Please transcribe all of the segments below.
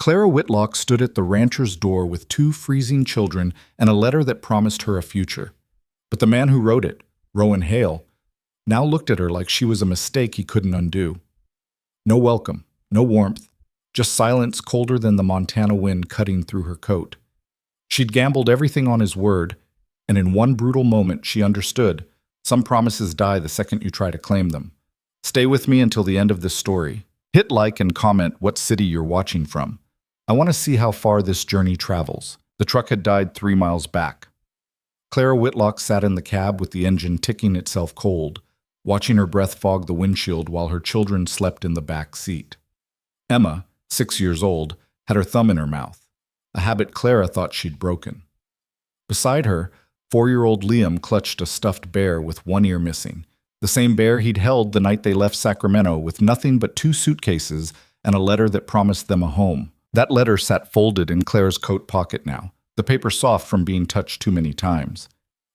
Clara Whitlock stood at the rancher's door with two freezing children and a letter that promised her a future. But the man who wrote it, Rowan Hale, now looked at her like she was a mistake he couldn't undo. No welcome, no warmth, just silence colder than the Montana wind cutting through her coat. She'd gambled everything on his word, and in one brutal moment she understood, some promises die the second you try to claim them. Stay with me until the end of this story. Hit like and comment what city you're watching from. I want to see how far this journey travels. The truck had died 3 miles back. Clara Whitlock sat in the cab with the engine ticking itself cold, watching her breath fog the windshield while her children slept in the back seat. Emma, 6 years old, had her thumb in her mouth, a habit Clara thought she'd broken. Beside her, 4-year-old Liam clutched a stuffed bear with one ear missing, the same bear he'd held the night they left Sacramento with nothing but 2 suitcases and a letter that promised them a home. That letter sat folded in Clara's coat pocket now, the paper soft from being touched too many times.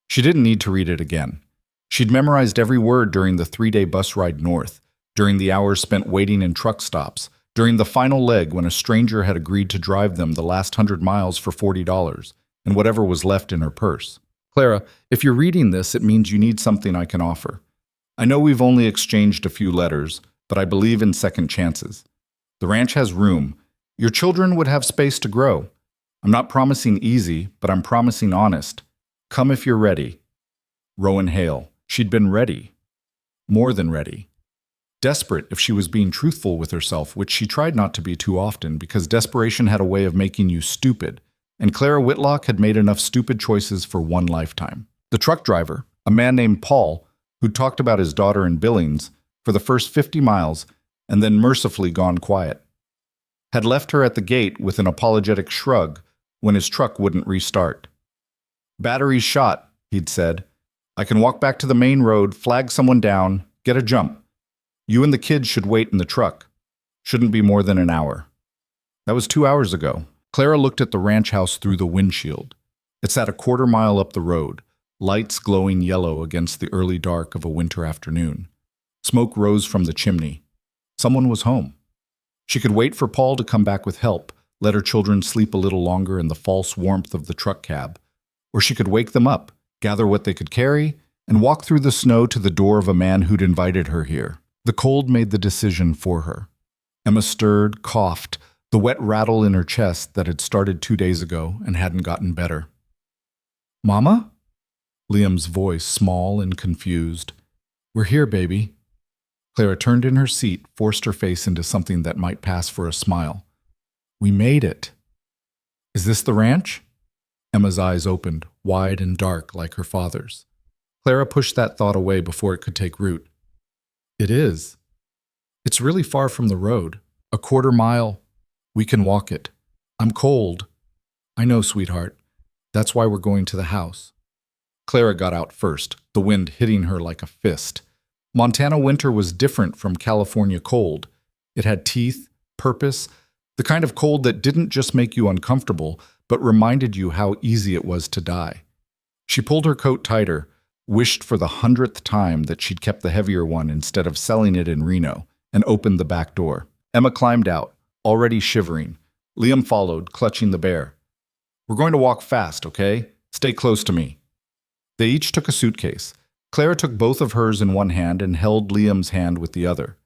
She didn't need to read it again. She'd memorized every word during the 3-day bus ride north, during the hours spent waiting in truck stops, during the final leg when a stranger had agreed to drive them the last 100 miles for $40, and whatever was left in her purse. Clara, if you're reading this, it means you need something I can offer. I know we've only exchanged a few letters, but I believe in second chances. The ranch has room. Your children would have space to grow. I'm not promising easy, but I'm promising honest. Come if you're ready. Rowan Hale. She'd been ready. More than ready. Desperate if she was being truthful with herself, which she tried not to be too often because desperation had a way of making you stupid, and Clara Whitlock had made enough stupid choices for one lifetime. The truck driver, a man named Paul, who'd talked about his daughter in Billings for the first 50 miles and then mercifully gone quiet, had left her at the gate with an apologetic shrug when his truck wouldn't restart. Battery's shot, he'd said. I can walk back to the main road, flag someone down, get a jump. You and the kids should wait in the truck. Shouldn't be more than an hour. That was 2 hours ago. Clara looked at the ranch house through the windshield. It sat a quarter mile up the road, lights glowing yellow against the early dark of a winter afternoon. Smoke rose from the chimney. Someone was home. She could wait for Paul to come back with help, let her children sleep a little longer in the false warmth of the truck cab. Or she could wake them up, gather what they could carry, and walk through the snow to the door of a man who'd invited her here. The cold made the decision for her. Emma stirred, coughed, the wet rattle in her chest that had started 2 days ago and hadn't gotten better. Mama? Liam's voice, small and confused. We're here, baby. Clara turned in her seat, forced her face into something that might pass for a smile. We made it. Is this the ranch? Emma's eyes opened, wide and dark like her father's. Clara pushed that thought away before it could take root. It is. It's really far from the road. A quarter mile. We can walk it. I'm cold. I know, sweetheart. That's why we're going to the house. Clara got out first, the wind hitting her like a fist. Montana winter was different from California cold. It had teeth, purpose, the kind of cold that didn't just make you uncomfortable, but reminded you how easy it was to die. She pulled her coat tighter, wished for the 100th time that she'd kept the heavier one instead of selling it in Reno, and opened the back door. Emma climbed out, already shivering. Liam followed, clutching the bear. We're going to walk fast, okay? Stay close to me. They each took a suitcase. Clara took both of hers in one hand and held Liam's hand with the other.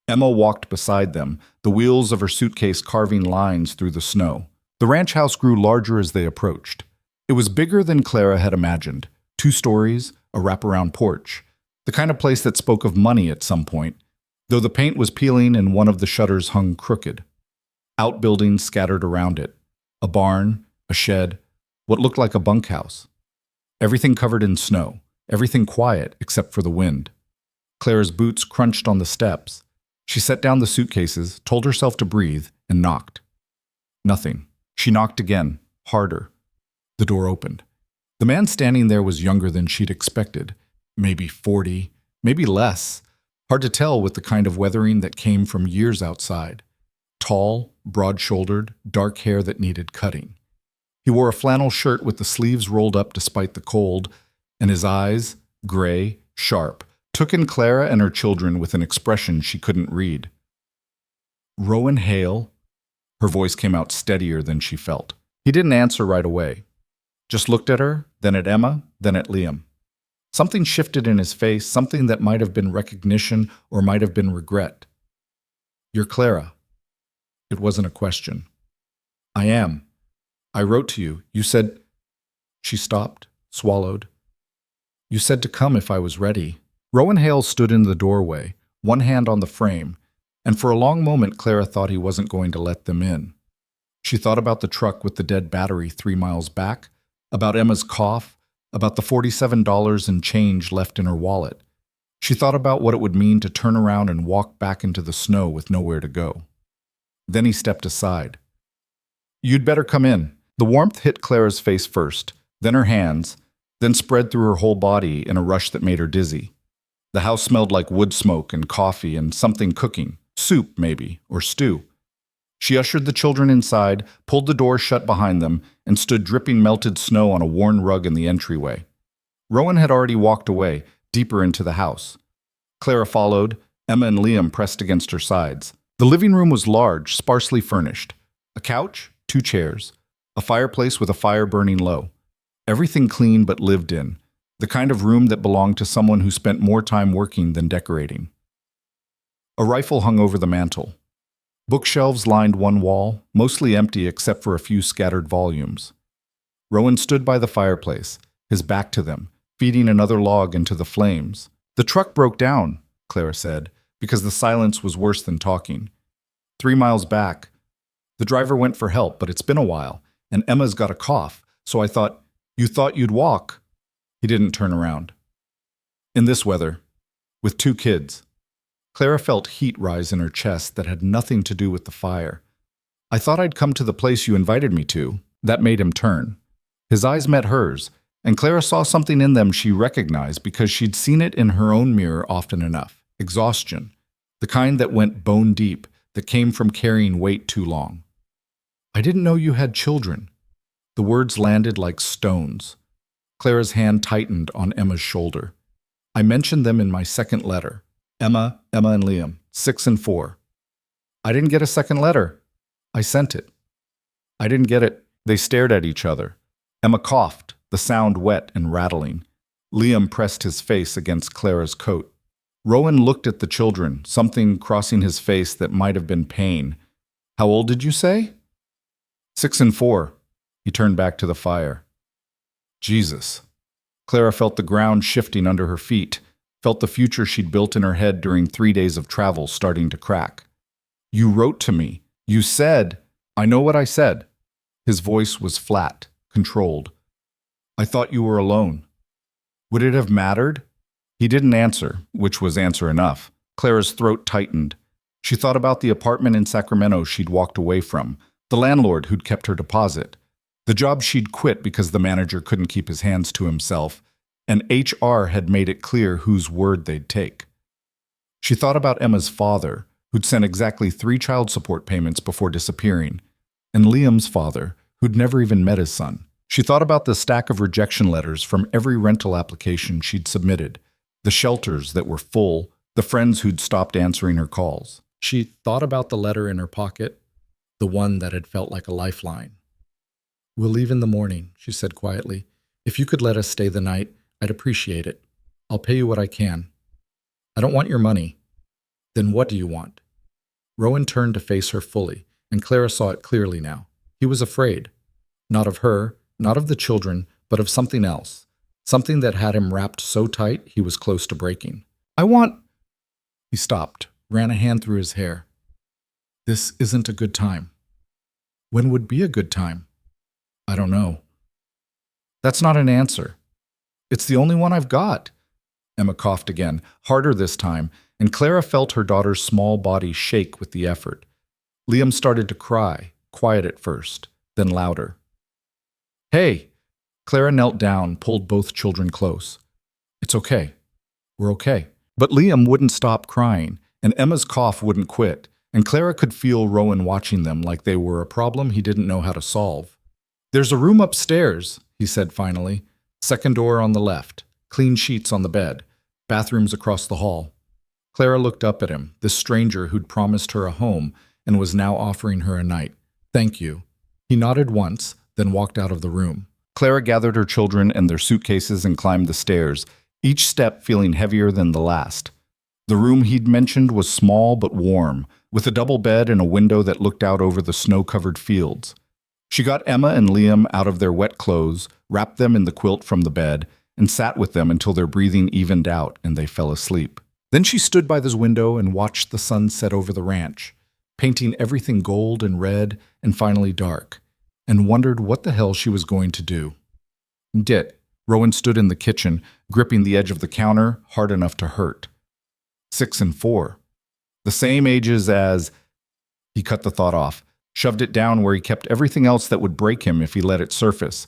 Emma walked beside them, the wheels of her suitcase carving lines through the snow. The ranch house grew larger as they approached. It was bigger than Clara had imagined. 2 stories, a wraparound porch. The kind of place that spoke of money at some point, though the paint was peeling and one of the shutters hung crooked. Outbuildings scattered around it. A barn, a shed, what looked like a bunkhouse. Everything covered in snow, everything quiet except for the wind. Clara's boots crunched on the steps. She set down the suitcases, told herself to breathe, and knocked. Nothing. She knocked again, harder. The door opened. The man standing there was younger than she'd expected. Maybe 40, maybe less. Hard to tell with the kind of weathering that came from years outside. Tall, broad-shouldered, dark hair that needed cutting. He wore a flannel shirt with the sleeves rolled up despite the cold, and his eyes, gray, sharp, took in Clara and her children with an expression she couldn't read. Rowan Hale? Her voice came out steadier than she felt. He didn't answer right away. Just looked at her, then at Emma, then at Liam. Something shifted in his face, something that might have been recognition or might have been regret. "You're Clara." It wasn't a question. "I am. I wrote to you. You said—" She stopped, swallowed. "You said to come if I was ready." Rowan Hale stood in the doorway, one hand on the frame, and for a long moment Clara thought he wasn't going to let them in. She thought about the truck with the dead battery 3 miles back, about Emma's cough, about the $47 and change left in her wallet. She thought about what it would mean to turn around and walk back into the snow with nowhere to go. Then he stepped aside. "You'd better come in." The warmth hit Clara's face first, then her hands, then spread through her whole body in a rush that made her dizzy. The house smelled like wood smoke and coffee and something cooking, soup maybe, or stew. She ushered the children inside, pulled the door shut behind them, and stood dripping melted snow on a worn rug in the entryway. Rowan had already walked away, deeper into the house. Clara followed, Emma and Liam pressed against her sides. The living room was large, sparsely furnished. A couch, 2 chairs, a fireplace with a fire burning low. Everything clean but lived in, the kind of room that belonged to someone who spent more time working than decorating. A rifle hung over the mantel. Bookshelves lined one wall, mostly empty except for a few scattered volumes. Rowan stood by the fireplace, his back to them, feeding another log into the flames. "The truck broke down," Clara said, because the silence was worse than talking. 3 miles back. The driver went for help, but it's been a while, and Emma's got a cough, so I thought, "You thought you'd walk?" He didn't turn around. "In this weather, with 2 kids." Clara felt heat rise in her chest that had nothing to do with the fire. "I thought I'd come to the place you invited me to." That made him turn. His eyes met hers, and Clara saw something in them she recognized because she'd seen it in her own mirror often enough. Exhaustion. The kind that went bone deep, that came from carrying weight too long. "I didn't know you had children." The words landed like stones. Clara's hand tightened on Emma's shoulder. "I mentioned them in my second letter. Emma and Liam, 6 and 4. "I didn't get a second letter." "I sent it." "I didn't get it." They stared at each other. Emma coughed, the sound wet and rattling. Liam pressed his face against Clara's coat. Rowan looked at the children, something crossing his face that might have been pain. "How old did you say?" 6 and 4. He turned back to the fire. Jesus. Clara felt the ground shifting under her feet, felt the future she'd built in her head during 3 days of travel starting to crack. "You wrote to me. You said—" "I know what I said." His voice was flat, controlled. "I thought you were alone." "Would it have mattered?" He didn't answer, which was answer enough. Clara's throat tightened. She thought about the apartment in Sacramento she'd walked away from, the landlord who'd kept her deposit, the job she'd quit because the manager couldn't keep his hands to himself, and HR had made it clear whose word they'd take. She thought about Emma's father, who'd sent exactly 3 child support payments before disappearing, and Liam's father, who'd never even met his son. She thought about the stack of rejection letters from every rental application she'd submitted, the shelters that were full, the friends who'd stopped answering her calls. She thought about the letter in her pocket, the one that had felt like a lifeline. "We'll leave in the morning," she said quietly. "If you could let us stay the night, I'd appreciate it. I'll pay you what I can." "I don't want your money." "Then what do you want?" Rowan turned to face her fully, and Clara saw it clearly now. He was afraid. Not of her, not of the children, but of something else. Something that had him wrapped so tight he was close to breaking. "I want—" He stopped, ran a hand through his hair. "This isn't a good time." "When would be a good time?" "I don't know." "That's not an answer." "It's the only one I've got." Emma coughed again, harder this time, and Clara felt her daughter's small body shake with the effort. Liam started to cry, quiet at first, then louder. "Hey!" Clara knelt down, pulled both children close. "It's okay. We're okay." But Liam wouldn't stop crying, and Emma's cough wouldn't quit, and Clara could feel Rowan watching them like they were a problem he didn't know how to solve. "There's a room upstairs," he said finally. "Second door on the left. Clean sheets on the bed. Bathrooms across the hall." Clara looked up at him, this stranger who'd promised her a home and was now offering her a night. Thank you. He nodded once, then walked out of the room. Clara gathered her children and their suitcases and climbed the stairs, each step feeling heavier than the last. The room he'd mentioned was small but warm, with a double bed and a window that looked out over the snow-covered fields. She got Emma and Liam out of their wet clothes, wrapped them in the quilt from the bed, and sat with them until their breathing evened out and they fell asleep. Then she stood by this window and watched the sun set over the ranch, painting everything gold and red and finally dark, and wondered what the hell she was going to do. Dit, Rowan stood in the kitchen, gripping the edge of the counter hard enough to hurt. 6 and 4. The same ages as... He cut the thought off, shoved it down where he kept everything else that would break him if he let it surface.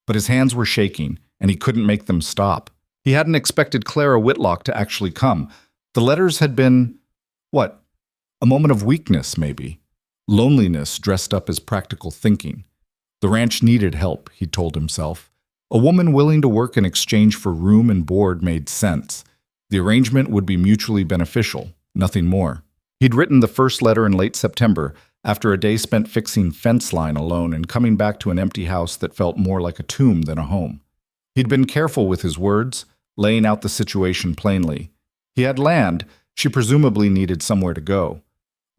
But his hands were shaking, and he couldn't make them stop. He hadn't expected Clara Whitlock to actually come. The letters had been... what? A moment of weakness, maybe. Loneliness dressed up as practical thinking. The ranch needed help, he told himself. A woman willing to work in exchange for room and board made sense. The arrangement would be mutually beneficial, nothing more. He'd written the first letter in late September, after a day spent fixing fence line alone and coming back to an empty house that felt more like a tomb than a home. He'd been careful with his words, laying out the situation plainly. He had land, she presumably needed somewhere to go.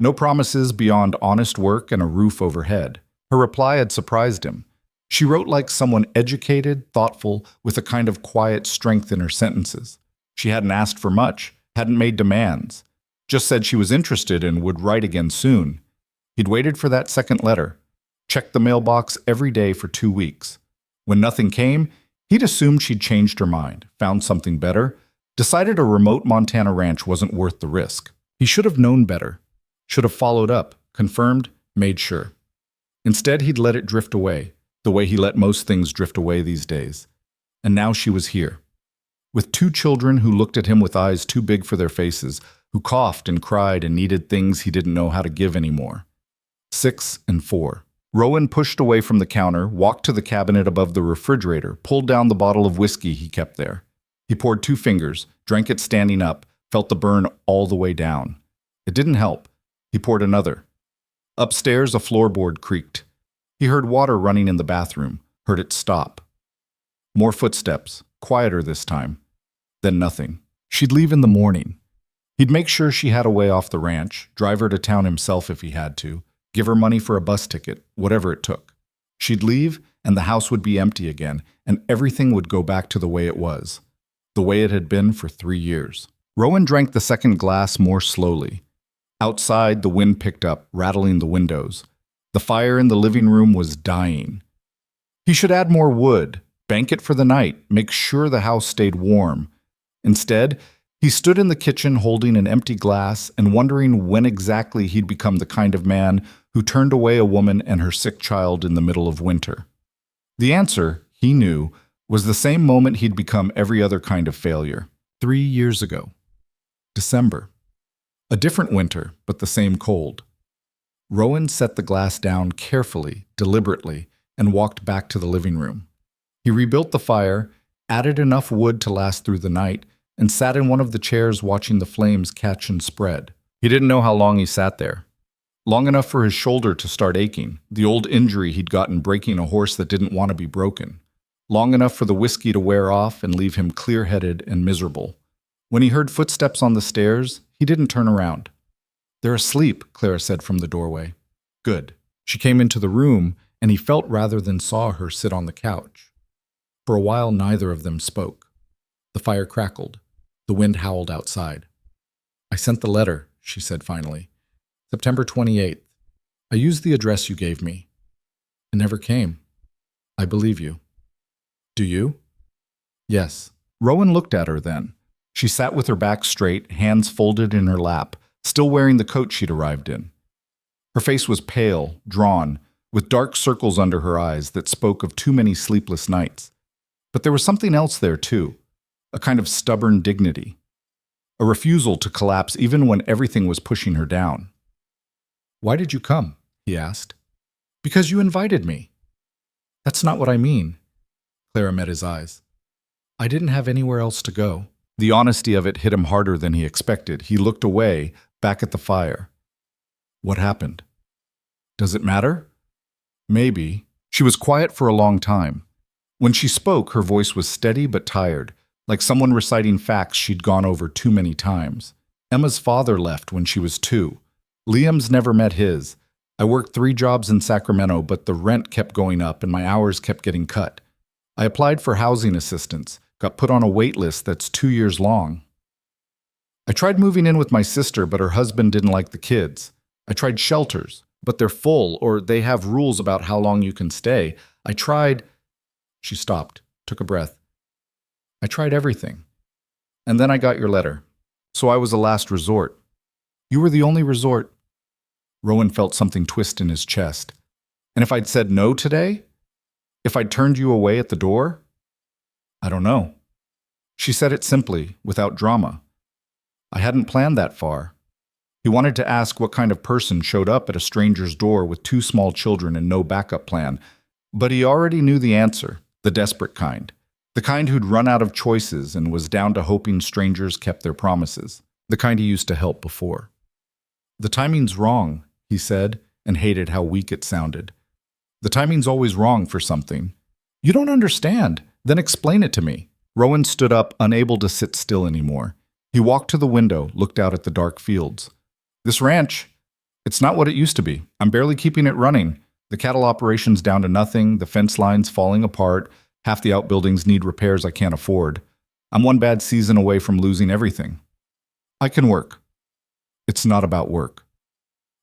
No promises beyond honest work and a roof overhead. Her reply had surprised him. She wrote like someone educated, thoughtful, with a kind of quiet strength in her sentences. She hadn't asked for much, hadn't made demands, just said she was interested and would write again soon. He'd waited for that second letter, checked the mailbox every day for 2 weeks. When nothing came, he'd assumed she'd changed her mind, found something better, decided a remote Montana ranch wasn't worth the risk. He should have known better, should have followed up, confirmed, made sure. Instead, he'd let it drift away, the way he let most things drift away these days. And now she was here, with 2 children who looked at him with eyes too big for their faces, who coughed and cried and needed things he didn't know how to give anymore. 6 and 4. Rowan pushed away from the counter, walked to the cabinet above the refrigerator, pulled down the bottle of whiskey he kept there. He poured 2 fingers, drank it standing up, felt the burn all the way down. It didn't help. He poured another. Upstairs, a floorboard creaked. He heard water running in the bathroom, heard it stop. More footsteps, quieter this time. Then nothing. She'd leave in the morning. He'd make sure she had a way off the ranch, drive her to town himself if he had to, give her money for a bus ticket, whatever it took. She'd leave, and the house would be empty again, and everything would go back to the way it was, the way it had been for 3 years. Rowan drank the second glass more slowly. Outside, the wind picked up, rattling the windows. The fire in the living room was dying. He should add more wood, bank it for the night, make sure the house stayed warm. Instead, he stood in the kitchen holding an empty glass and wondering when exactly he'd become the kind of man who turned away a woman and her sick child in the middle of winter. The answer, he knew, was the same moment he'd become every other kind of failure. 3 years ago. December. A different winter, but the same cold. Rowan set the glass down carefully, deliberately, and walked back to the living room. He rebuilt the fire, added enough wood to last through the night, and sat in one of the chairs watching the flames catch and spread. He didn't know how long he sat there. Long enough for his shoulder to start aching, the old injury he'd gotten breaking a horse that didn't want to be broken. Long enough for the whiskey to wear off and leave him clear-headed and miserable. When he heard footsteps on the stairs, he didn't turn around. "They're asleep," Clara said from the doorway. Good. She came into the room, and he felt rather than saw her sit on the couch. For a while, neither of them spoke. The fire crackled. The wind howled outside. "I sent the letter," she said finally. "September 28th. I used the address you gave me. It never came. I believe you." "Do you?" "Yes." Rowan looked at her then. She sat with her back straight, hands folded in her lap, still wearing the coat she'd arrived in. Her face was pale, drawn, with dark circles under her eyes that spoke of too many sleepless nights. But there was something else there, too, a kind of stubborn dignity, a refusal to collapse even when everything was pushing her down. "Why did you come?" he asked. "Because you invited me." "That's not what I mean." Clara met his eyes. "I didn't have anywhere else to go." The honesty of it hit him harder than he expected. He looked away, back at the fire. "What happened?" "Does it matter?" Maybe. She was quiet for a long time. When she spoke, her voice was steady but tired, like someone reciting facts she'd gone over too many times. Emma's father left when she was 2. Liam's never met his. I worked 3 jobs in Sacramento, but the rent kept going up and my hours kept getting cut. I applied for housing assistance, got put on a wait list that's 2 years long. I tried moving in with my sister, but her husband didn't like the kids. I tried shelters, but they're full or they have rules about how long you can stay. I tried... She stopped, took a breath. I tried everything. And then I got your letter. So I was a last resort. You were the only resort. Rowan felt something twist in his chest. And if I'd said no today? If I'd turned you away at the door? I don't know. She said it simply, without drama. I hadn't planned that far. He wanted to ask what kind of person showed up at a stranger's door with 2 small children and no backup plan, but he already knew the answer, the desperate kind. The kind who'd run out of choices and was down to hoping strangers kept their promises. The kind he used to help before. The timing's wrong, he said, and hated how weak it sounded. The timing's always wrong for something. You don't understand. Then explain it to me. Rowan stood up, unable to sit still anymore. He walked to the window, looked out at the dark fields. This ranch, it's not what it used to be. I'm barely keeping it running. The cattle operation's down to nothing, the fence line's falling apart, half the outbuildings need repairs I can't afford. I'm one bad season away from losing everything. I can work. It's not about work.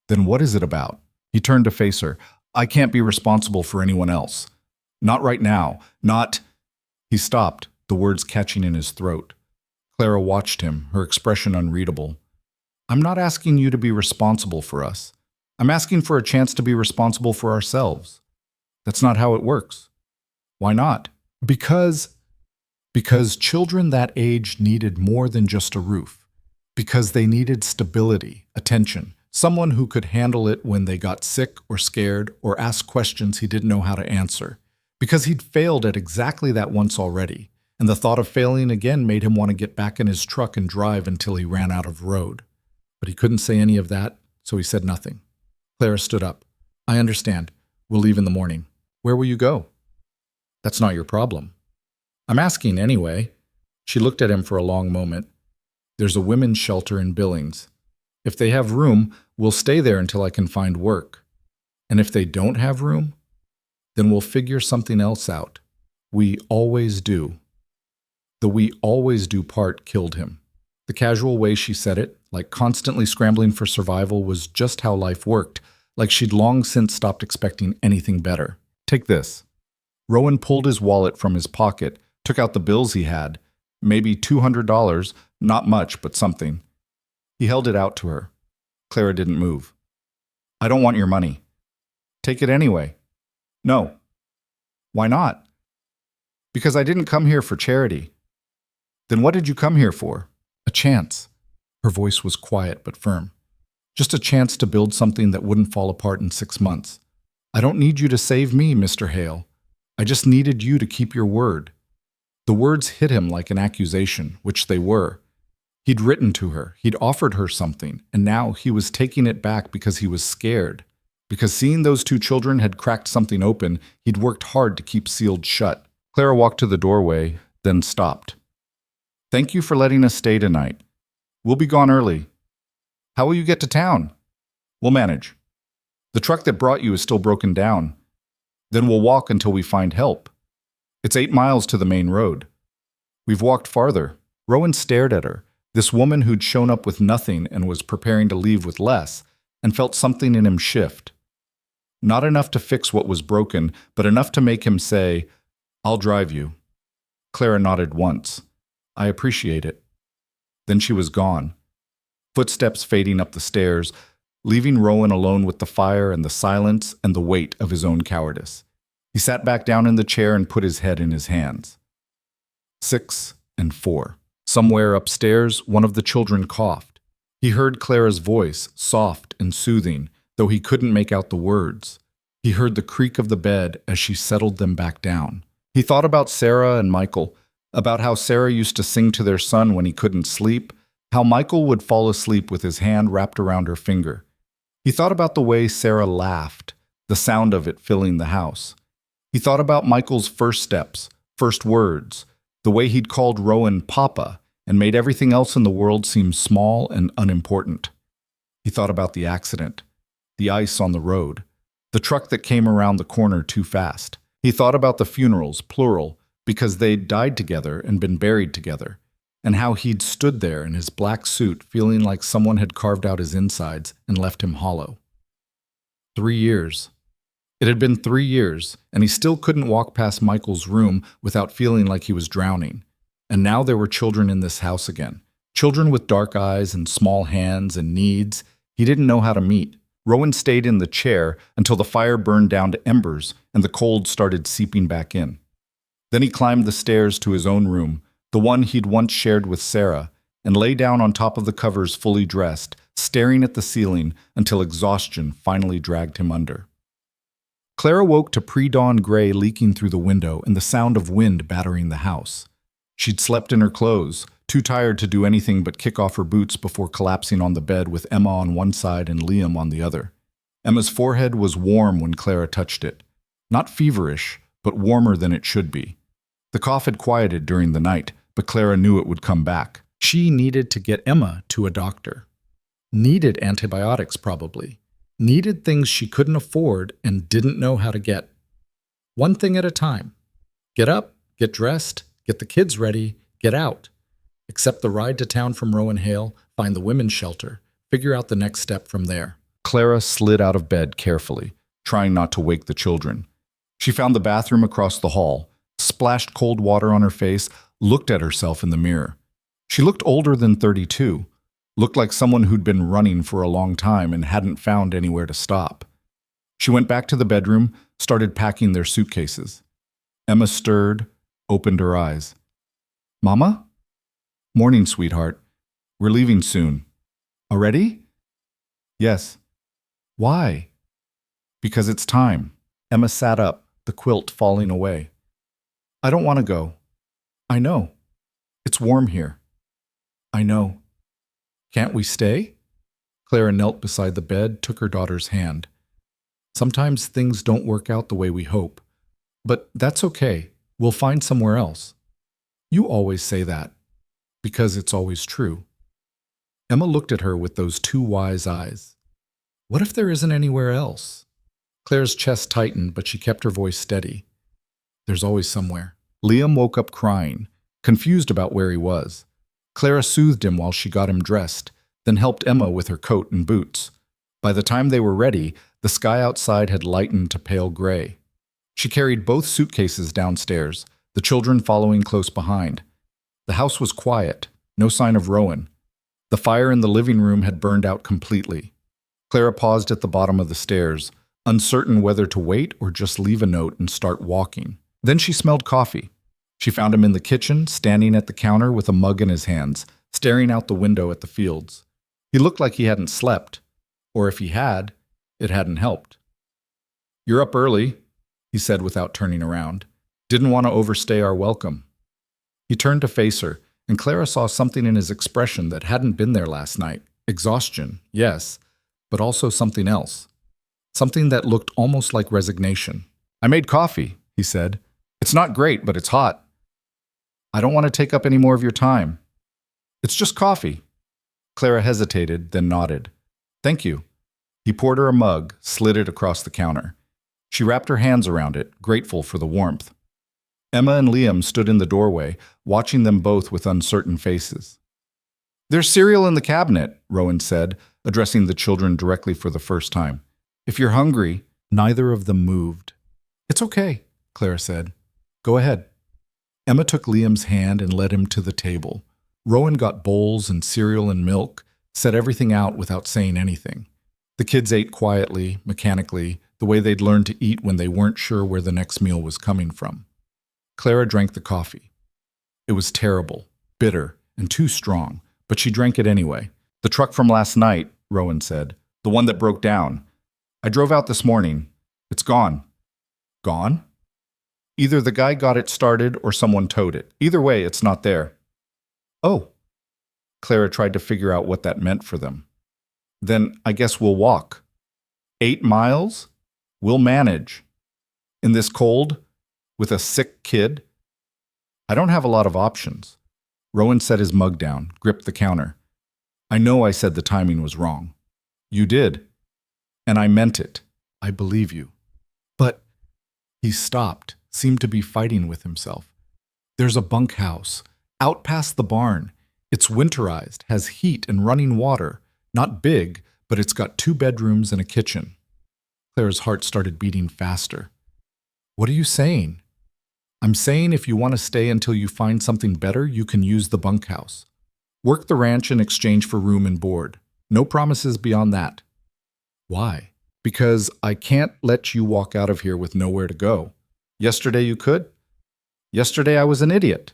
Then what is it about? He turned to face her. I can't be responsible for anyone else. Not right now. Not... He stopped, the words catching in his throat. Clara watched him, her expression unreadable. I'm not asking you to be responsible for us. I'm asking for a chance to be responsible for ourselves. That's not how it works. Why not? Because children that age needed more than just a roof. Because they needed stability, attention, someone who could handle it when they got sick or scared or asked questions he didn't know how to answer. Because he'd failed at exactly that once already, and the thought of failing again made him want to get back in his truck and drive until he ran out of road. But he couldn't say any of that, so he said nothing. Clara stood up. I understand. We'll leave in the morning. Where will you go? That's not your problem. I'm asking anyway. She looked at him for a long moment. There's a women's shelter in Billings. If they have room, we'll stay there until I can find work. And if they don't have room, then we'll figure something else out. We always do. The "we always do" part killed him. The casual way she said it, like constantly scrambling for survival, was just how life worked, like she'd long since stopped expecting anything better. Take this. Rowan pulled his wallet from his pocket, took out the bills he had, maybe $200, not much, but something. He held it out to her. Clara didn't move. I don't want your money. Take it anyway. No. Why not? Because I didn't come here for charity. Then what did you come here for? A chance. Her voice was quiet but firm. Just a chance to build something that wouldn't fall apart in 6 months. I don't need you to save me, Mr. Hale. I just needed you to keep your word. The words hit him like an accusation, which they were. He'd written to her, he'd offered her something, and now he was taking it back because he was scared. Because seeing those 2 children had cracked something open he'd worked hard to keep sealed shut. Clara walked to the doorway, then stopped. Thank you for letting us stay tonight. We'll be gone early. How will you get to town? We'll manage. The truck that brought you is still broken down. Then we'll walk until we find help. It's 8 miles to the main road. We've walked farther. Rowan stared at her, this woman who'd shown up with nothing and was preparing to leave with less, and felt something in him shift. Not enough to fix what was broken, but enough to make him say, I'll drive you. Clara nodded once. I appreciate it. Then she was gone. Footsteps fading up the stairs, leaving Rowan alone with the fire and the silence and the weight of his own cowardice. He sat back down in the chair and put his head in his hands. 6 and 4. Somewhere upstairs, one of the children coughed. He heard Clara's voice, soft and soothing, though he couldn't make out the words. He heard the creak of the bed as she settled them back down. He thought about Sarah and Michael, about how Sarah used to sing to their son when he couldn't sleep, how Michael would fall asleep with his hand wrapped around her finger. He thought about the way Sarah laughed, the sound of it filling the house. He thought about Michael's first steps, first words, the way he'd called Rowan Papa and made everything else in the world seem small and unimportant. He thought about the accident, the ice on the road, the truck that came around the corner too fast. He thought about the funerals, plural, because they'd died together and been buried together, and how he'd stood there in his black suit feeling like someone had carved out his insides and left him hollow. 3 years. It had been 3 years, and he still couldn't walk past Michael's room without feeling like he was drowning. And now there were children in this house again. Children with dark eyes and small hands and needs he didn't know how to meet. Rowan stayed in the chair until the fire burned down to embers and the cold started seeping back in. Then he climbed the stairs to his own room, the one he'd once shared with Sarah, and lay down on top of the covers fully dressed, staring at the ceiling until exhaustion finally dragged him under. Clara woke to pre-dawn gray leaking through the window and the sound of wind battering the house. She'd slept in her clothes, too tired to do anything but kick off her boots before collapsing on the bed with Emma on one side and Liam on the other. Emma's forehead was warm when Clara touched it. Not feverish, but warmer than it should be. The cough had quieted during the night, but Clara knew it would come back. She needed to get Emma to a doctor. Needed antibiotics, probably. Needed things she couldn't afford and didn't know how to get. One thing at a time. Get up, get dressed, get the kids ready, get out. Accept the ride to town from Rowan Hale, find the women's shelter, figure out the next step from there. Clara slid out of bed carefully, trying not to wake the children. She found the bathroom across the hall, splashed cold water on her face, looked at herself in the mirror. She looked older than 32, looked like someone who'd been running for a long time and hadn't found anywhere to stop. She went back to the bedroom, started packing their suitcases. Emma stirred, opened her eyes. "Mama?" "Morning, sweetheart. We're leaving soon." "Already?" "Yes." "Why?" "Because it's time." Emma sat up, the quilt falling away. "I don't want to go." "I know. It's warm here." "I know." "Can't we stay?" Clara knelt beside the bed, took her daughter's hand. "Sometimes things don't work out the way we hope. But that's okay. We'll find somewhere else." "You always say that." "Because it's always true." Emma looked at her with those two wise eyes. What if there isn't anywhere else? Claire's chest tightened, but she kept her voice steady. "There's always somewhere." Liam woke up crying, confused about where he was. Clara soothed him while she got him dressed, then helped Emma with her coat and boots. By the time they were ready, the sky outside had lightened to pale gray. She carried both suitcases downstairs, the children following close behind. The house was quiet, no sign of Rowan. The fire in the living room had burned out completely. Clara paused at the bottom of the stairs, uncertain whether to wait or just leave a note and start walking. Then she smelled coffee. She found him in the kitchen, standing at the counter with a mug in his hands, staring out the window at the fields. He looked like he hadn't slept, or if he had, it hadn't helped. "You're up early," he said without turning around. "Didn't want to overstay our welcome." He turned to face her, and Clara saw something in his expression that hadn't been there last night. Exhaustion, yes, but also something else. Something that looked almost like resignation. "I made coffee," he said. "It's not great, but it's hot." "I don't want to take up any more of your time." "It's just coffee." Clara hesitated, then nodded. "Thank you." He poured her a mug, slid it across the counter. She wrapped her hands around it, grateful for the warmth. Emma and Liam stood in the doorway, watching them both with uncertain faces. "There's cereal in the cabinet," Rowan said, addressing the children directly for the first time. "If you're hungry." Neither of them moved. "It's okay," Clara said. "Go ahead." Emma took Liam's hand and led him to the table. Rowan got bowls and cereal and milk, set everything out without saying anything. The kids ate quietly, mechanically, the way they'd learned to eat when they weren't sure where the next meal was coming from. Clara drank the coffee. It was terrible, bitter, and too strong, but she drank it anyway. "The truck from last night," Rowan said. "The one that broke down. I drove out this morning. It's gone." "Gone?" "Either the guy got it started or someone towed it. Either way, it's not there." "Oh." Clara tried to figure out what that meant for them. "Then I guess we'll walk." 8 miles? We'll manage. In this cold, with a sick kid? I don't have a lot of options. Rowan set his mug down, gripped the counter. I know I said the timing was wrong. You did. And I meant it. I believe you. But he stopped, seemed to be fighting with himself. There's a bunkhouse, out past the barn. It's winterized, has heat and running water. Not big, but it's got 2 bedrooms and a kitchen. Claire's heart started beating faster. What are you saying? I'm saying if you want to stay until you find something better, you can use the bunkhouse. Work the ranch in exchange for room and board. No promises beyond that. Why? Because I can't let you walk out of here with nowhere to go. Yesterday you could. Yesterday I was an idiot.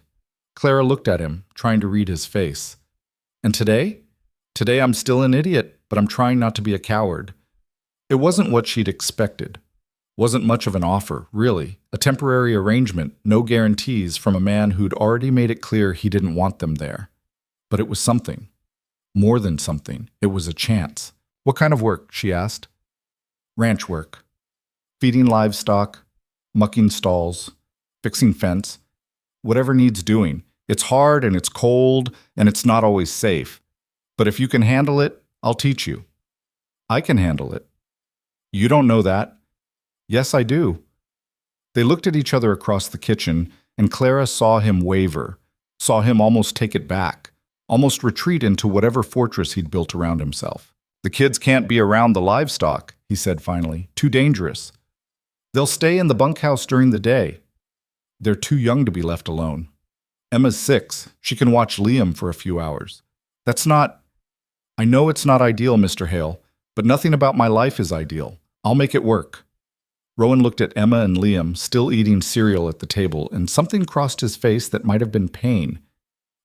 Clara looked at him, trying to read his face. And today? Today I'm still an idiot, but I'm trying not to be a coward. It wasn't what she'd expected. Wasn't much of an offer, really. A temporary arrangement, no guarantees from a man who'd already made it clear he didn't want them there. But it was something. More than something. It was a chance. What kind of work? She asked. Ranch work. Feeding livestock, mucking stalls, fixing fence. Whatever needs doing. It's hard and it's cold and it's not always safe. But if you can handle it, I'll teach you. I can handle it. You don't know that. Yes, I do. They looked at each other across the kitchen, and Clara saw him waver, saw him almost take it back, almost retreat into whatever fortress he'd built around himself. The kids can't be around the livestock, he said finally. Too dangerous. They'll stay in the bunkhouse during the day. They're too young to be left alone. Emma's 6. She can watch Liam for a few hours. That's not... I know it's not ideal, Mr. Hale, but nothing about my life is ideal. I'll make it work. Rowan looked at Emma and Liam, still eating cereal at the table, and something crossed his face that might have been pain.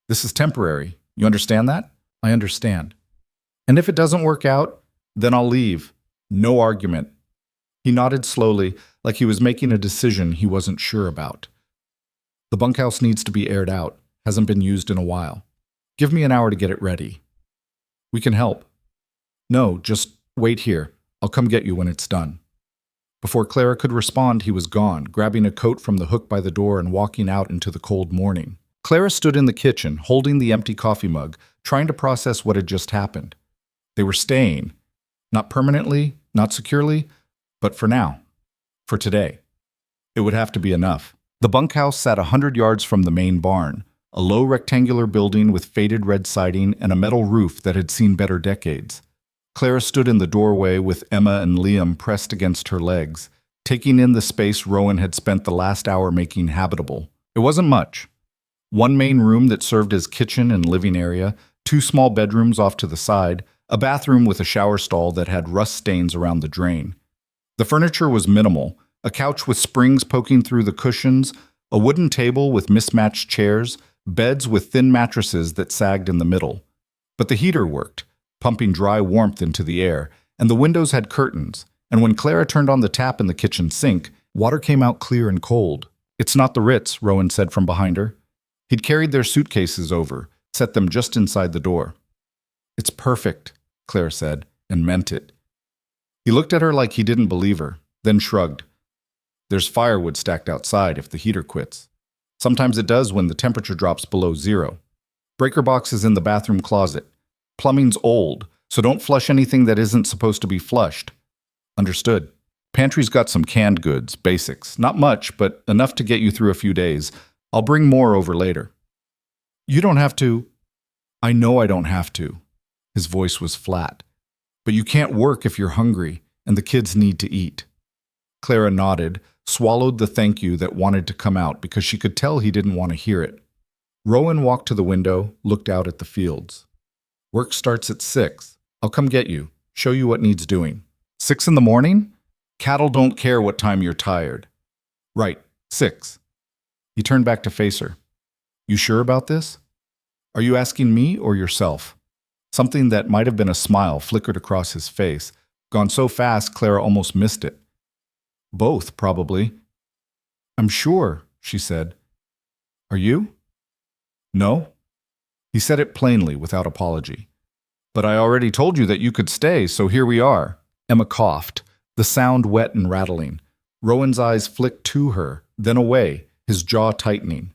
This is temporary. You understand that? I understand. And if it doesn't work out, then I'll leave. No argument. He nodded slowly, like he was making a decision he wasn't sure about. The bunkhouse needs to be aired out. Hasn't been used in a while. Give me an hour to get it ready. We can help. No, just wait here. I'll come get you when it's done. Before Clara could respond, he was gone, grabbing a coat from the hook by the door and walking out into the cold morning. Clara stood in the kitchen, holding the empty coffee mug, trying to process what had just happened. They were staying. Not permanently, not securely, but for now. For today. It would have to be enough. The bunkhouse sat 100 yards from the main barn, a low rectangular building with faded red siding and a metal roof that had seen better decades. Clara stood in the doorway with Emma and Liam pressed against her legs, taking in the space Rowan had spent the last hour making habitable. It wasn't much. One main room that served as kitchen and living area, 2 small bedrooms off to the side, a bathroom with a shower stall that had rust stains around the drain. The furniture was minimal, a couch with springs poking through the cushions, a wooden table with mismatched chairs, beds with thin mattresses that sagged in the middle. But the heater worked, pumping dry warmth into the air, and the windows had curtains, and when Clara turned on the tap in the kitchen sink, water came out clear and cold. It's not the Ritz, Rowan said from behind her. He'd carried their suitcases over, set them just inside the door. It's perfect, Clara said, and meant it. He looked at her like he didn't believe her, then shrugged. There's firewood stacked outside if the heater quits. Sometimes it does when the temperature drops below 0. Breaker box is in the bathroom closet. Plumbing's old, so don't flush anything that isn't supposed to be flushed. Understood. Pantry's got some canned goods, basics. Not much, but enough to get you through a few days. I'll bring more over later. You don't have to. I know I don't have to. His voice was flat. But you can't work if you're hungry, and the kids need to eat. Clara nodded, swallowed the thank you that wanted to come out because she could tell he didn't want to hear it. Rowan walked to the window, looked out at the fields. Work starts at 6. I'll come get you, show you what needs doing. 6 in the morning? Cattle don't care what time you're tired. Right, 6. He turned back to face her. You sure about this? Are you asking me or yourself? Something that might have been a smile flickered across his face, gone so fast Clara almost missed it. Both, probably. I'm sure, she said. Are you? No? He said it plainly, without apology. But I already told you that you could stay, so here we are. Emma coughed, the sound wet and rattling. Rowan's eyes flicked to her, then away, his jaw tightening.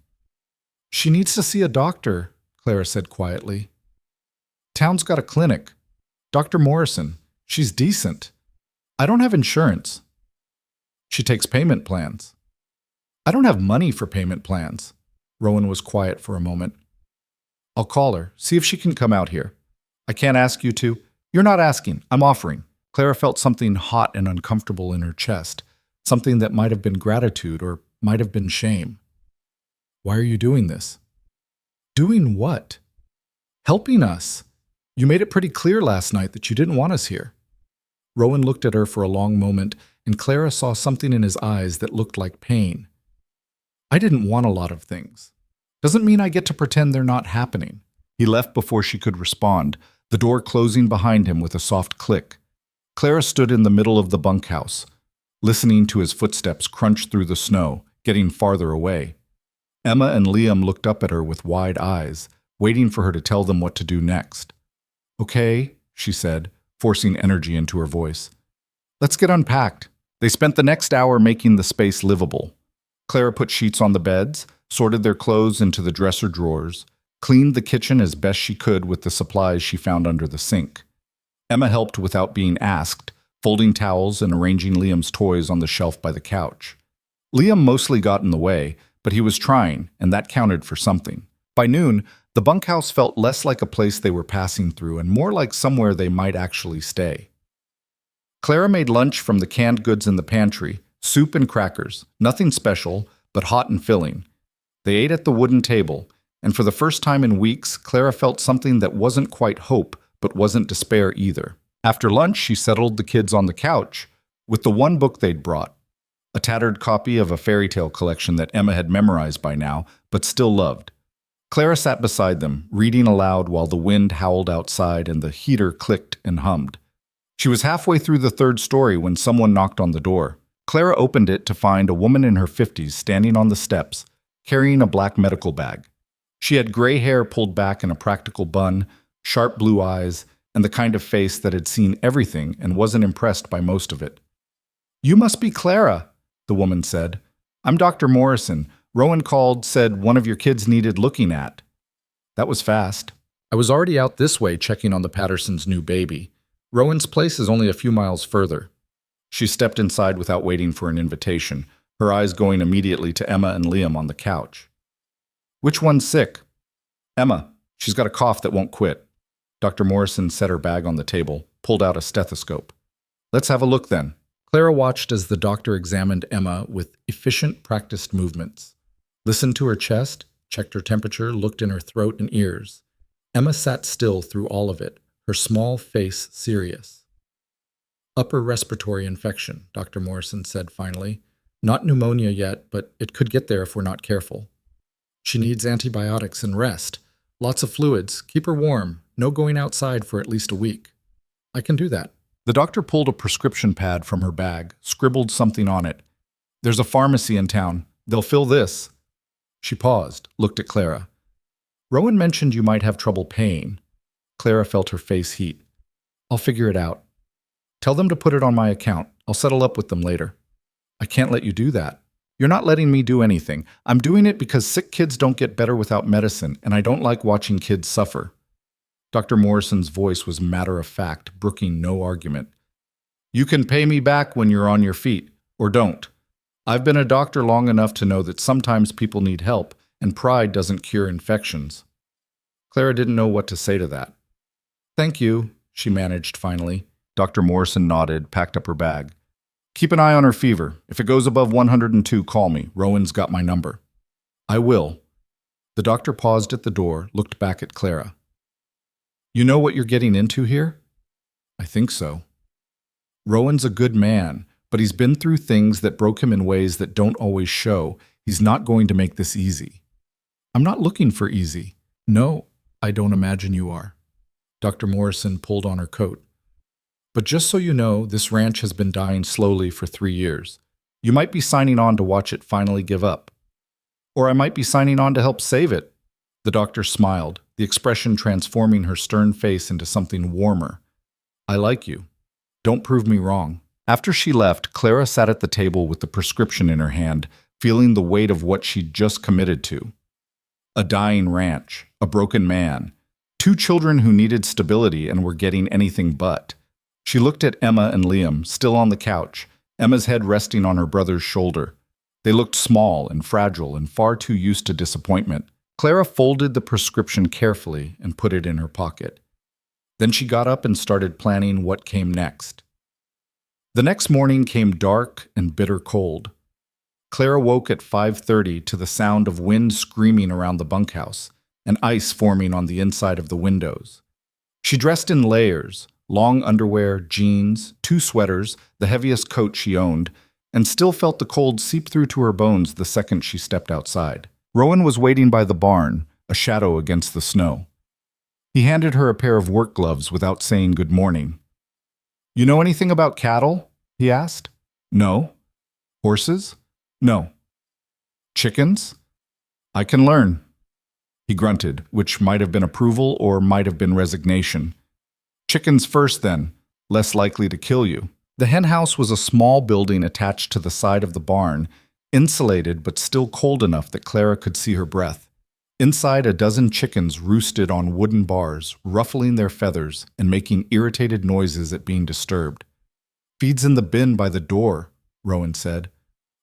"She needs to see a doctor," Clara said quietly. "Town's got a clinic. Dr. Morrison. She's decent. I don't have insurance." "She takes payment plans." "I don't have money for payment plans." Rowan was quiet for a moment. "I'll call her, see if she can come out here." "I can't ask you to." "You're not asking, I'm offering." Clara felt something hot and uncomfortable in her chest, something that might have been gratitude or might have been shame. "Why are you doing this?" "Doing what?" "Helping us. You made it pretty clear last night that you didn't want us here." Rowan looked at her for a long moment, and Clara saw something in his eyes that looked like pain. "I didn't want a lot of things. Doesn't mean I get to pretend they're not happening." He left before she could respond, the door closing behind him with a soft click. Clara stood in the middle of the bunkhouse, listening to his footsteps crunch through the snow, getting farther away. Emma and Liam looked up at her with wide eyes, waiting for her to tell them what to do next. "Okay," she said, forcing energy into her voice. "Let's get unpacked." They spent the next hour making the space livable. Clara put sheets on the beds, sorted their clothes into the dresser drawers, cleaned the kitchen as best she could with the supplies she found under the sink. Emma helped without being asked, folding towels and arranging Liam's toys on the shelf by the couch. Liam mostly got in the way, but he was trying, and that counted for something. By noon, the bunkhouse felt less like a place they were passing through and more like somewhere they might actually stay. Clara made lunch from the canned goods in the pantry, soup and crackers, nothing special, but hot and filling. They ate at the wooden table, and for the first time in weeks, Clara felt something that wasn't quite hope, but wasn't despair either. After lunch, she settled the kids on the couch with the one book they'd brought, a tattered copy of a fairy tale collection that Emma had memorized by now, but still loved. Clara sat beside them, reading aloud while the wind howled outside and the heater clicked and hummed. She was halfway through the third story when someone knocked on the door. Clara opened it to find a woman in her 50s standing on the steps, carrying a black medical bag. She had gray hair pulled back in a practical bun, sharp blue eyes, and the kind of face that had seen everything and wasn't impressed by most of it. "You must be Clara," the woman said. "I'm Dr. Morrison. Rowan called, said one of your kids needed looking at." That was fast. "I was already out this way checking on the Pattersons' new baby. Rowan's place is only a few miles further." She stepped inside without waiting for an invitation, her eyes going immediately to Emma and Liam on the couch. "Which one's sick?" "Emma. She's got a cough that won't quit." Dr. Morrison set her bag on the table, pulled out a stethoscope. "Let's have a look then." Clara watched as the doctor examined Emma with efficient, practiced movements. Listened to her chest, checked her temperature, looked in her throat and ears. Emma sat still through all of it, her small face serious. "Upper respiratory infection," Dr. Morrison said finally. "Not pneumonia yet, but it could get there if we're not careful. She needs antibiotics and rest. Lots of fluids. Keep her warm. No going outside for at least a week." "I can do that." The doctor pulled a prescription pad from her bag, scribbled something on it. "There's a pharmacy in town. They'll fill this." She paused, looked at Clara. "Rowan mentioned you might have trouble paying." Clara felt her face heat. "I'll figure it out. Tell them to put it on my account. I'll settle up with them later." "I can't let you do that." "You're not letting me do anything. I'm doing it because sick kids don't get better without medicine, and I don't like watching kids suffer." Dr. Morrison's voice was matter-of-fact, brooking no argument. "You can pay me back when you're on your feet, or don't. I've been a doctor long enough to know that sometimes people need help, and pride doesn't cure infections." Clara didn't know what to say to that. "Thank you," she managed finally. Dr. Morrison nodded, packed up her bag. "Keep an eye on her fever. If it goes above 102, call me. Rowan's got my number." "I will." The doctor paused at the door, looked back at Clara. "You know what you're getting into here?" "I think so." "Rowan's a good man, but he's been through things that broke him in ways that don't always show. He's not going to make this easy." "I'm not looking for easy." "No, I don't imagine you are." Dr. Morrison pulled on her coat. "But just so you know, this ranch has been dying slowly for 3 years. You might be signing on to watch it finally give up. Or I might be signing on to help save it." The doctor smiled, the expression transforming her stern face into something warmer. "I like you. Don't prove me wrong." After she left, Clara sat at the table with the prescription in her hand, feeling the weight of what she'd just committed to. A dying ranch, a broken man, two children who needed stability and were getting anything but. She looked at Emma and Liam, still on the couch, Emma's head resting on her brother's shoulder. They looked small and fragile and far too used to disappointment. Clara folded the prescription carefully and put it in her pocket. Then she got up and started planning what came next. The next morning came dark and bitter cold. Clara woke at 5:30 to the sound of wind screaming around the bunkhouse and ice forming on the inside of the windows. She dressed in layers, long underwear, jeans, 2 sweaters, the heaviest coat she owned, and still felt the cold seep through to her bones the second she stepped outside. Rowan was waiting by the barn, a shadow against the snow. He handed her a pair of work gloves without saying good morning. "You know anything about cattle?" he asked. "No." "Horses?" "No." "Chickens?" "I can learn." He grunted, which might have been approval or might have been resignation. "Chickens first, then. Less likely to kill you." The hen house was a small building attached to the side of the barn, insulated but still cold enough that Clara could see her breath. Inside, a dozen chickens roosted on wooden bars, ruffling their feathers and making irritated noises at being disturbed. "Feed's in the bin by the door," Rowan said.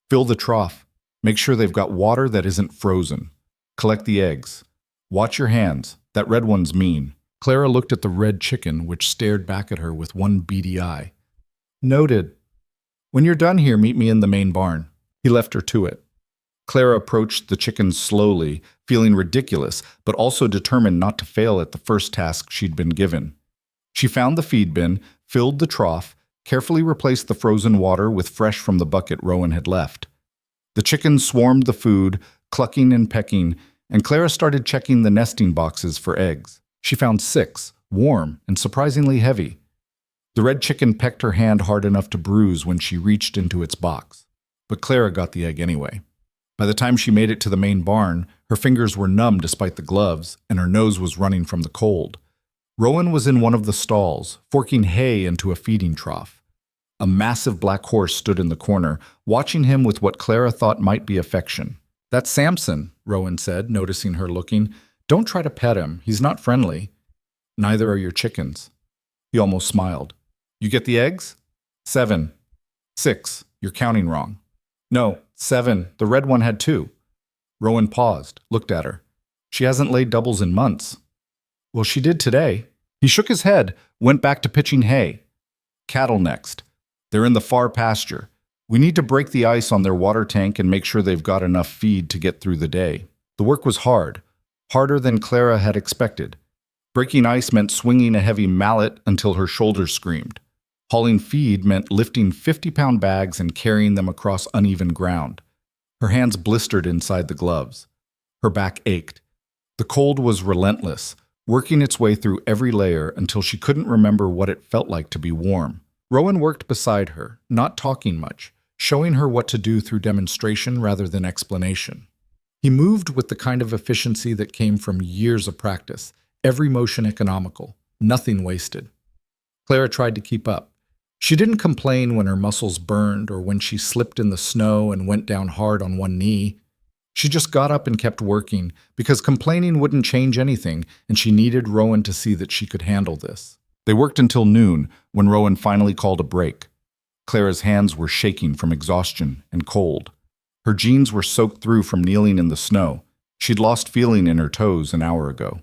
"Fill the trough. Make sure they've got water that isn't frozen. Collect the eggs. Watch your hands. That red one's mean." Clara looked at the red chicken, which stared back at her with one beady eye. "Noted. When you're done here, meet me in the main barn." He left her to it. Clara approached the chickens slowly, feeling ridiculous, but also determined not to fail at the first task she'd been given. She found the feed bin, filled the trough, carefully replaced the frozen water with fresh from the bucket Rowan had left. The chickens swarmed the food, clucking and pecking, and Clara started checking the nesting boxes for eggs. She found 6, warm and surprisingly heavy. The red chicken pecked her hand hard enough to bruise when she reached into its box. But Clara got the egg anyway. By the time she made it to the main barn, her fingers were numb despite the gloves, and her nose was running from the cold. Rowan was in one of the stalls, forking hay into a feeding trough. A massive black horse stood in the corner, watching him with what Clara thought might be affection. "That's Samson," Rowan said, noticing her looking. "Don't try to pet him. He's not friendly." "Neither are your chickens." He almost smiled. "You get the eggs?" 7. 6. You're counting wrong." "No, 7. The red one had 2. Rowan paused, looked at her. "She hasn't laid doubles in months." "Well, she did today." He shook his head, went back to pitching hay. "Cattle next. They're in the far pasture. We need to break the ice on their water tank and make sure they've got enough feed to get through the day." The work was hard, harder than Clara had expected. Breaking ice meant swinging a heavy mallet until her shoulders screamed. Hauling feed meant lifting 50-pound bags and carrying them across uneven ground. Her hands blistered inside the gloves. Her back ached. The cold was relentless, working its way through every layer until she couldn't remember what it felt like to be warm. Rowan worked beside her, not talking much, showing her what to do through demonstration rather than explanation. He moved with the kind of efficiency that came from years of practice, every motion economical, nothing wasted. Clara tried to keep up. She didn't complain when her muscles burned or when she slipped in the snow and went down hard on one knee. She just got up and kept working because complaining wouldn't change anything, and she needed Rowan to see that she could handle this. They worked until noon when Rowan finally called a break. Clara's hands were shaking from exhaustion and cold. Her jeans were soaked through from kneeling in the snow. She'd lost feeling in her toes an hour ago.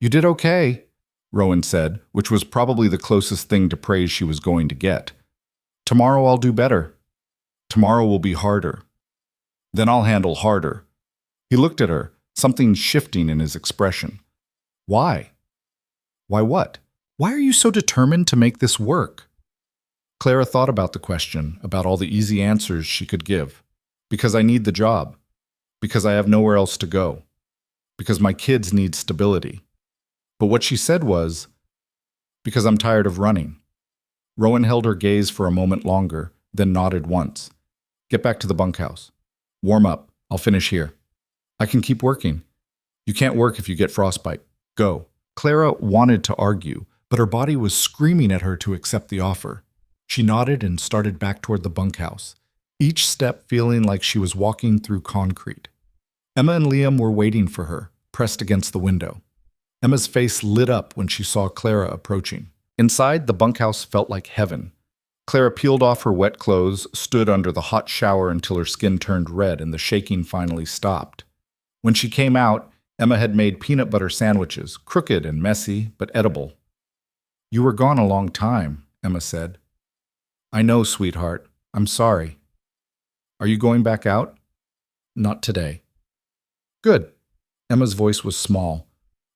"You did okay," Rowan said, which was probably the closest thing to praise she was going to get. "Tomorrow I'll do better. Tomorrow will be harder. Then I'll handle harder." He looked at her, something shifting in his expression. "Why?" "Why what? Why are you so determined to make this work?" Clara thought about the question, about all the easy answers she could give. "Because I need the job. Because I have nowhere else to go. Because my kids need stability." But what she said was, "Because I'm tired of running." Rowan held her gaze for a moment longer, then nodded once. "Get back to the bunkhouse. Warm up. I'll finish here. I can keep working. You can't work if you get frostbite. Go." Clara wanted to argue, but her body was screaming at her to accept the offer. She nodded and started back toward the bunkhouse, each step feeling like she was walking through concrete. Emma and Liam were waiting for her, pressed against the window. Emma's face lit up when she saw Clara approaching. Inside, the bunkhouse felt like heaven. Clara peeled off her wet clothes, stood under the hot shower until her skin turned red and the shaking finally stopped. When she came out, Emma had made peanut butter sandwiches, crooked and messy, but edible. "You were gone a long time," Emma said. "I know, sweetheart. I'm sorry." "Are you going back out?" "Not today." "Good." Emma's voice was small.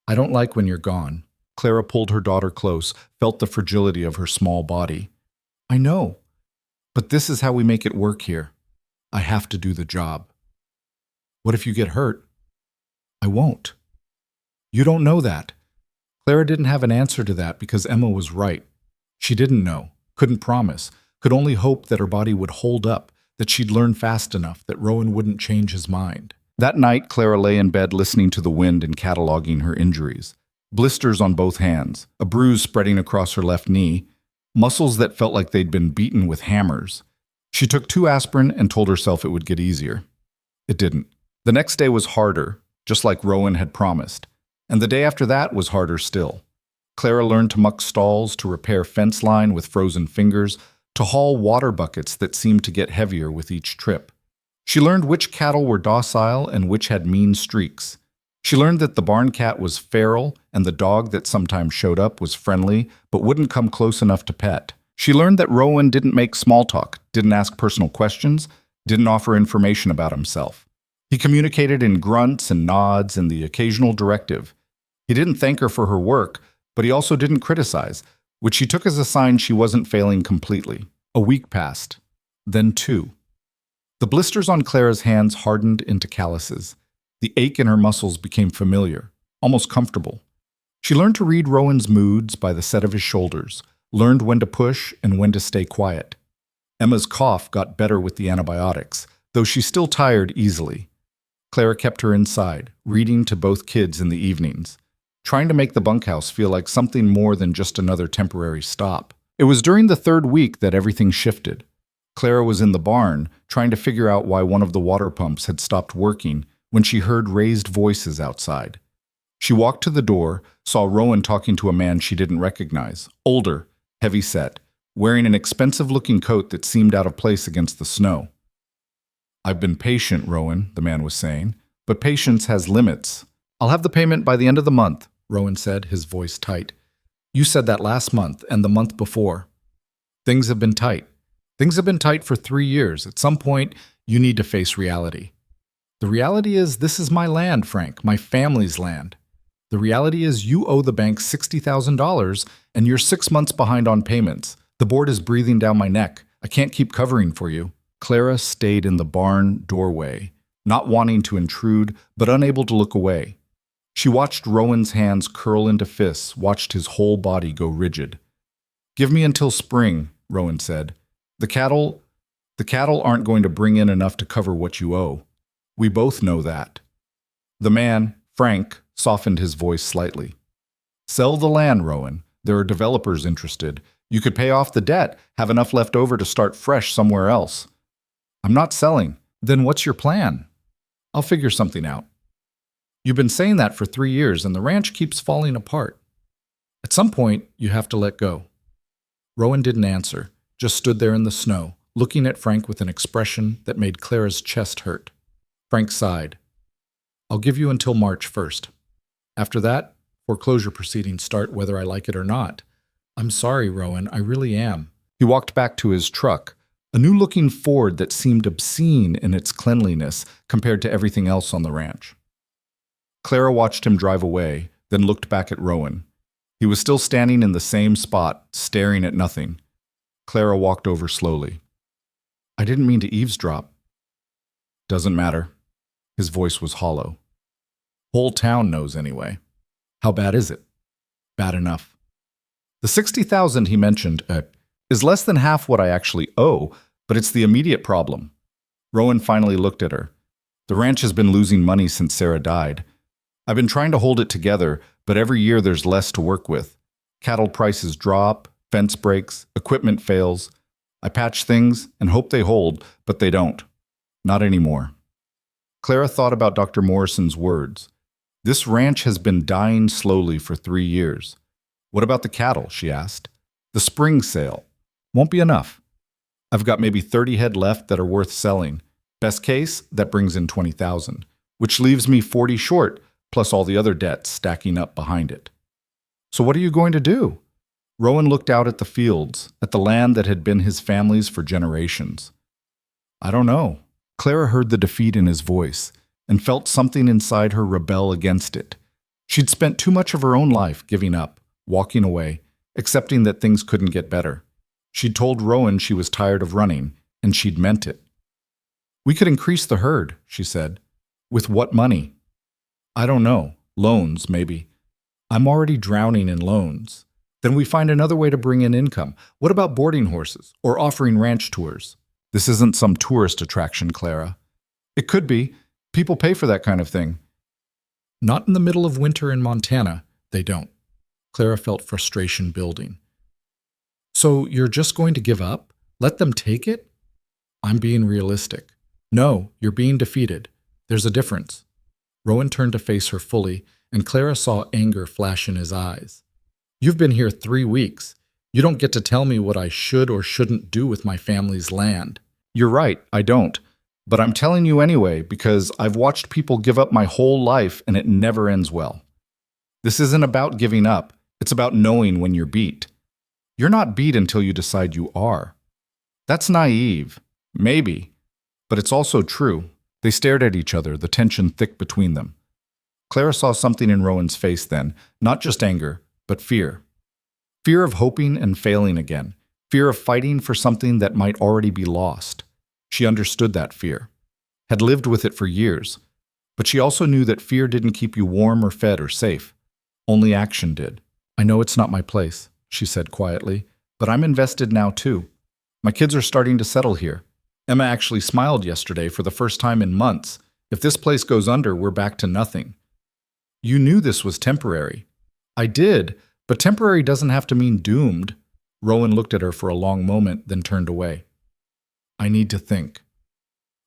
"I don't like when you're gone." Clara pulled her daughter close, felt the fragility of her small body. "I know. But this is how we make it work here. I have to do the job." "What if you get hurt?" "I won't." "You don't know that." Clara didn't have an answer to that because Emma was right. She didn't know, couldn't promise, could only hope that her body would hold up, that she'd learn fast enough, that Rowan wouldn't change his mind. That night, Clara lay in bed listening to the wind and cataloging her injuries. Blisters on both hands, a bruise spreading across her left knee, muscles that felt like they'd been beaten with hammers. She took 2 aspirin and told herself it would get easier. It didn't. The next day was harder, just like Rowan had promised. And the day after that was harder still. Clara learned to muck stalls, to repair fence line with frozen fingers, to haul water buckets that seemed to get heavier with each trip. She learned which cattle were docile and which had mean streaks. She learned that the barn cat was feral and the dog that sometimes showed up was friendly but wouldn't come close enough to pet. She learned that Rowan didn't make small talk, didn't ask personal questions, didn't offer information about himself. He communicated in grunts and nods and the occasional directive. He didn't thank her for her work, but he also didn't criticize, which she took as a sign she wasn't failing completely. A week passed, then 2. The blisters on Clara's hands hardened into calluses. The ache in her muscles became familiar, almost comfortable. She learned to read Rowan's moods by the set of his shoulders, learned when to push and when to stay quiet. Emma's cough got better with the antibiotics, though she still tired easily. Clara kept her inside, reading to both kids in the evenings, trying to make the bunkhouse feel like something more than just another temporary stop. It was during the 3rd week that everything shifted. Clara was in the barn, trying to figure out why one of the water pumps had stopped working when she heard raised voices outside. She walked to the door, saw Rowan talking to a man she didn't recognize, older, heavy-set, wearing an expensive-looking coat that seemed out of place against the snow. "I've been patient, Rowan," the man was saying, "but patience has limits." "I'll have the payment by the end of the month," Rowan said, his voice tight. "You said that last month and the month before." "Things have been tight. Things have been tight for 3 years. At some point, you need to face reality." "The reality is this is my land, Frank, my family's land. The reality is you owe the bank $60,000 and you're 6 months behind on payments. The board is breathing down my neck. I can't keep covering for you." Clara stayed in the barn doorway, not wanting to intrude, but unable to look away. She watched Rowan's hands curl into fists, watched his whole body go rigid. "Give me until spring," Rowan said. The cattle aren't going to bring in enough to cover what you owe. We both know that." The man, Frank, softened his voice slightly. "Sell the land, Rowan. There are developers interested. You could pay off the debt, have enough left over to start fresh somewhere else." "I'm not selling." "Then what's your plan?" "I'll figure something out." "You've been saying that for 3 years and the ranch keeps falling apart. At some point, you have to let go." Rowan didn't answer, just stood there in the snow, looking at Frank with an expression that made Clara's chest hurt. Frank sighed. "I'll give you until March 1st. After that, foreclosure proceedings start whether I like it or not. I'm sorry, Rowan, I really am." He walked back to his truck, a new-looking Ford that seemed obscene in its cleanliness compared to everything else on the ranch. Clara watched him drive away, then looked back at Rowan. He was still standing in the same spot, staring at nothing. Clara walked over slowly. "I didn't mean to eavesdrop." "Doesn't matter." His voice was hollow. "Whole town knows anyway." "How bad is it?" "Bad enough." "The 60,000 he mentioned is less than half what I actually owe, but it's the immediate problem." Rowan finally looked at her. "The ranch has been losing money since Sarah died. I've been trying to hold it together, but every year there's less to work with. Cattle prices drop, fence breaks, equipment fails. I patch things and hope they hold, but they don't. Not anymore. Clara thought about Dr. Morrison's words. This ranch has been dying slowly for 3 years. What about the cattle, she asked. The spring sale. Won't be enough. I've got maybe 30 head left that are worth selling. Best case, that brings in 20,000, which leaves me 40 short, plus all the other debts stacking up behind it. So what are you going to do? Rowan looked out at the fields, at the land that had been his family's for generations. I don't know. Clara heard the defeat in his voice and felt something inside her rebel against it. She'd spent too much of her own life giving up, walking away, accepting that things couldn't get better. She'd told Rowan she was tired of running, and she'd meant it. We could increase the herd, she said. With what money? I don't know. Loans, maybe. I'm already drowning in loans. Then we find another way to bring in income. What about boarding horses or offering ranch tours? This isn't some tourist attraction, Clara. It could be. People pay for that kind of thing. Not in the middle of winter in Montana. They don't. Clara felt frustration building. So you're just going to give up? Let them take it? I'm being realistic. No, you're being defeated. There's a difference. Rowan turned to face her fully, and Clara saw anger flash in his eyes. You've been here 3 weeks. You don't get to tell me what I should or shouldn't do with my family's land. You're right, I don't. But I'm telling you anyway because I've watched people give up my whole life and it never ends well. This isn't about giving up. It's about knowing when you're beat. You're not beat until you decide you are. That's naive. Maybe. But it's also true. They stared at each other, the tension thick between them. Clara saw something in Rowan's face then, not just anger, but fear. Fear of hoping and failing again. Fear of fighting for something that might already be lost. She understood that fear, had lived with it for years. But she also knew that fear didn't keep you warm or fed or safe. Only action did. I know it's not my place, she said quietly, but I'm invested now too. My kids are starting to settle here. Emma actually smiled yesterday for the first time in months. If this place goes under, we're back to nothing. You knew this was temporary. I did, but temporary doesn't have to mean doomed. Rowan looked at her for a long moment, then turned away. I need to think.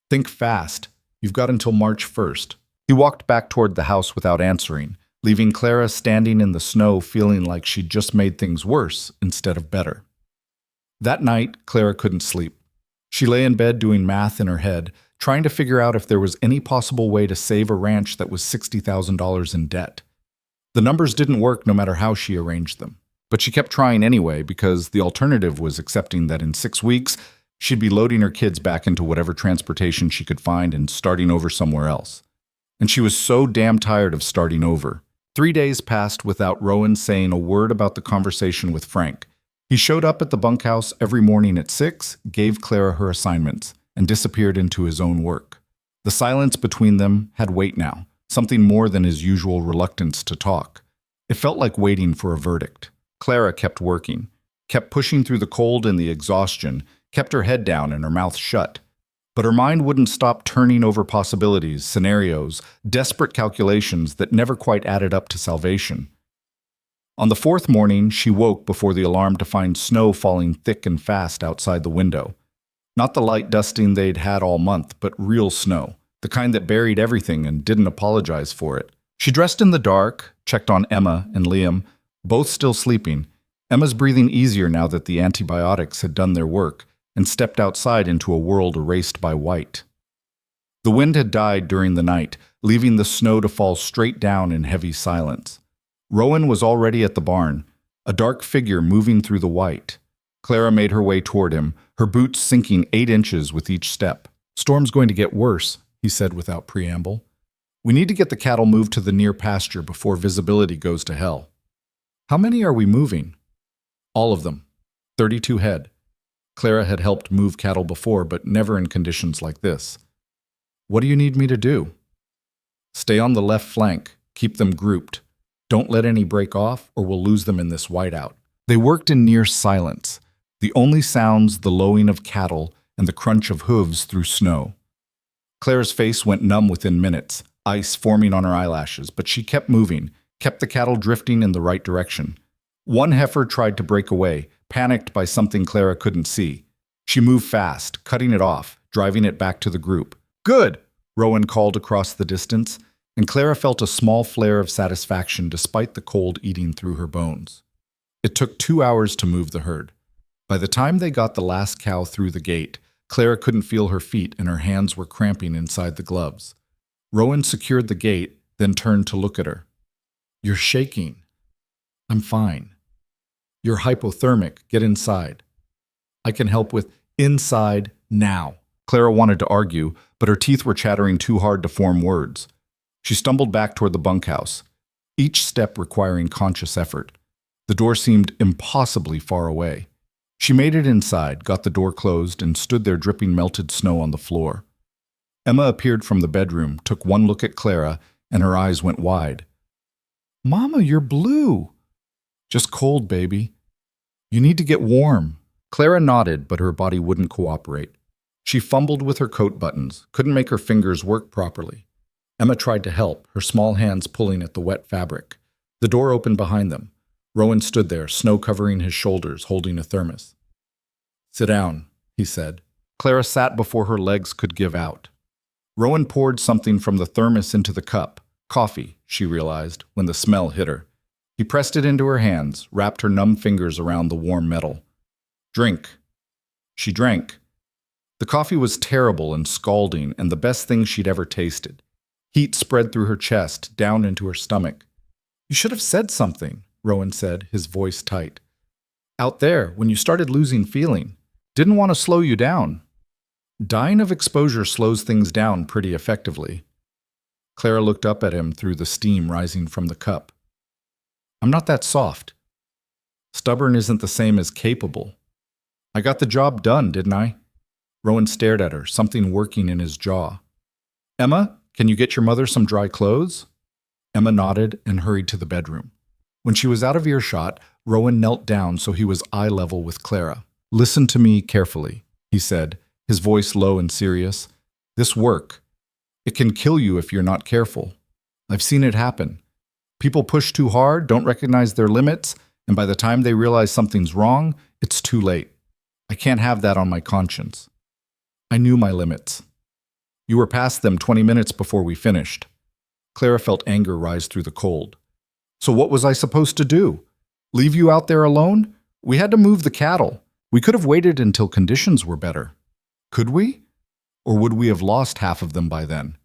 Think fast. You've got until March 1st. He walked back toward the house without answering, leaving Clara standing in the snow feeling like she'd just made things worse instead of better. That night, Clara couldn't sleep. She lay in bed doing math in her head, trying to figure out if there was any possible way to save a ranch that was $60,000 in debt. The numbers didn't work no matter how she arranged them. But she kept trying anyway because the alternative was accepting that in 6 weeks, she'd be loading her kids back into whatever transportation she could find and starting over somewhere else. And she was so damn tired of starting over. 3 days passed without Rowan saying a word about the conversation with Frank. He showed up at the bunkhouse every morning at 6, gave Clara her assignments, and disappeared into his own work. The silence between them had weight now, something more than his usual reluctance to talk. It felt like waiting for a verdict. Clara kept working, kept pushing through the cold and the exhaustion, kept her head down and her mouth shut. But her mind wouldn't stop turning over possibilities, scenarios, desperate calculations that never quite added up to salvation. On the 4th morning, she woke before the alarm to find snow falling thick and fast outside the window. Not the light dusting they'd had all month, but real snow, the kind that buried everything and didn't apologize for it. She dressed in the dark, checked on Emma and Liam, both still sleeping. Emma's breathing easier now that the antibiotics had done their work, and stepped outside into a world erased by white. The wind had died during the night, leaving the snow to fall straight down in heavy silence. Rowan was already at the barn, a dark figure moving through the white. Clara made her way toward him, her boots sinking 8 inches with each step. Storm's going to get worse, he said without preamble. We need to get the cattle moved to the near pasture before visibility goes to hell. How many are we moving? All of them. 32 head. Clara had helped move cattle before, but never in conditions like this. What do you need me to do? Stay on the left flank. Keep them grouped. Don't let any break off, or we'll lose them in this whiteout. They worked in near silence, the only sounds the lowing of cattle and the crunch of hooves through snow. Clara's face went numb within minutes, ice forming on her eyelashes, but she kept moving, kept the cattle drifting in the right direction. One heifer tried to break away, panicked by something Clara couldn't see. She moved fast, cutting it off, driving it back to the group. Good, Rowan called across the distance, and Clara felt a small flare of satisfaction despite the cold eating through her bones. It took 2 hours to move the herd. By the time they got the last cow through the gate, Clara couldn't feel her feet and her hands were cramping inside the gloves. Rowan secured the gate, then turned to look at her. You're shaking. I'm fine. You're hypothermic. Get inside. I can help with inside now. Clara wanted to argue, but her teeth were chattering too hard to form words. She stumbled back toward the bunkhouse, each step requiring conscious effort. The door seemed impossibly far away. She made it inside, got the door closed, and stood there dripping melted snow on the floor. Emma appeared from the bedroom, took one look at Clara, and her eyes went wide. Mama, you're blue. Just cold, baby. You need to get warm. Clara nodded, but her body wouldn't cooperate. She fumbled with her coat buttons, couldn't make her fingers work properly. Emma tried to help, her small hands pulling at the wet fabric. The door opened behind them. Rowan stood there, snow covering his shoulders, holding a thermos. Sit down, he said. Clara sat before her legs could give out. Rowan poured something from the thermos into the cup. Coffee, she realized, when the smell hit her. He pressed it into her hands, wrapped her numb fingers around the warm metal. Drink. She drank. The coffee was terrible and scalding, and the best thing she'd ever tasted. Heat spread through her chest, down into her stomach. You should have said something, Rowan said, his voice tight. Out there, when you started losing feeling. Didn't want to slow you down. Dying of exposure slows things down pretty effectively. Clara looked up at him through the steam rising from the cup. I'm not that soft. Stubborn isn't the same as capable. I got the job done, didn't I? Rowan stared at her, something working in his jaw. Emma, can you get your mother some dry clothes? Emma nodded and hurried to the bedroom. When she was out of earshot, Rowan knelt down so he was eye level with Clara. Listen to me carefully, he said, his voice low and serious. This work, it can kill you if you're not careful. I've seen it happen. People push too hard, don't recognize their limits, and by the time they realize something's wrong, it's too late. I can't have that on my conscience. I knew my limits. You were past them 20 minutes before we finished. Clara felt anger rise through the cold. So what was I supposed to do? Leave you out there alone? We had to move the cattle. We could have waited until conditions were better. Could we? Or would we have lost half of them by then?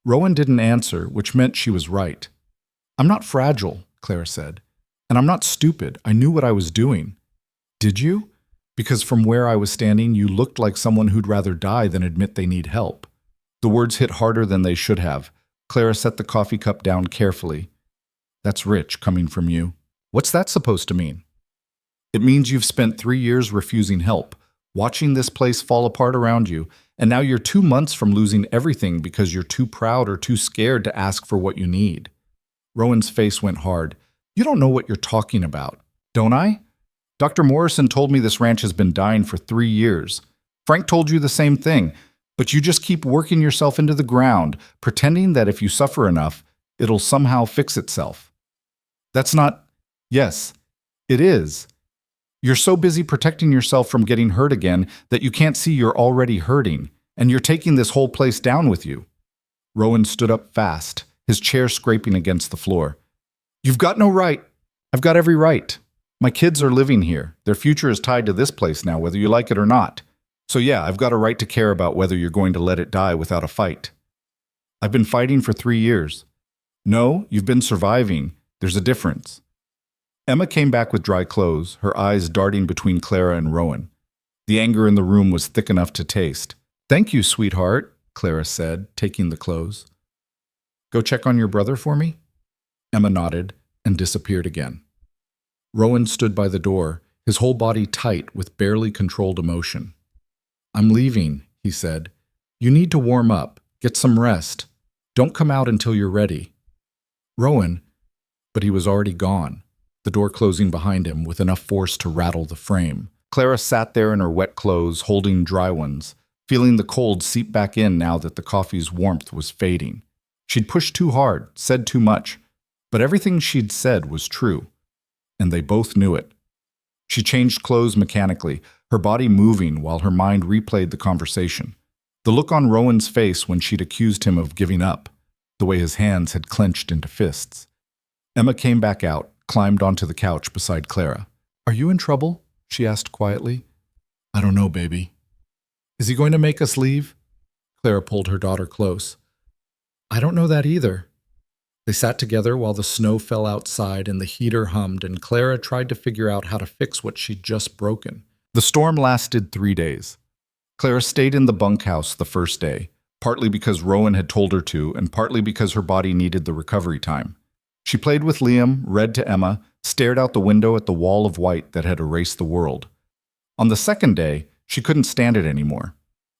Rowan didn't answer, which meant she was right. I'm not fragile, Clara said. And I'm not stupid. I knew what I was doing. Did you? Because from where I was standing, you looked like someone who'd rather die than admit they need help. The words hit harder than they should have. Clara set the coffee cup down carefully. That's rich coming from you. What's that supposed to mean? It means you've spent 3 years refusing help, watching this place fall apart around you, and now you're 2 months from losing everything because you're too proud or too scared to ask for what you need. Rowan's face went hard. You don't know what you're talking about, don't I? Dr. Morrison told me this ranch has been dying for 3 years. Frank told you the same thing, but you just keep working yourself into the ground, pretending that if you suffer enough, it'll somehow fix itself. That's not... Yes, it is. You're so busy protecting yourself from getting hurt again that you can't see you're already hurting, and you're taking this whole place down with you. Rowan stood up fast, his chair scraping against the floor. You've got no right. I've got every right. My kids are living here. Their future is tied to this place now, whether you like it or not. So yeah, I've got a right to care about whether you're going to let it die without a fight. I've been fighting for 3 years. No, you've been surviving. There's a difference. Emma came back with dry clothes, her eyes darting between Clara and Rowan. The anger in the room was thick enough to taste. Thank you, sweetheart, Clara said, taking the clothes. Go check on your brother for me? Emma nodded and disappeared again. Rowan stood by the door, his whole body tight with barely controlled emotion. I'm leaving, he said. You need to warm up, get some rest. Don't come out until you're ready. Rowan, but he was already gone, the door closing behind him with enough force to rattle the frame. Clara sat there in her wet clothes, holding dry ones, feeling the cold seep back in now that the coffee's warmth was fading. She'd pushed too hard, said too much, but everything she'd said was true, and they both knew it. She changed clothes mechanically, her body moving while her mind replayed the conversation. The look on Rowan's face when she'd accused him of giving up, the way his hands had clenched into fists. Emma came back out, climbed onto the couch beside Clara. "Are you in trouble?" she asked quietly. "I don't know, baby." "Is he going to make us leave?" Clara pulled her daughter close. "I don't know that either." They sat together while the snow fell outside and the heater hummed, and Clara tried to figure out how to fix what she'd just broken. The storm lasted 3 days. Clara stayed in the bunkhouse the first day, partly because Rowan had told her to, and partly because her body needed the recovery time. She played with Liam, read to Emma, stared out the window at the wall of white that had erased the world. On the second day, she couldn't stand it anymore.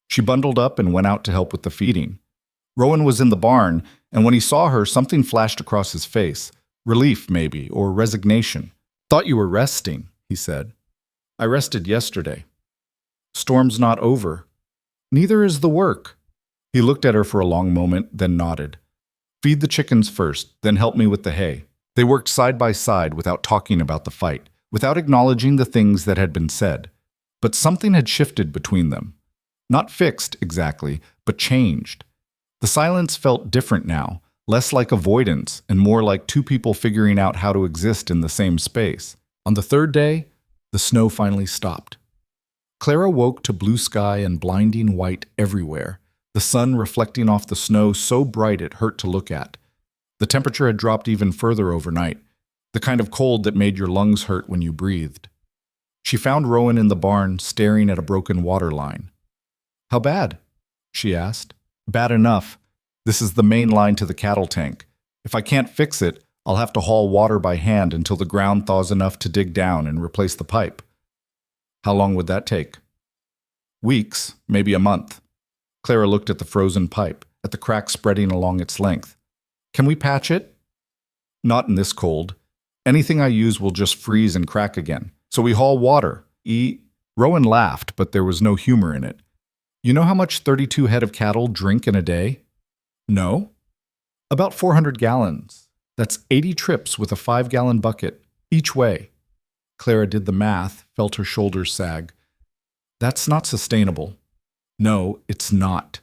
She bundled up and went out to help with the feeding. Rowan was in the barn, and when he saw her, something flashed across his face. Relief, maybe, or resignation. "Thought you were resting," he said. "I rested yesterday." "Storm's not over." "Neither is the work." He looked at her for a long moment, then nodded. "Feed the chickens first, then help me with the hay." They worked side by side without talking about the fight, without acknowledging the things that had been said. But something had shifted between them. Not fixed, exactly, but changed. The silence felt different now, less like avoidance and more like two people figuring out how to exist in the same space. On the third day, the snow finally stopped. Clara woke to blue sky and blinding white everywhere, the sun reflecting off the snow so bright it hurt to look at. The temperature had dropped even further overnight, the kind of cold that made your lungs hurt when you breathed. She found Rowan in the barn staring at a broken water line. "How bad?" she asked. "Bad enough. This is the main line to the cattle tank. If I can't fix it, I'll have to haul water by hand until the ground thaws enough to dig down and replace the pipe." "How long would that take?" "Weeks, maybe a month." Clara looked at the frozen pipe, at the cracks spreading along its length. "Can we patch it?" "Not in this cold. Anything I use will just freeze and crack again. So we haul water. Rowan laughed, but there was no humor in it. "You know how much 32 head of cattle drink in a day?" "No." "About 400 gallons. That's 80 trips with a 5-gallon bucket, each way." Clara did the math, felt her shoulders sag. "That's not sustainable." "No, it's not."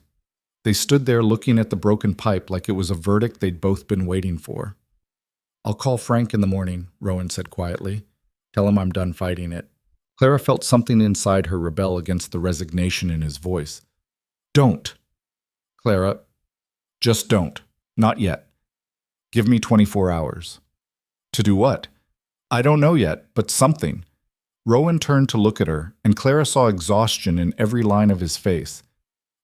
They stood there looking at the broken pipe like it was a verdict they'd both been waiting for. "I'll call Frank in the morning," Rowan said quietly. "Tell him I'm done fighting it." Clara felt something inside her rebel against the resignation in his voice. "Don't." "Clara, just don't. Not yet. Give me 24 hours. "To do what?" "I don't know yet, but something." Rowan turned to look at her, and Clara saw exhaustion in every line of his face.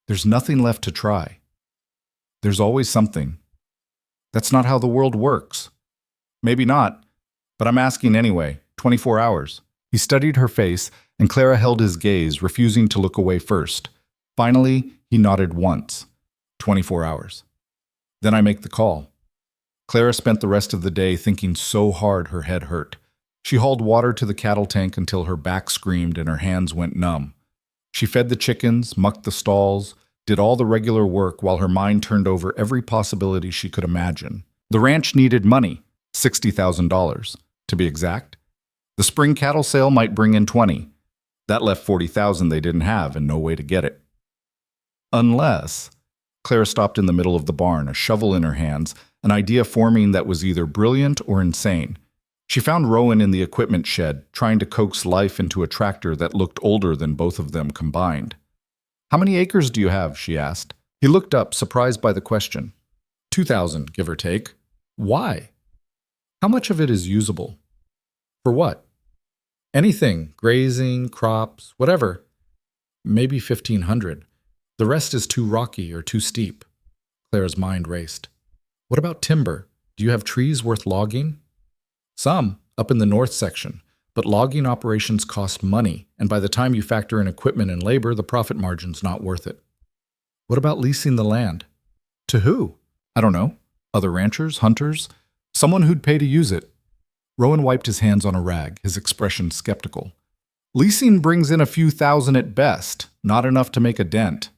"There's nothing left to try." "There's always something." "That's not how the world works." "Maybe not, but I'm asking anyway. 24 hours. He studied her face, and Clara held his gaze, refusing to look away first. Finally, he nodded once. 24 hours. Then I make the call. Clara spent the rest of the day thinking so hard her head hurt. She hauled water to the cattle tank until her back screamed and her hands went numb. She fed the chickens, mucked the stalls, did all the regular work while her mind turned over every possibility she could imagine. The ranch needed money, $60,000, to be exact. The spring cattle sale might bring in 20. That left 40,000 they didn't have and no way to get it. Unless... Clara stopped in the middle of the barn, a shovel in her hands, an idea forming that was either brilliant or insane. She found Rowan in the equipment shed, trying to coax life into a tractor that looked older than both of them combined. "How many acres do you have?" she asked. He looked up, surprised by the question. 2,000, give or take. Why? How much of it is usable? For what? Anything, grazing, crops, whatever. Maybe 1,500. The rest is too rocky or too steep. Clara's mind raced. What about timber? Do you have trees worth logging? Some, up in the north section, but logging operations cost money, and by the time you factor in equipment and labor, the profit margin's not worth it. What about leasing the land? To who? I don't know. Other ranchers, hunters, someone who'd pay to use it. Rowan wiped his hands on a rag, his expression skeptical. Leasing brings in a few thousand at best, not enough to make a dent.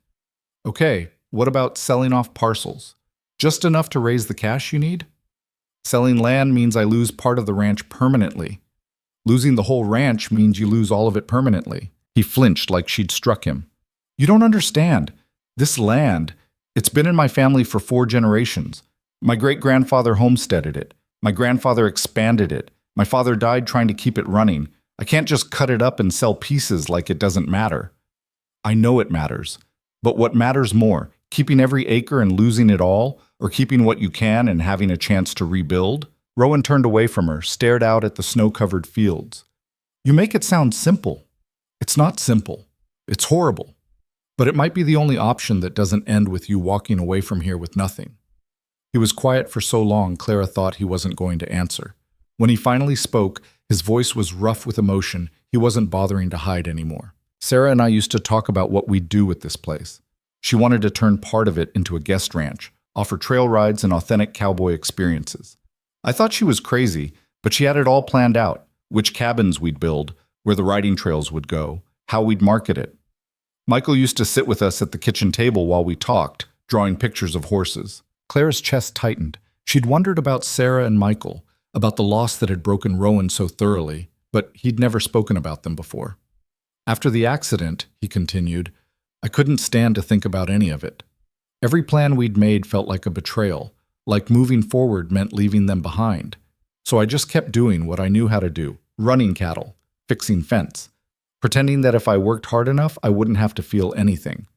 Okay, what about selling off parcels? Just enough to raise the cash you need? Selling land means I lose part of the ranch permanently. Losing the whole ranch means you lose all of it permanently. He flinched like she'd struck him. You don't understand. This land, it's been in my family for 4 generations. My great-grandfather homesteaded it. My grandfather expanded it. My father died trying to keep it running. I can't just cut it up and sell pieces like it doesn't matter. I know it matters. But what matters more, keeping every acre and losing it all, or keeping what you can and having a chance to rebuild? Rowan turned away from her, stared out at the snow-covered fields. You make it sound simple. It's not simple. It's horrible. But it might be the only option that doesn't end with you walking away from here with nothing. He was quiet for so long, Clara thought he wasn't going to answer. When he finally spoke, his voice was rough with emotion. He wasn't bothering to hide anymore. Sarah and I used to talk about what we'd do with this place. She wanted to turn part of it into a guest ranch, offer trail rides and authentic cowboy experiences. I thought she was crazy, but she had it all planned out, which cabins we'd build, where the riding trails would go, how we'd market it. Michael used to sit with us at the kitchen table while we talked, drawing pictures of horses. Clara's chest tightened. She'd wondered about Sarah and Michael, about the loss that had broken Rowan so thoroughly, but he'd never spoken about them before. After the accident, he continued, I couldn't stand to think about any of it. Every plan we'd made felt like a betrayal, like moving forward meant leaving them behind. So I just kept doing what I knew how to do, running cattle, fixing fence, pretending that if I worked hard enough, I wouldn't have to feel anything.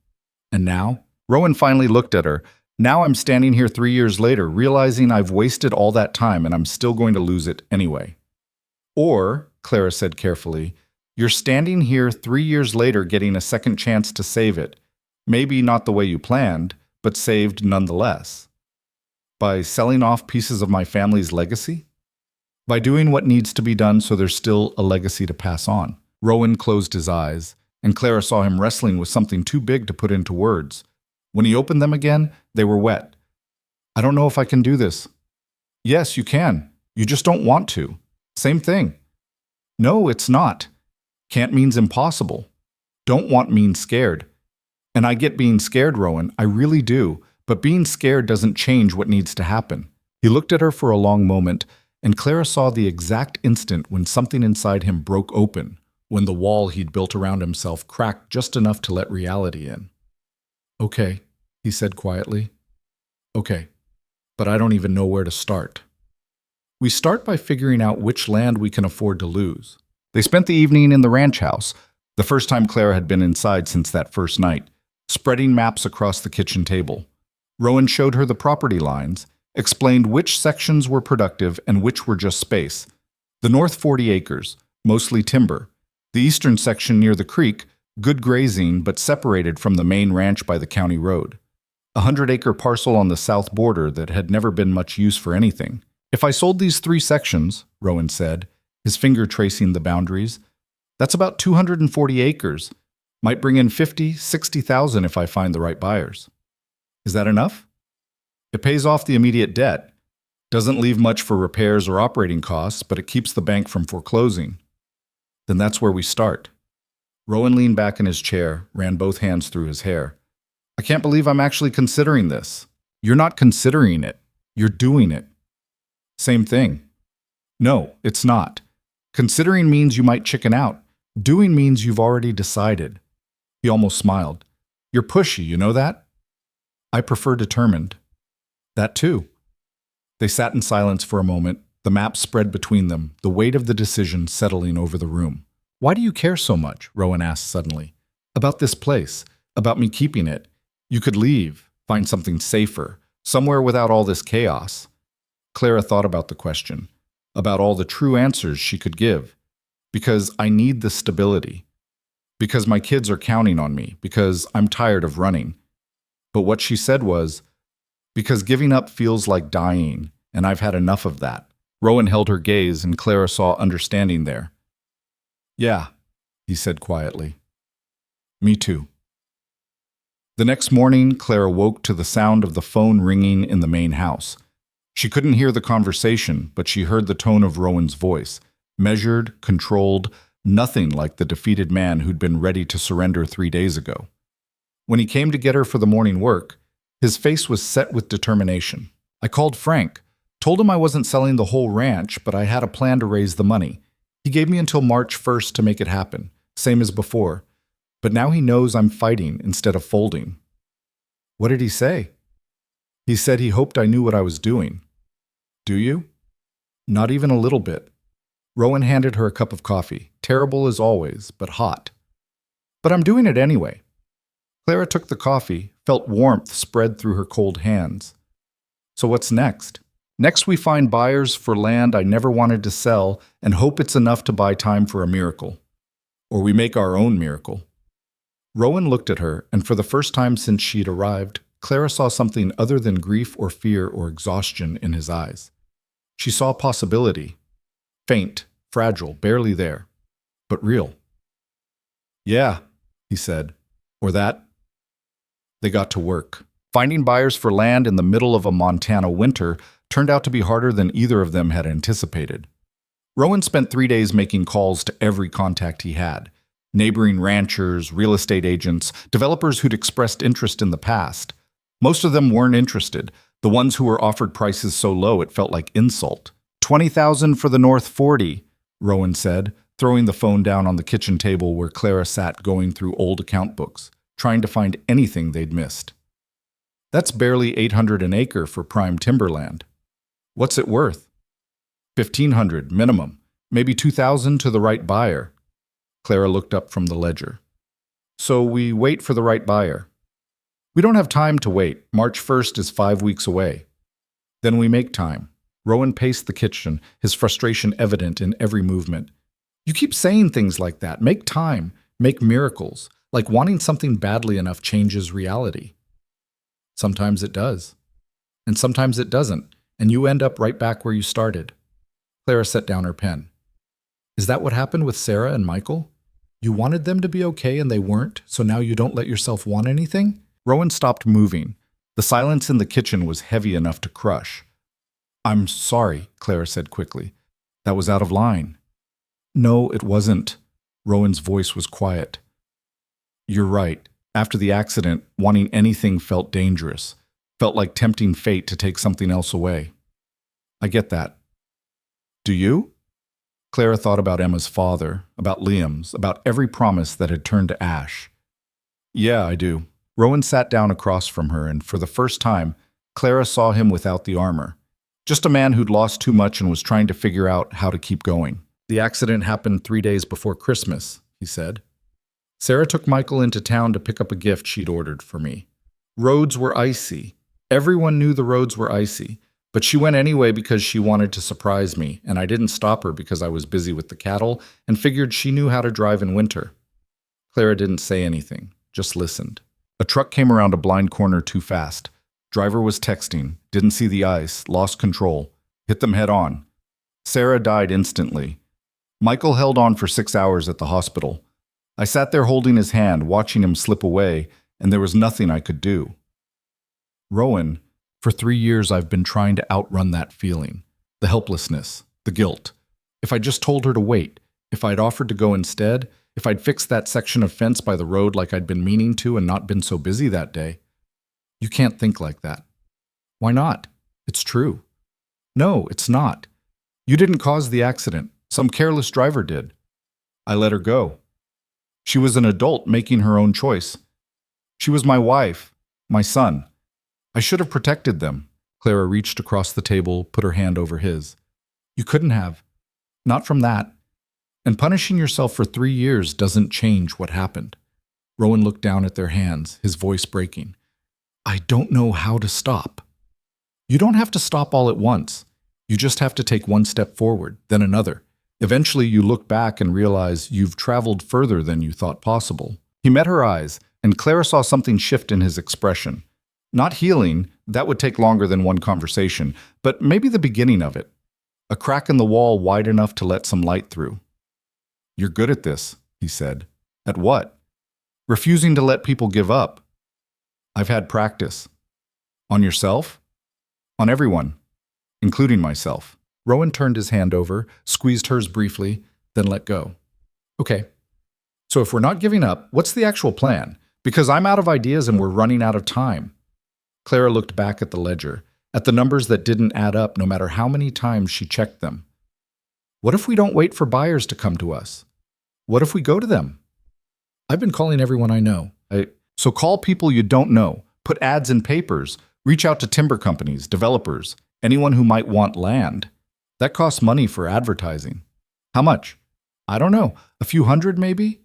And now? Rowan finally looked at her. Now I'm standing here 3 years later, realizing I've wasted all that time and I'm still going to lose it anyway. Or, Clara said carefully, you're standing here 3 years later getting a second chance to save it. Maybe not the way you planned, but saved nonetheless. By selling off pieces of my family's legacy? By doing what needs to be done so there's still a legacy to pass on. Rowan closed his eyes, and Clara saw him wrestling with something too big to put into words. When he opened them again, they were wet. I don't know if I can do this. Yes, you can. You just don't want to. Same thing. No, it's not. Can't means impossible. Don't want means scared. And I get being scared, Rowan, I really do, but being scared doesn't change what needs to happen. He looked at her for a long moment, and Clara saw the exact instant when something inside him broke open, when the wall he'd built around himself cracked just enough to let reality in. Okay, he said quietly. Okay, but I don't even know where to start. We start by figuring out which land we can afford to lose. They spent the evening in the ranch house, the first time Clara had been inside since that first night, spreading maps across the kitchen table. Rowan showed her the property lines, explained which sections were productive and which were just space. The north 40 acres, mostly timber. The eastern section near the creek, good grazing but separated from the main ranch by the county road. A 100-acre parcel on the south border that had never been much use for anything. If I sold these 3 sections, Rowan said, his finger tracing the boundaries, that's about 240 acres. Might bring in 50, 60,000 if I find the right buyers. Is that enough? It pays off the immediate debt. Doesn't leave much for repairs or operating costs, but it keeps the bank from foreclosing. Then that's where we start. Rowan leaned back in his chair, ran both hands through his hair. I can't believe I'm actually considering this. You're not considering it. You're doing it. Same thing. No, it's not. Considering means you might chicken out. Doing means you've already decided. He almost smiled. You're pushy, you know that? I prefer determined. That too. They sat in silence for a moment, the map spread between them, the weight of the decision settling over the room. Why do you care so much? Rowan asked suddenly. About this place, about me keeping it. You could leave, find something safer, somewhere without all this chaos. Clara thought about the question, about all the true answers she could give. Because I need the stability. Because my kids are counting on me. Because I'm tired of running. But what she said was, because giving up feels like dying, and I've had enough of that. Rowan held her gaze, and Clara saw understanding there. Yeah, he said quietly. Me too. The next morning, Clara woke to the sound of the phone ringing in the main house. She couldn't hear the conversation, but she heard the tone of Rowan's voice, measured, controlled, nothing like the defeated man who'd been ready to surrender 3 days ago. When he came to get her for the morning work, his face was set with determination. I called Frank, told him I wasn't selling the whole ranch, but I had a plan to raise the money. He gave me until March 1st to make it happen, same as before. But now he knows I'm fighting instead of folding. What did he say? He said he hoped I knew what I was doing. Do you? Not even a little bit. Rowan handed her a cup of coffee, terrible as always, but hot. But I'm doing it anyway. Clara took the coffee, felt warmth spread through her cold hands. So what's next? Next we find buyers for land I never wanted to sell and hope it's enough to buy time for a miracle. Or we make our own miracle. Rowan looked at her, and for the first time since she'd arrived, Clara saw something other than grief or fear or exhaustion in his eyes. She saw possibility. Faint, fragile, barely there, but real. Yeah, he said. Or that. They got to work. Finding buyers for land in the middle of a Montana winter turned out to be harder than either of them had anticipated. Rowan spent 3 days making calls to every contact he had. Neighboring ranchers, real estate agents, developers who'd expressed interest in the past. Most of them weren't interested. The ones who were offered prices so low it felt like insult. $20,000 for the North 40, Rowan said, throwing the phone down on the kitchen table where Clara sat going through old account books, trying to find anything they'd missed. That's barely $800 an acre for prime timberland. What's it worth? $1,500 minimum, maybe $2,000 to the right buyer. Clara looked up from the ledger. So we wait for the right buyer. We don't have time to wait. March 1st is 5 weeks away. Then we make time. Rowan paced the kitchen, his frustration evident in every movement. You keep saying things like that. Make time. Make miracles. Like wanting something badly enough changes reality. Sometimes it does. And sometimes it doesn't, and you end up right back where you started. Clara set down her pen. Is that what happened with Sarah and Michael? You wanted them to be okay and they weren't, so now you don't let yourself want anything? Rowan stopped moving. The silence in the kitchen was heavy enough to crush. I'm sorry, Clara said quickly. That was out of line. No, it wasn't. Rowan's voice was quiet. You're right. After the accident, wanting anything felt dangerous. Felt like tempting fate to take something else away. I get that. Do you? Clara thought about Emma's father, about Liam's, about every promise that had turned to ash. Yeah, I do. Rowan sat down across from her, and for the first time, Clara saw him without the armor. Just a man who'd lost too much and was trying to figure out how to keep going. The accident happened 3 days before Christmas, he said. Sarah took Michael into town to pick up a gift she'd ordered for me. Roads were icy. Everyone knew the roads were icy, but she went anyway because she wanted to surprise me, and I didn't stop her because I was busy with the cattle and figured she knew how to drive in winter. Clara didn't say anything, just listened. A truck came around a blind corner too fast. Driver was texting, didn't see the ice, lost control, hit them head on. Sarah died instantly. Michael held on for 6 hours at the hospital. I sat there holding his hand, watching him slip away, and there was nothing I could do. Rowan, for 3 years I've been trying to outrun that feeling, the helplessness, the guilt. If I just told her to wait, if I'd offered to go instead, if I'd fixed that section of fence by the road like I'd been meaning to and not been so busy that day. You can't think like that. Why not? It's true. No, it's not. You didn't cause the accident. Some careless driver did. I let her go. She was an adult making her own choice. She was my wife, my son. I should have protected them. Clara reached across the table, put her hand over his. You couldn't have. Not from that. And punishing yourself for 3 years doesn't change what happened. Rowan looked down at their hands, his voice breaking. I don't know how to stop. You don't have to stop all at once. You just have to take one step forward, then another. Eventually you look back and realize you've traveled further than you thought possible. He met her eyes, and Clara saw something shift in his expression. Not healing, that would take longer than one conversation, but maybe the beginning of it. A crack in the wall wide enough to let some light through. You're good at this, he said. At what? Refusing to let people give up. I've had practice. On yourself? On everyone, including myself. Rowan turned his hand over, squeezed hers briefly, then let go. Okay, so if we're not giving up, what's the actual plan? Because I'm out of ideas and we're running out of time. Clara looked back at the ledger, at the numbers that didn't add up no matter how many times she checked them. What if we don't wait for buyers to come to us? What if we go to them? I've been calling everyone I know. So call people you don't know, put ads in papers, reach out to timber companies, developers, anyone who might want land. That costs money for advertising. How much? I don't know. A few hundred, maybe?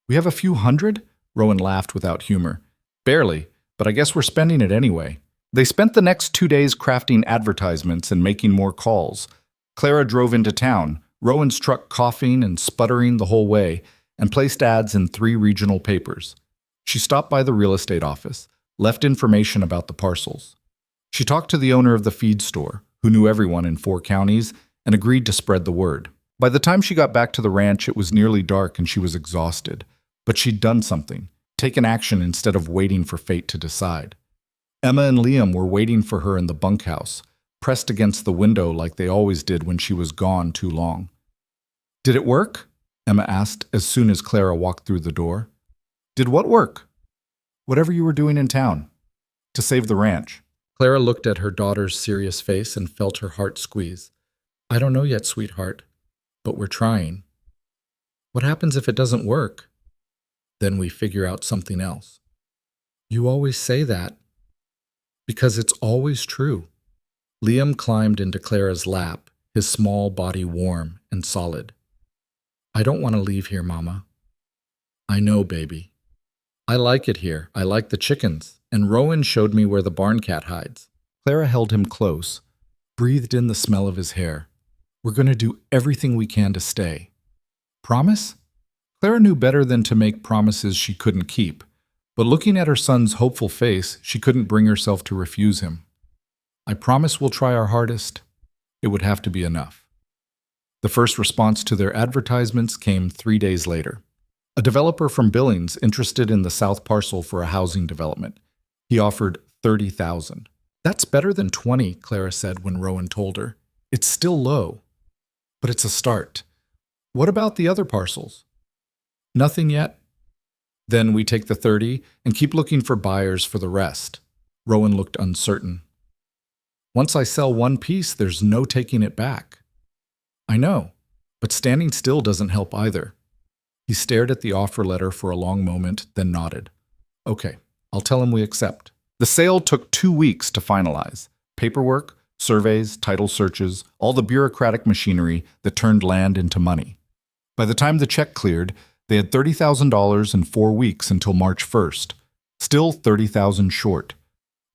We have a few hundred? Rowan laughed without humor. Barely, but I guess we're spending it anyway. They spent the next 2 days crafting advertisements and making more calls. Clara drove into town, Rowan's truck coughing and sputtering the whole way, and placed ads in 3 regional papers. She stopped by the real estate office, left information about the parcels. She talked to the owner of the feed store, who knew everyone in 4 counties, and agreed to spread the word. By the time she got back to the ranch, it was nearly dark and she was exhausted. But she'd done something, taken action instead of waiting for fate to decide. Emma and Liam were waiting for her in the bunkhouse, pressed against the window like they always did when she was gone too long. Did it work? Emma asked as soon as Clara walked through the door. Did what work? Whatever you were doing in town. To save the ranch. Clara looked at her daughter's serious face and felt her heart squeeze. I don't know yet, sweetheart, but we're trying. What happens if it doesn't work? Then we figure out something else. You always say that. Because it's always true. Liam climbed into Clara's lap, his small body warm and solid. I don't want to leave here, Mama. I know, baby. I like it here. I like the chickens. And Rowan showed me where the barn cat hides. Clara held him close, breathed in the smell of his hair. We're going to do everything we can to stay. Promise? Clara knew better than to make promises she couldn't keep, but looking at her son's hopeful face, she couldn't bring herself to refuse him. I promise we'll try our hardest. It would have to be enough. The first response to their advertisements came 3 days later. A developer from Billings interested in the south parcel for a housing development. He offered $30,000. That's better than 20, Clara said when Rowan told her. It's still low, but it's a start. What about the other parcels? Nothing yet? Then we take the 30 and keep looking for buyers for the rest. Rowan looked uncertain. Once I sell one piece, there's no taking it back. I know, but standing still doesn't help either. He stared at the offer letter for a long moment, then nodded. Okay, I'll tell him we accept. The sale took 2 weeks to finalize. Paperwork, surveys, title searches, all the bureaucratic machinery that turned land into money. By the time the check cleared, they had $30,000 in 4 weeks until March 1st. Still $30,000 short.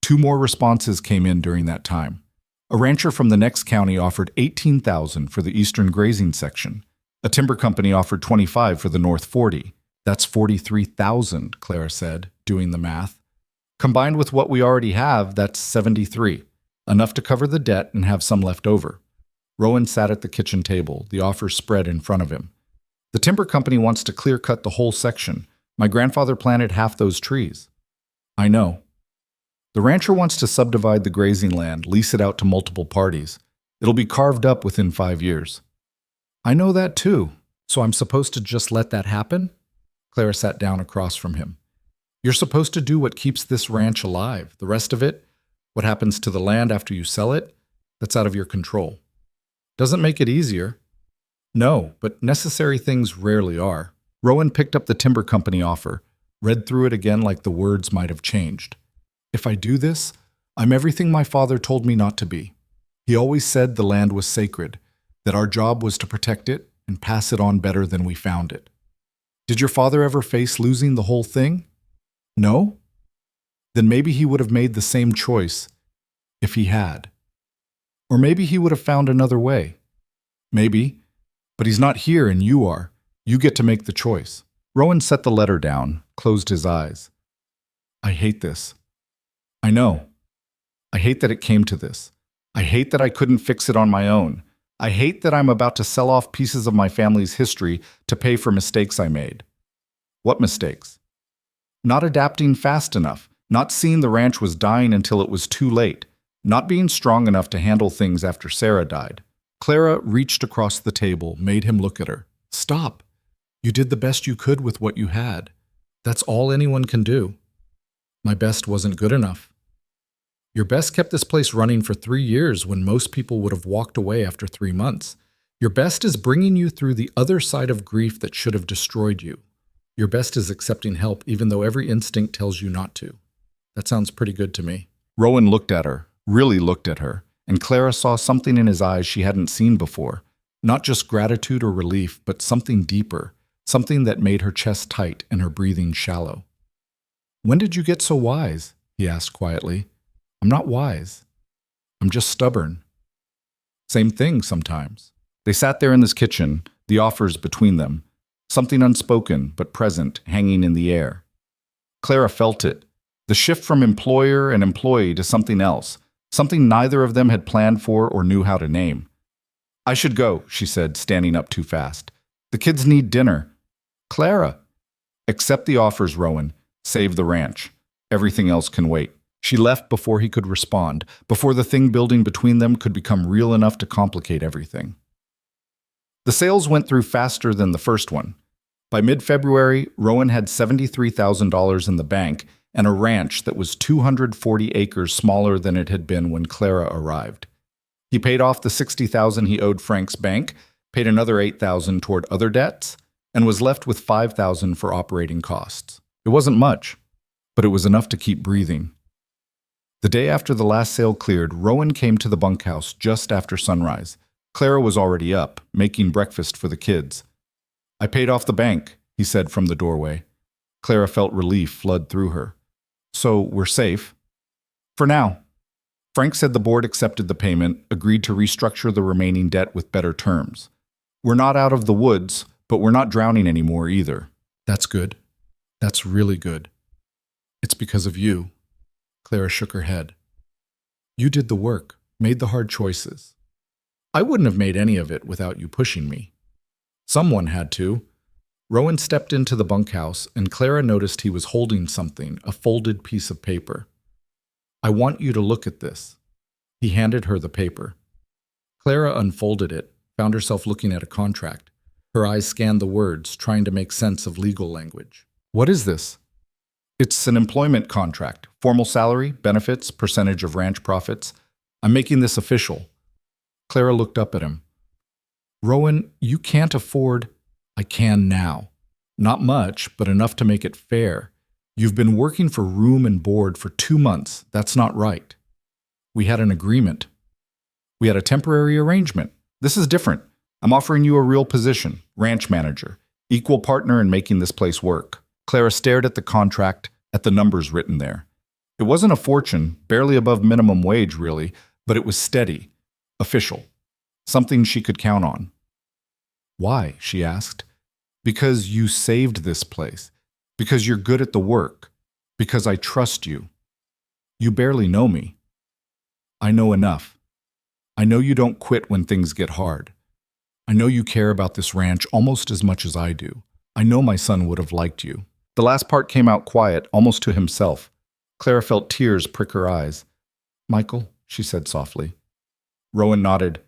2 more responses came in during that time. A rancher from the next county offered $18,000 for the eastern grazing section. A timber company offered $25,000 for the North 40. That's $43,000, Clara said, doing the math. Combined with what we already have, that's $73,000, enough to cover the debt and have some left over. Rowan sat at the kitchen table, the offers spread in front of him. The timber company wants to clear-cut the whole section. My grandfather planted half those trees. I know. The rancher wants to subdivide the grazing land, lease it out to multiple parties. It'll be carved up within 5 years. I know that too. So I'm supposed to just let that happen? Clara sat down across from him. You're supposed to do what keeps this ranch alive. The rest of it, what happens to the land after you sell it, that's out of your control. Doesn't make it easier. No, but necessary things rarely are. Rowan picked up the timber company offer, read through it again like the words might have changed. If I do this, I'm everything my father told me not to be. He always said the land was sacred, that our job was to protect it and pass it on better than we found it. Did your father ever face losing the whole thing? No? Then maybe he would have made the same choice if he had. Or maybe he would have found another way. Maybe. But he's not here and you are. You get to make the choice. Rowan set the letter down, closed his eyes. I hate this. I know. I hate that it came to this. I hate that I couldn't fix it on my own. I hate that I'm about to sell off pieces of my family's history to pay for mistakes I made. What mistakes? Not adapting fast enough, not seeing the ranch was dying until it was too late, not being strong enough to handle things after Sarah died. Clara reached across the table, made him look at her. Stop. You did the best you could with what you had. That's all anyone can do. My best wasn't good enough. Your best kept this place running for 3 years when most people would have walked away after 3 months. Your best is bringing you through the other side of grief that should have destroyed you. Your best is accepting help even though every instinct tells you not to. That sounds pretty good to me. Rowan looked at her, really looked at her, and Clara saw something in his eyes she hadn't seen before. Not just gratitude or relief, but something deeper, something that made her chest tight and her breathing shallow. "When did you get so wise?" he asked quietly. "I'm not wise. I'm just stubborn." Same thing sometimes. They sat there in this kitchen, the offers between them, something unspoken but present, hanging in the air. Clara felt it, the shift from employer and employee to something else, something neither of them had planned for or knew how to name. "I should go," she said, standing up too fast. "The kids need dinner." "Clara!" "Accept the offers, Rowan. Save the ranch. Everything else can wait." She left before he could respond, before the thing building between them could become real enough to complicate everything. The sales went through faster than the first one. By mid-February, Rowan had $73,000 in the bank and a ranch that was 240 acres smaller than it had been when Clara arrived. He paid off the $60,000 he owed Frank's bank, paid another $8,000 toward other debts, and was left with $5,000 for operating costs. It wasn't much, but it was enough to keep breathing. The day after the last sale cleared, Rowan came to the bunkhouse just after sunrise. Clara was already up, making breakfast for the kids. "I paid off the bank," he said from the doorway. Clara felt relief flood through her. "So we're safe?" "For now." Frank said the board accepted the payment, agreed to restructure the remaining debt with better terms. "We're not out of the woods, but we're not drowning anymore either." "That's good. That's really good." "It's because of you." Clara shook her head. "You did the work, made the hard choices. I wouldn't have made any of it without you pushing me. Someone had to." Rowan stepped into the bunkhouse, and Clara noticed he was holding something, a folded piece of paper. "I want you to look at this." He handed her the paper. Clara unfolded it, found herself looking at a contract. Her eyes scanned the words, trying to make sense of legal language. "What is this?" "It's an employment contract. Formal salary, benefits, percentage of ranch profits. I'm making this official." Clara looked up at him. "Rowan, you can't afford—" "I can now. Not much, but enough to make it fair. You've been working for room and board for 2 months. That's not right. We had an agreement. We had a temporary arrangement. This is different. I'm offering you a real position, ranch manager, equal partner in making this place work." Clara stared at the contract, at the numbers written there. It wasn't a fortune, barely above minimum wage really, but it was steady, official, something she could count on. "Why?" she asked. "Because you saved this place. Because you're good at the work. Because I trust you. You barely know me. I know enough. I know you don't quit when things get hard. I know you care about this ranch almost as much as I do. I know my son would have liked you." The last part came out quiet, almost to himself. Clara felt tears prick her eyes. "Michael," she said softly. Rowan nodded.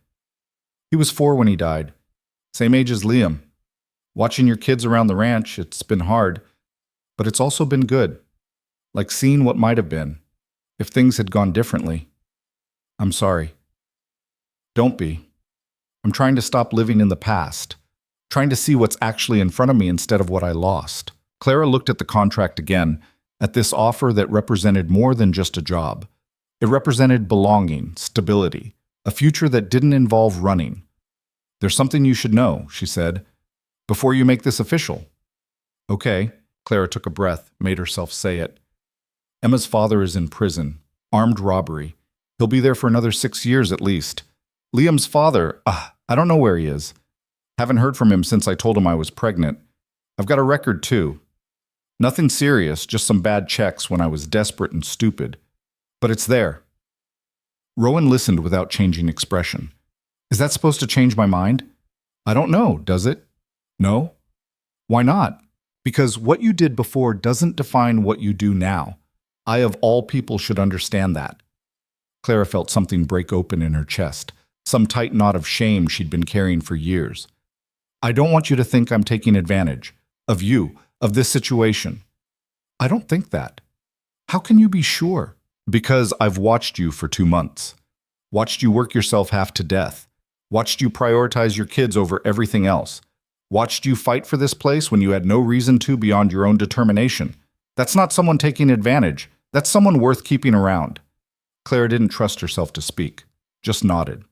"He was 4 when he died. Same age as Liam. Watching your kids around the ranch, it's been hard. But it's also been good. Like seeing what might have been, if things had gone differently. I'm sorry." "Don't be. I'm trying to stop living in the past. Trying to see what's actually in front of me instead of what I lost." Clara looked at the contract again, at this offer that represented more than just a job. It represented belonging, stability, a future that didn't involve running. "There's something you should know," she said, "before you make this official." "Okay." Clara took a breath, made herself say it. "Emma's father is in prison, armed robbery. He'll be there for another 6 years at least. Liam's father, I don't know where he is. Haven't heard from him since I told him I was pregnant. I've got a record too. Nothing serious, just some bad checks when I was desperate and stupid. But it's there." Rowan listened without changing expression. "Is that supposed to change my mind?" "I don't know, does it?" "No?" "Why not?" "Because what you did before doesn't define what you do now. I, of all people, should understand that." Clara felt something break open in her chest, some tight knot of shame she'd been carrying for years. "I don't want you to think I'm taking advantage of you, of this situation." "I don't think that." "How can you be sure?" "Because I've watched you for 2 months. Watched you work yourself half to death. Watched you prioritize your kids over everything else. Watched you fight for this place when you had no reason to beyond your own determination. That's not someone taking advantage. That's someone worth keeping around." Clara didn't trust herself to speak, just nodded.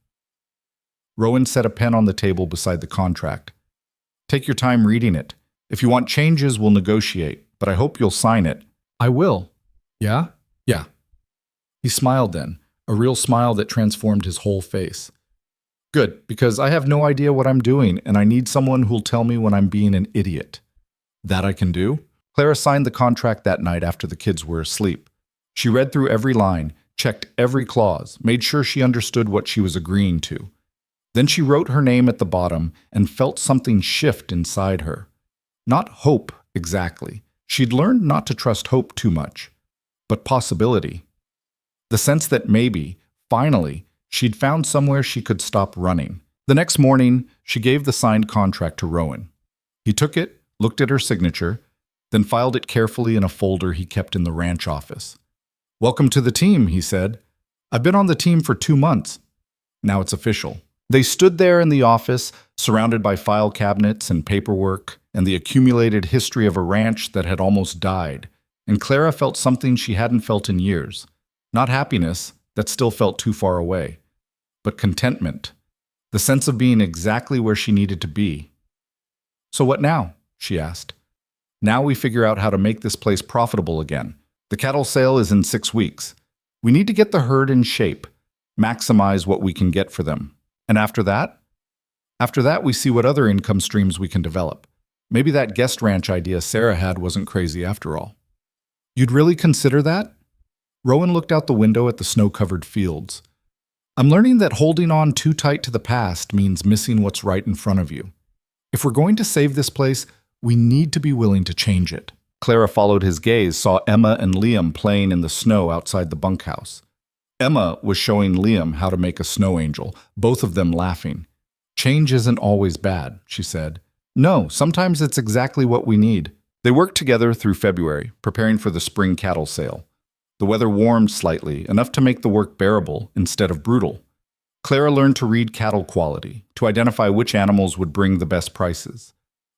Rowan set a pen on the table beside the contract. "Take your time reading it. If you want changes, we'll negotiate, but I hope you'll sign it." "I will." "Yeah?" "Yeah." He smiled then, a real smile that transformed his whole face. "Good, because I have no idea what I'm doing, and I need someone who'll tell me when I'm being an idiot." "That I can do?" Clara signed the contract that night after the kids were asleep. She read through every line, checked every clause, made sure she understood what she was agreeing to. Then she wrote her name at the bottom and felt something shift inside her. Not hope, exactly. She'd learned not to trust hope too much, but possibility. The sense that maybe, finally, she'd found somewhere she could stop running. The next morning, she gave the signed contract to Rowan. He took it, looked at her signature, then filed it carefully in a folder he kept in the ranch office. "Welcome to the team," he said. "I've been on the team for 2 months. Now it's official." They stood there in the office, surrounded by file cabinets and paperwork, and the accumulated history of a ranch that had almost died, and Clara felt something she hadn't felt in years. Not happiness, that still felt too far away, but contentment, the sense of being exactly where she needed to be. "So what now?" she asked. "Now we figure out how to make this place profitable again. The cattle sale is in 6 weeks. We need to get the herd in shape, maximize what we can get for them. And after that? After that, we see what other income streams we can develop. Maybe that guest ranch idea Sarah had wasn't crazy after all." "You'd really consider that?" Rowan looked out the window at the snow-covered fields. "I'm learning that holding on too tight to the past means missing what's right in front of you. If we're going to save this place, we need to be willing to change it." Clara followed his gaze, saw Emma and Liam playing in the snow outside the bunkhouse. Emma was showing Liam how to make a snow angel, both of them laughing. "Change isn't always bad," she said. "No, sometimes it's exactly what we need." They worked together through February, preparing for the spring cattle sale. The weather warmed slightly, enough to make the work bearable instead of brutal. Clara learned to read cattle quality, to identify which animals would bring the best prices.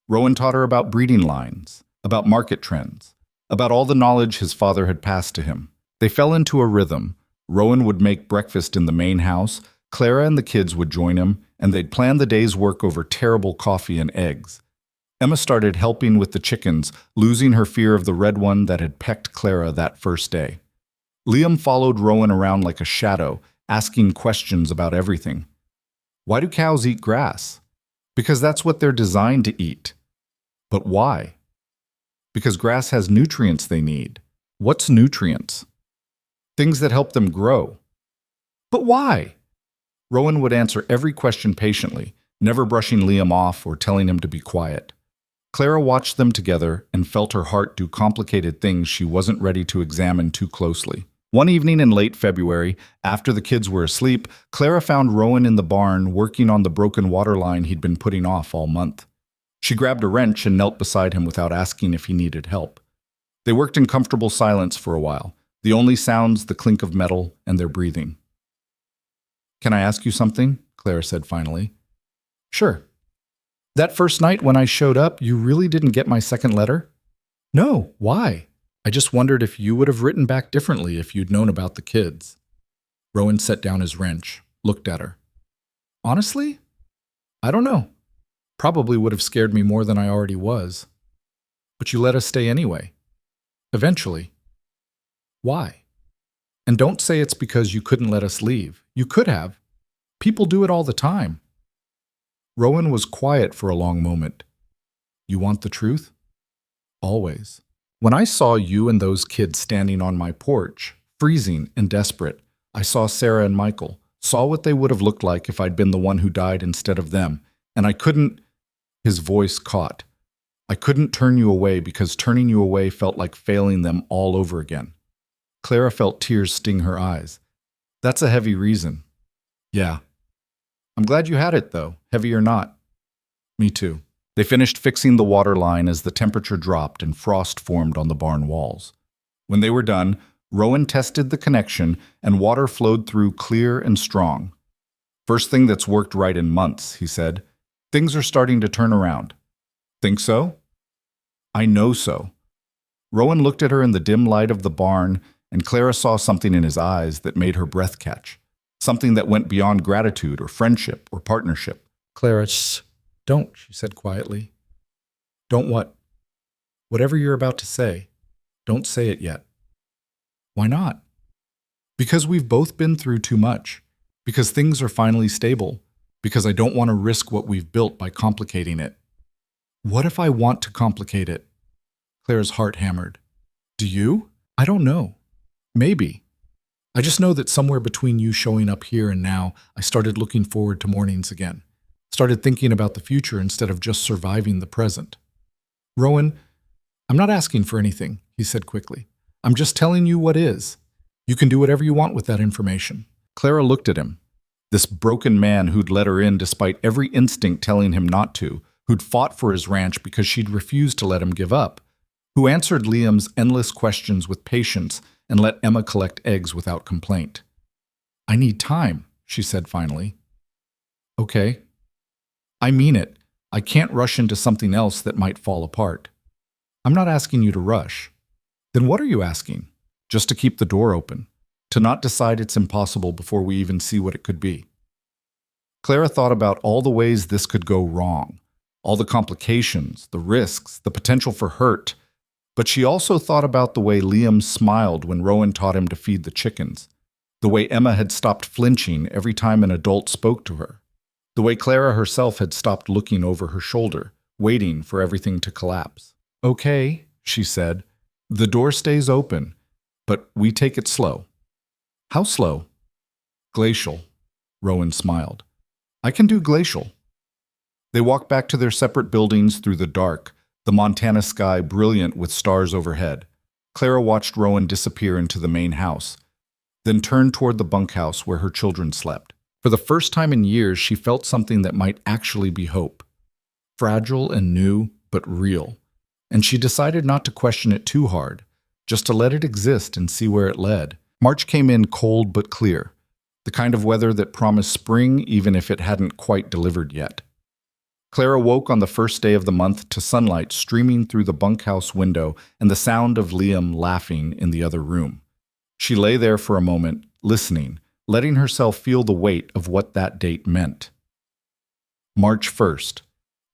Rowan taught her about breeding lines, about market trends, about all the knowledge his father had passed to him. They fell into a rhythm. Rowan would make breakfast in the main house, Clara and the kids would join him, and they'd plan the day's work over terrible coffee and eggs. Emma started helping with the chickens, losing her fear of the red one that had pecked Clara that first day. Liam followed Rowan around like a shadow, asking questions about everything. "Why do cows eat grass?" "Because that's what they're designed to eat." "But why?" "Because grass has nutrients they need." "What's nutrients?" "Things that help them grow." "But why?" Rowan would answer every question patiently, never brushing Liam off or telling him to be quiet. Clara watched them together and felt her heart do complicated things she wasn't ready to examine too closely. One evening in late February, after the kids were asleep, Clara found Rowan in the barn working on the broken water line he'd been putting off all month. She grabbed a wrench and knelt beside him without asking if he needed help. They worked in comfortable silence for a while, the only sounds the clink of metal and their breathing. "Can I ask you something?" Clara said finally. "Sure." "That first night when I showed up, you really didn't get my second letter?" "No, why?" "I just wondered if you would have written back differently if you'd known about the kids." Rowan set down his wrench, looked at her. "Honestly? I don't know. Probably would have scared me more than I already was. But you let us stay anyway. Eventually. Why? And don't say it's because you couldn't let us leave. You could have. People do it all the time." Rowan was quiet for a long moment. "You want the truth?" "Always. When I saw you and those kids standing on my porch, freezing and desperate, I saw Sarah and Michael, saw what they would have looked like if I'd been the one who died instead of them, and I couldn't—" His voice caught. "I couldn't turn you away because turning you away felt like failing them all over again." Clara felt tears sting her eyes. "That's a heavy reason." "Yeah. I'm glad you had it, though, heavy or not." "Me too." They finished fixing the water line as the temperature dropped and frost formed on the barn walls. When they were done, Rowan tested the connection and water flowed through clear and strong. "First thing that's worked right in months," he said. "Things are starting to turn around." Think so? I know so. Rowan looked at her in the dim light of the barn, and Clara saw something in his eyes that made her breath catch. Something that went beyond gratitude or friendship or partnership. Clara, shh, don't, she said quietly. Don't what? Whatever you're about to say, don't say it yet. Why not? Because we've both been through too much. Because things are finally stable. Because I don't want to risk what we've built by complicating it. What if I want to complicate it? Clara's heart hammered. Do you? I don't know. Maybe. I just know that somewhere between you showing up here and now, I started looking forward to mornings again. Started thinking about the future instead of just surviving the present. Rowan, I'm not asking for anything, he said quickly. I'm just telling you what is. You can do whatever you want with that information. Clara looked at him. This broken man who'd let her in despite every instinct telling him not to, who'd fought for his ranch because she'd refused to let him give up, who answered Liam's endless questions with patience and let Emma collect eggs without complaint. I need time, she said finally. Okay. I mean it. I can't rush into something else that might fall apart. I'm not asking you to rush. Then what are you asking? Just to keep the door open, to not decide it's impossible before we even see what it could be. Clara thought about all the ways this could go wrong, all the complications, the risks, the potential for hurt, but she also thought about the way Liam smiled when Rowan taught him to feed the chickens, the way Emma had stopped flinching every time an adult spoke to her, the way Clara herself had stopped looking over her shoulder, waiting for everything to collapse. Okay, she said, the door stays open, but we take it slow. How slow? Glacial, Rowan smiled. I can do glacial. They walked back to their separate buildings through the dark, the Montana sky brilliant with stars overhead. Clara watched Rowan disappear into the main house, then turned toward the bunkhouse where her children slept. For the first time in years, she felt something that might actually be hope. Fragile and new, but real. And she decided not to question it too hard, just to let it exist and see where it led. March came in cold but clear, the kind of weather that promised spring even if it hadn't quite delivered yet. Clara woke on the first day of the month to sunlight streaming through the bunkhouse window and the sound of Liam laughing in the other room. She lay there for a moment, listening, letting herself feel the weight of what that date meant. March 1st,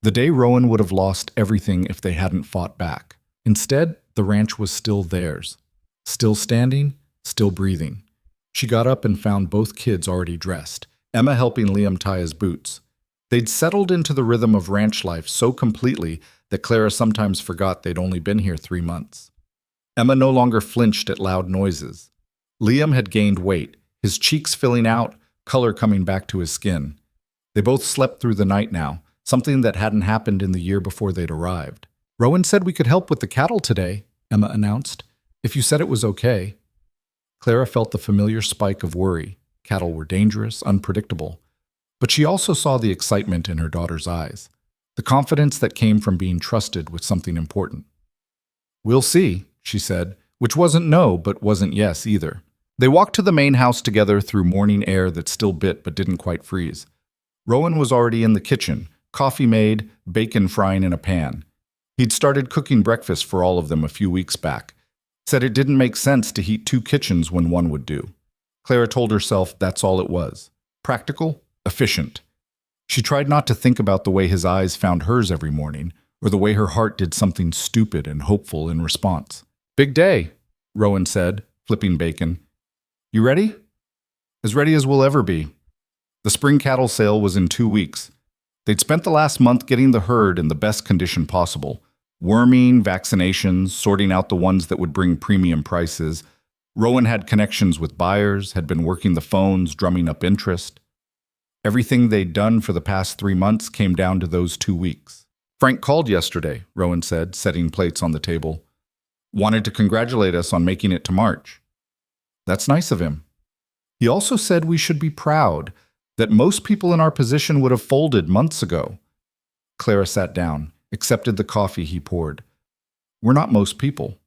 the day Rowan would have lost everything if they hadn't fought back. Instead, the ranch was still theirs. Still standing, still breathing. She got up and found both kids already dressed, Emma helping Liam tie his boots. They'd settled into the rhythm of ranch life so completely that Clara sometimes forgot they'd only been here 3 months. Emma no longer flinched at loud noises. Liam had gained weight, his cheeks filling out, color coming back to his skin. They both slept through the night now, something that hadn't happened in the year before they'd arrived. Rowan said we could help with the cattle today, Emma announced, if you said it was okay. Clara felt the familiar spike of worry. Cattle were dangerous, unpredictable. But she also saw the excitement in her daughter's eyes, the confidence that came from being trusted with something important. We'll see, she said, which wasn't no, but wasn't yes either. They walked to the main house together through morning air that still bit but didn't quite freeze. Rowan was already in the kitchen, coffee made, bacon frying in a pan. He'd started cooking breakfast for all of them a few weeks back. Said it didn't make sense to heat 2 kitchens when one would do. Clara told herself that's all it was. Practical, efficient. She tried not to think about the way his eyes found hers every morning, or the way her heart did something stupid and hopeful in response. Big day, Rowan said, flipping bacon. You ready? As ready as we'll ever be. The spring cattle sale was in 2 weeks. They'd spent the last month getting the herd in the best condition possible. Worming, vaccinations, sorting out the ones that would bring premium prices. Rowan had connections with buyers, had been working the phones, drumming up interest. Everything they'd done for the past 3 months came down to those 2 weeks. Frank called yesterday, Rowan said, setting plates on the table. Wanted to congratulate us on making it to March. That's nice of him. He also said we should be proud, that most people in our position would have folded months ago. Clara sat down, accepted the coffee he poured. We're not most people.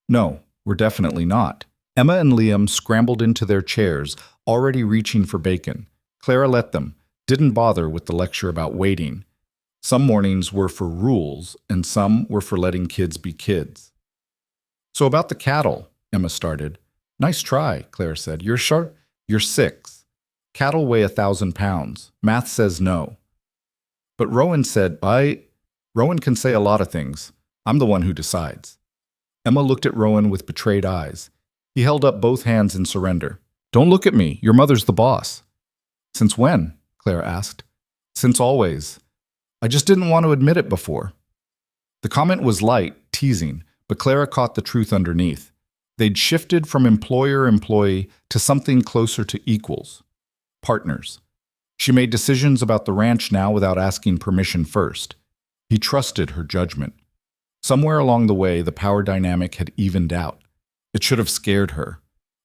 No, we're definitely not. Emma and Liam scrambled into their chairs, already reaching for bacon. Clara let them, didn't bother with the lecture about waiting. Some mornings were for rules, and some were for letting kids be kids. So about the cattle, Emma started. Nice try, Claire said. You're sharp. You're 6. Cattle weigh 1,000 pounds. Math says no. But Rowan said, Rowan can say a lot of things. I'm the one who decides. Emma looked at Rowan with betrayed eyes. He held up both hands in surrender. Don't look at me. Your mother's the boss. Since when? Claire asked. Since always. I just didn't want to admit it before. The comment was light, teasing, but Clara caught the truth underneath. They'd shifted from employer-employee to something closer to equals. Partners. She made decisions about the ranch now without asking permission first. He trusted her judgment. Somewhere along the way, the power dynamic had evened out. It should have scared her.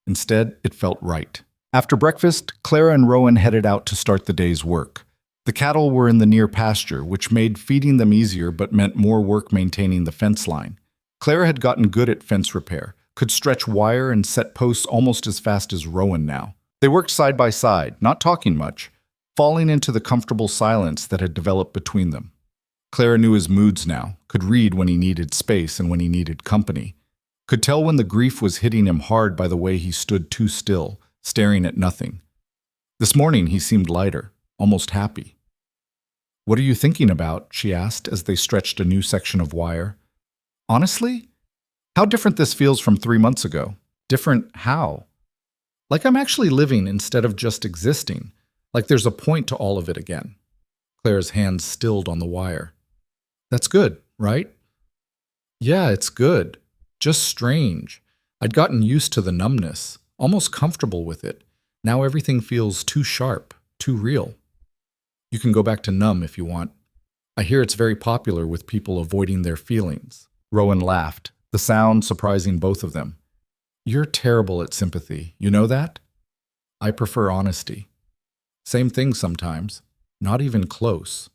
Instead, it felt right. After breakfast, Clara and Rowan headed out to start the day's work. The cattle were in the near pasture, which made feeding them easier but meant more work maintaining the fence line. Clara had gotten good at fence repair, could stretch wire and set posts almost as fast as Rowan now. They worked side by side, not talking much, falling into the comfortable silence that had developed between them. Clara knew his moods now, could read when he needed space and when he needed company, could tell when the grief was hitting him hard by the way he stood too still, staring at nothing. This morning he seemed lighter, almost happy. What are you thinking about? She asked as they stretched a new section of wire. Honestly? How different this feels from 3 months ago. Different how? Like I'm actually living instead of just existing. Like there's a point to all of it again. Claire's hands stilled on the wire. That's good, right? Yeah, it's good. Just strange. I'd gotten used to the numbness, almost comfortable with it. Now everything feels too sharp, too real. You can go back to numb if you want. I hear it's very popular with people avoiding their feelings. Rowan laughed, the sound surprising both of them. You're terrible at sympathy. You know that? I prefer honesty. Same thing sometimes. Not even close.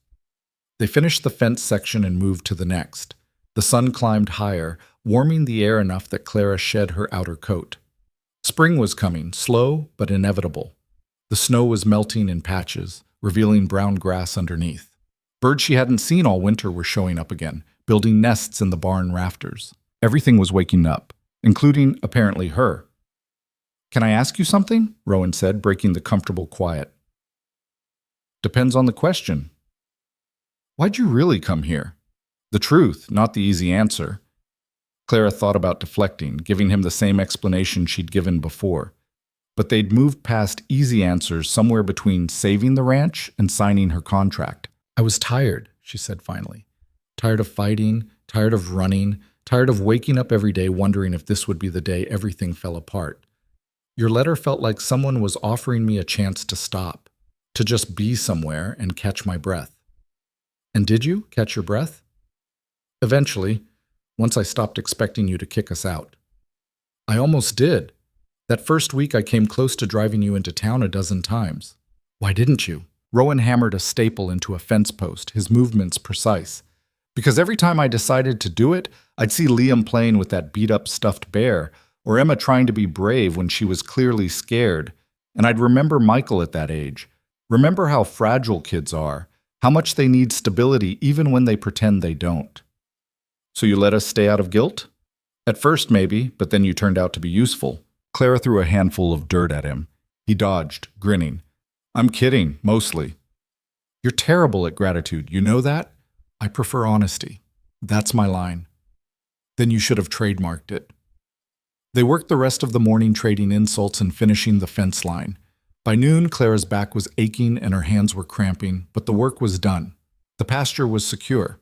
They finished the fence section and moved to the next. The sun climbed higher, warming the air enough that Clara shed her outer coat. Spring was coming, slow but inevitable. The snow was melting in patches, revealing brown grass underneath. Birds she hadn't seen all winter were showing up again, building nests in the barn rafters. Everything was waking up, including, apparently, her. Can I ask you something? Rowan said, breaking the comfortable quiet. Depends on the question. Why'd you really come here? The truth, not the easy answer. Clara thought about deflecting, giving him the same explanation she'd given before. But they'd moved past easy answers somewhere between saving the ranch and signing her contract. I was tired, she said finally. Tired of fighting, tired of running, tired of waking up every day wondering if this would be the day everything fell apart. Your letter felt like someone was offering me a chance to stop, to just be somewhere and catch my breath. And did you catch your breath? Eventually, once I stopped expecting you to kick us out. I almost did. That first week I came close to driving you into town a dozen times. Why didn't you? Rowan hammered a staple into a fence post, his movements precise. Because every time I decided to do it, I'd see Liam playing with that beat-up stuffed bear, or Emma trying to be brave when she was clearly scared, and I'd remember Michael at that age. Remember how fragile kids are, how much they need stability even when they pretend they don't. So you let us stay out of guilt? At first, maybe, but then you turned out to be useful. Clara threw a handful of dirt at him. He dodged, grinning. I'm kidding, mostly. You're terrible at gratitude, you know that? I prefer honesty. That's my line. Then you should have trademarked it. They worked the rest of the morning trading insults and finishing the fence line. By noon, Clara's back was aching and her hands were cramping, but the work was done. The pasture was secure.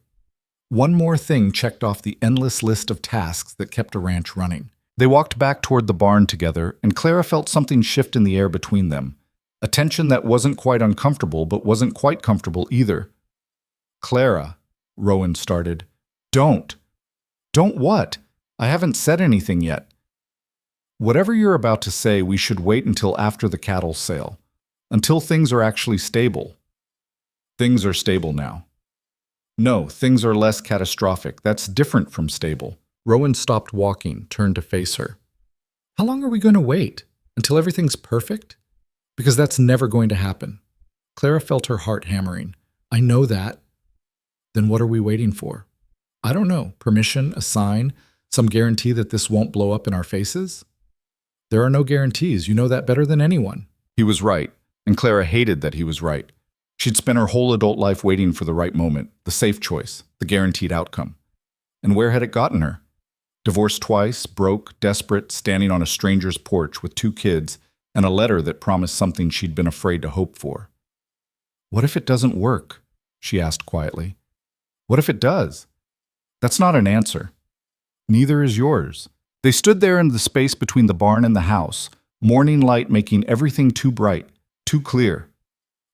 One more thing checked off the endless list of tasks that kept a ranch running. They walked back toward the barn together, and Clara felt something shift in the air between them. A tension that wasn't quite uncomfortable, but wasn't quite comfortable either. Clara, Rowan started. Don't. Don't what? I haven't said anything yet. Whatever you're about to say, we should wait until after the cattle sale. Until things are actually stable. Things are stable now. No, things are less catastrophic. That's different from stable. Rowan stopped walking, turned to face her. How long are we going to wait? Until everything's perfect? Because that's never going to happen. Clara felt her heart hammering. I know that. Then what are we waiting for? I don't know. Permission, a sign, some guarantee that this won't blow up in our faces? There are no guarantees. You know that better than anyone. He was right, and Clara hated that he was right. She'd spent her whole adult life waiting for the right moment, the safe choice, the guaranteed outcome. And where had it gotten her? Divorced twice, broke, desperate, standing on a stranger's porch with 2 kids, and a letter that promised something she'd been afraid to hope for. What if it doesn't work? She asked quietly. What if it does? That's not an answer. Neither is yours. They stood there in the space between the barn and the house, morning light making everything too bright, too clear.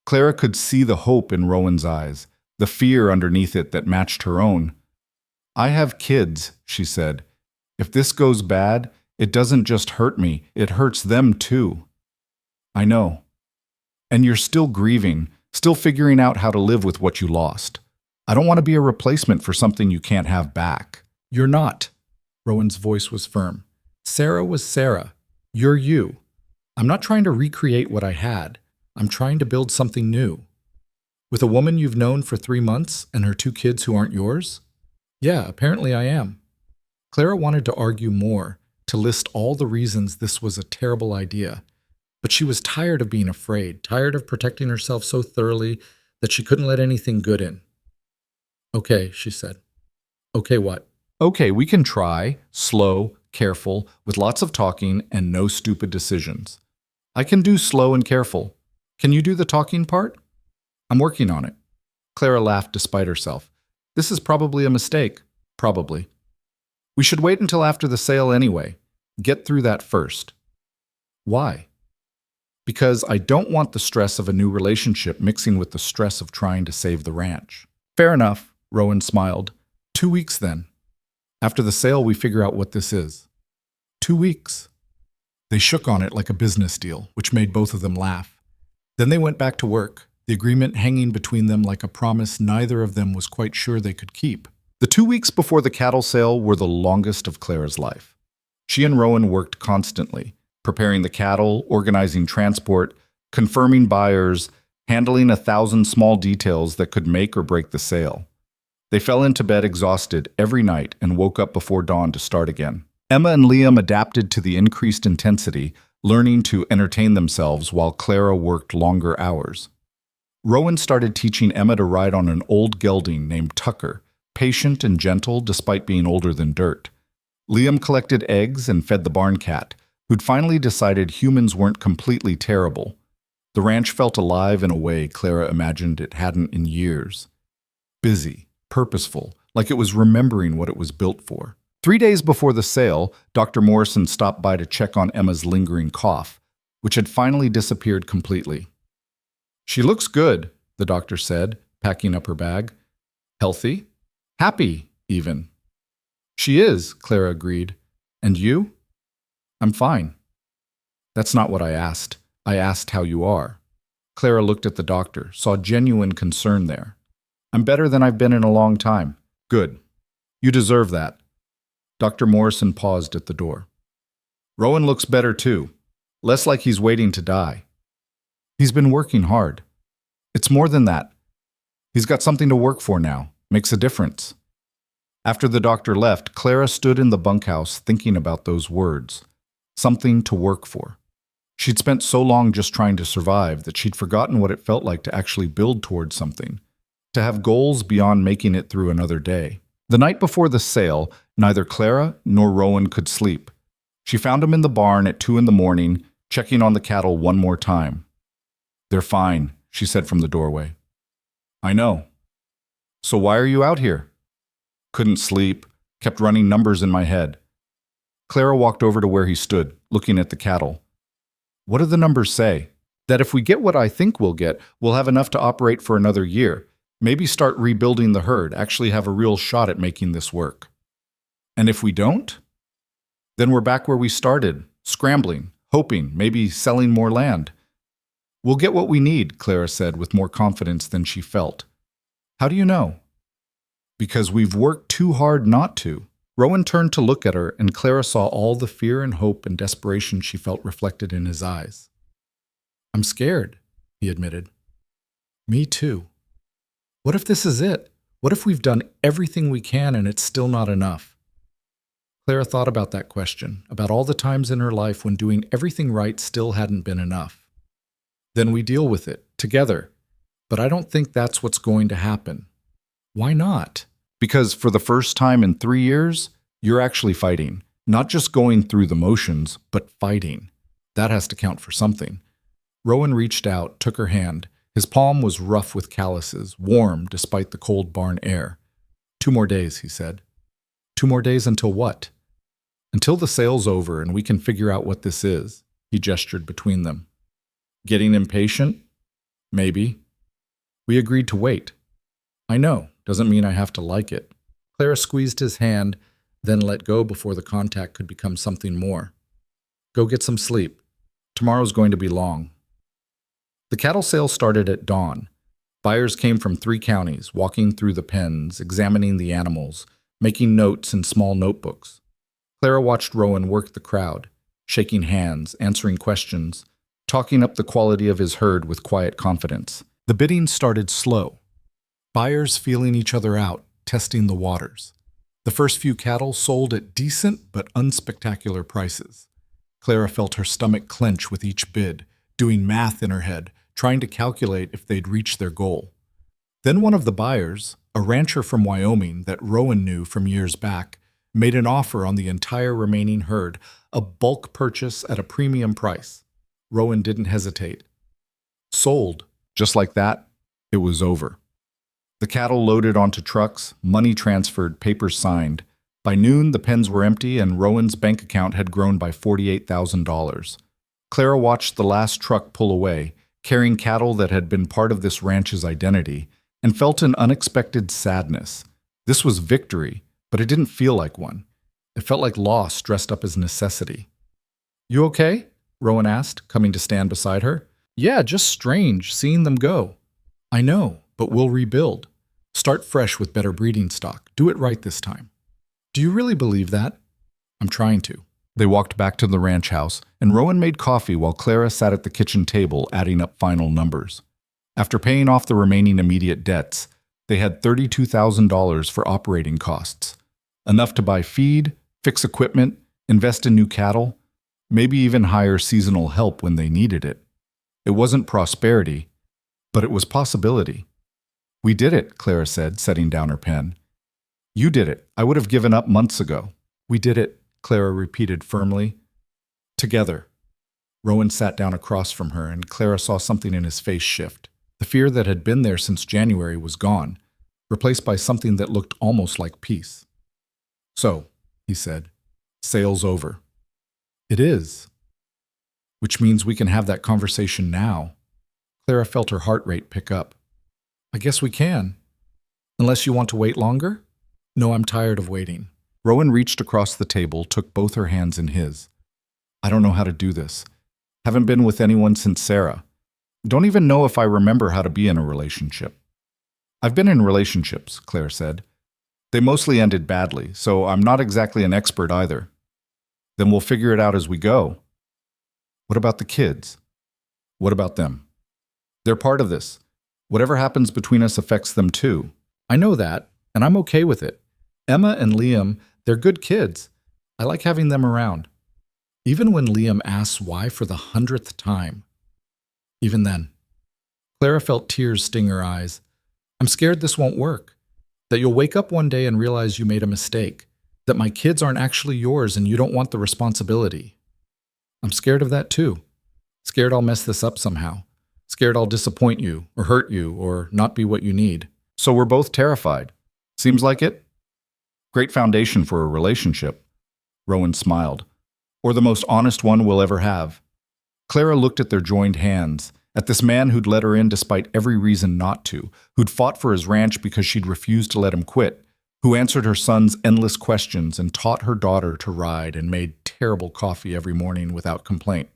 Clara could see the hope in Rowan's eyes, the fear underneath it that matched her own. I have kids, she said. If this goes bad, it doesn't just hurt me, it hurts them too. I know. And you're still grieving, still figuring out how to live with what you lost. I don't want to be a replacement for something you can't have back. You're not. Rowan's voice was firm. Sarah was Sarah. You're you. I'm not trying to recreate what I had. I'm trying to build something new. With a woman you've known for 3 months and her 2 kids who aren't yours? Yeah, apparently I am. Clara wanted to argue more, to list all the reasons this was a terrible idea. But she was tired of being afraid, tired of protecting herself so thoroughly that she couldn't let anything good in. Okay, she said. Okay, what? Okay, we can try, slow, careful, with lots of talking and no stupid decisions. I can do slow and careful. Can you do the talking part? I'm working on it. Clara laughed despite herself. This is probably a mistake. Probably. We should wait until after the sale anyway. Get through that first. Why? Because I don't want the stress of a new relationship mixing with the stress of trying to save the ranch. Fair enough, Rowan smiled. 2 weeks then. After the sale, we figure out what this is. 2 weeks. They shook on it like a business deal, which made both of them laugh. Then they went back to work, the agreement hanging between them like a promise neither of them was quite sure they could keep. The 2 weeks before the cattle sale were the longest of Clara's life. She and Rowan worked constantly, preparing the cattle, organizing transport, confirming buyers, handling 1,000 small details that could make or break the sale. They fell into bed exhausted every night and woke up before dawn to start again. Emma and Liam adapted to the increased intensity, learning to entertain themselves while Clara worked longer hours. Rowan started teaching Emma to ride on an old gelding named Tucker, patient and gentle despite being older than dirt. Liam collected eggs and fed the barn cat, who'd finally decided humans weren't completely terrible. The ranch felt alive in a way Clara imagined it hadn't in years. Busy, purposeful, like it was remembering what it was built for. 3 days before the sale, Dr. Morrison stopped by to check on Emma's lingering cough, which had finally disappeared completely. She looks good, the doctor said, packing up her bag. Healthy? Happy, even. She is, Clara agreed. And you? I'm fine. That's not what I asked. I asked how you are. Clara looked at the doctor, saw genuine concern there. I'm better than I've been in a long time. Good. You deserve that. Dr. Morrison paused at the door. Rowan looks better too, less like he's waiting to die. He's been working hard. It's more than that. He's got something to work for now. Makes a difference. After the doctor left, Clara stood in the bunkhouse thinking about those words. Something to work for. She'd spent so long just trying to survive that she'd forgotten what it felt like to actually build towards something, to have goals beyond making it through another day. The night before the sale, neither Clara nor Rowan could sleep. She found him in the barn at 2 a.m, checking on the cattle one more time. They're fine, she said from the doorway. I know. So why are you out here? Couldn't sleep, kept running numbers in my head. Clara walked over to where he stood, looking at the cattle. What do the numbers say? That if we get what I think we'll get, we'll have enough to operate for another year. Maybe start rebuilding the herd, actually have a real shot at making this work. And if we don't? Then we're back where we started, scrambling, hoping, maybe selling more land. We'll get what we need, Clara said with more confidence than she felt. How do you know? Because we've worked too hard not to. Rowan turned to look at her, and Clara saw all the fear and hope and desperation she felt reflected in his eyes. I'm scared, he admitted. Me too. What if this is it? What if we've done everything we can and it's still not enough? Clara thought about that question, about all the times in her life when doing everything right still hadn't been enough. Then we deal with it, together. But I don't think that's what's going to happen. Why not? Because for the first time in 3 years, you're actually fighting. Not just going through the motions, but fighting. That has to count for something. Rowan reached out, took her hand. His palm was rough with calluses, warm despite the cold barn air. 2 more days, he said. 2 more days until what? Until the sale's over and we can figure out what this is, he gestured between them. Getting impatient? Maybe. We agreed to wait. I know, doesn't mean I have to like it. Clara squeezed his hand, then let go before the contact could become something more. Go get some sleep. Tomorrow's going to be long. The cattle sale started at dawn. Buyers came from 3 counties, walking through the pens, examining the animals, making notes in small notebooks. Clara watched Rowan work the crowd, shaking hands, answering questions, talking up the quality of his herd with quiet confidence. The bidding started slow. Buyers feeling each other out, testing the waters. The first few cattle sold at decent but unspectacular prices. Clara felt her stomach clench with each bid, doing math in her head, trying to calculate if they'd reach their goal. Then one of the buyers, a rancher from Wyoming that Rowan knew from years back, made an offer on the entire remaining herd, a bulk purchase at a premium price. Rowan didn't hesitate. Sold. Just like that, it was over. The cattle loaded onto trucks, money transferred, papers signed. By noon, the pens were empty and Rowan's bank account had grown by $48,000. Clara watched the last truck pull away, carrying cattle that had been part of this ranch's identity, and felt an unexpected sadness. This was victory, but it didn't feel like one. It felt like loss dressed up as necessity. You okay? Rowan asked, coming to stand beside her. Yeah, just strange, seeing them go. I know, but we'll rebuild. Start fresh with better breeding stock. Do it right this time. Do you really believe that? I'm trying to. They walked back to the ranch house, and Rowan made coffee while Clara sat at the kitchen table adding up final numbers. After paying off the remaining immediate debts, they had $32,000 for operating costs. Enough to buy feed, fix equipment, invest in new cattle, maybe even hire seasonal help when they needed it. It wasn't prosperity, but it was possibility. We did it, Clara said, setting down her pen. You did it. I would have given up months ago. We did it, Clara repeated firmly. Together. Rowan sat down across from her, and Clara saw something in his face shift. The fear that had been there since January was gone, replaced by something that looked almost like peace. So, he said, sale's over. It is. Which means we can have that conversation now. Clara felt her heart rate pick up. I guess we can. Unless you want to wait longer? No, I'm tired of waiting. Rowan reached across the table, took both her hands in his. I don't know how to do this. Haven't been with anyone since Sarah. Don't even know if I remember how to be in a relationship. I've been in relationships, Claire said. They mostly ended badly, so I'm not exactly an expert either. Then we'll figure it out as we go. What about the kids? What about them? They're part of this. Whatever happens between us affects them too. I know that, and I'm okay with it. Emma and Liam, they're good kids. I like having them around. Even when Liam asks why for the 100th time. Even then. Clara felt tears sting her eyes. I'm scared this won't work. That you'll wake up one day and realize you made a mistake. That my kids aren't actually yours and you don't want the responsibility. I'm scared of that too. Scared I'll mess this up somehow. Scared I'll disappoint you or hurt you or not be what you need. So we're both terrified. Seems like it? Great foundation for a relationship. Rowan smiled. Or the most honest one we'll ever have. Clara looked at their joined hands, at this man who'd let her in despite every reason not to, who'd fought for his ranch because she'd refused to let him quit, who answered her son's endless questions and taught her daughter to ride and made terrible coffee every morning without complaint.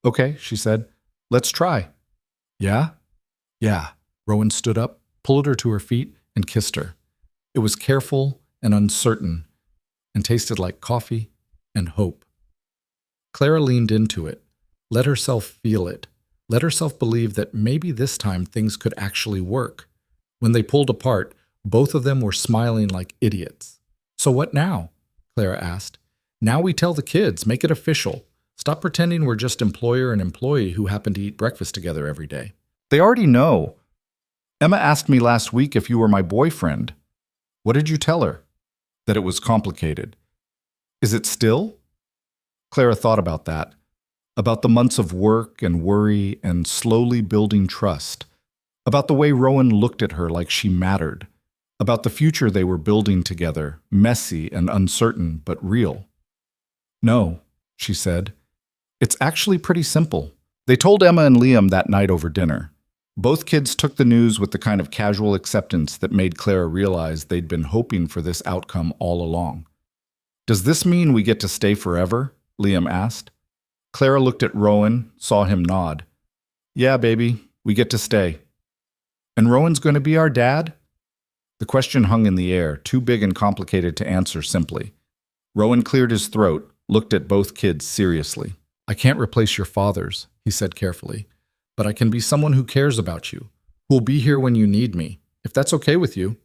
Okay, she said. Let's try. Yeah? Yeah. Rowan stood up, pulled her to her feet, and kissed her. It was careful and uncertain, and tasted like coffee and hope. Clara leaned into it, let herself feel it, let herself believe that maybe this time things could actually work. When they pulled apart, Both of them were smiling like idiots. So what now? Clara asked. Now we tell the kids, make it official. Stop pretending we're just employer and employee who happen to eat breakfast together every day. They already know. Emma asked me last week if you were my boyfriend. What did you tell her? That it was complicated. Is it still? Clara thought about that, about the months of work and worry and slowly building trust, about the way Rowan looked at her like she mattered, about the future they were building together, messy and uncertain but real. No, she said. It's actually pretty simple. They told Emma and Liam that night over dinner. Both kids took the news with the kind of casual acceptance that made Clara realize they'd been hoping for this outcome all along. Does this mean we get to stay forever? Liam asked. Clara looked at Rowan, saw him nod. Yeah, baby, we get to stay. And Rowan's going to be our dad? The question hung in the air, too big and complicated to answer simply. Rowan cleared his throat, looked at both kids seriously. I can't replace your fathers, he said carefully, but I can be someone who cares about you, who will be here when you need me, if that's okay with you.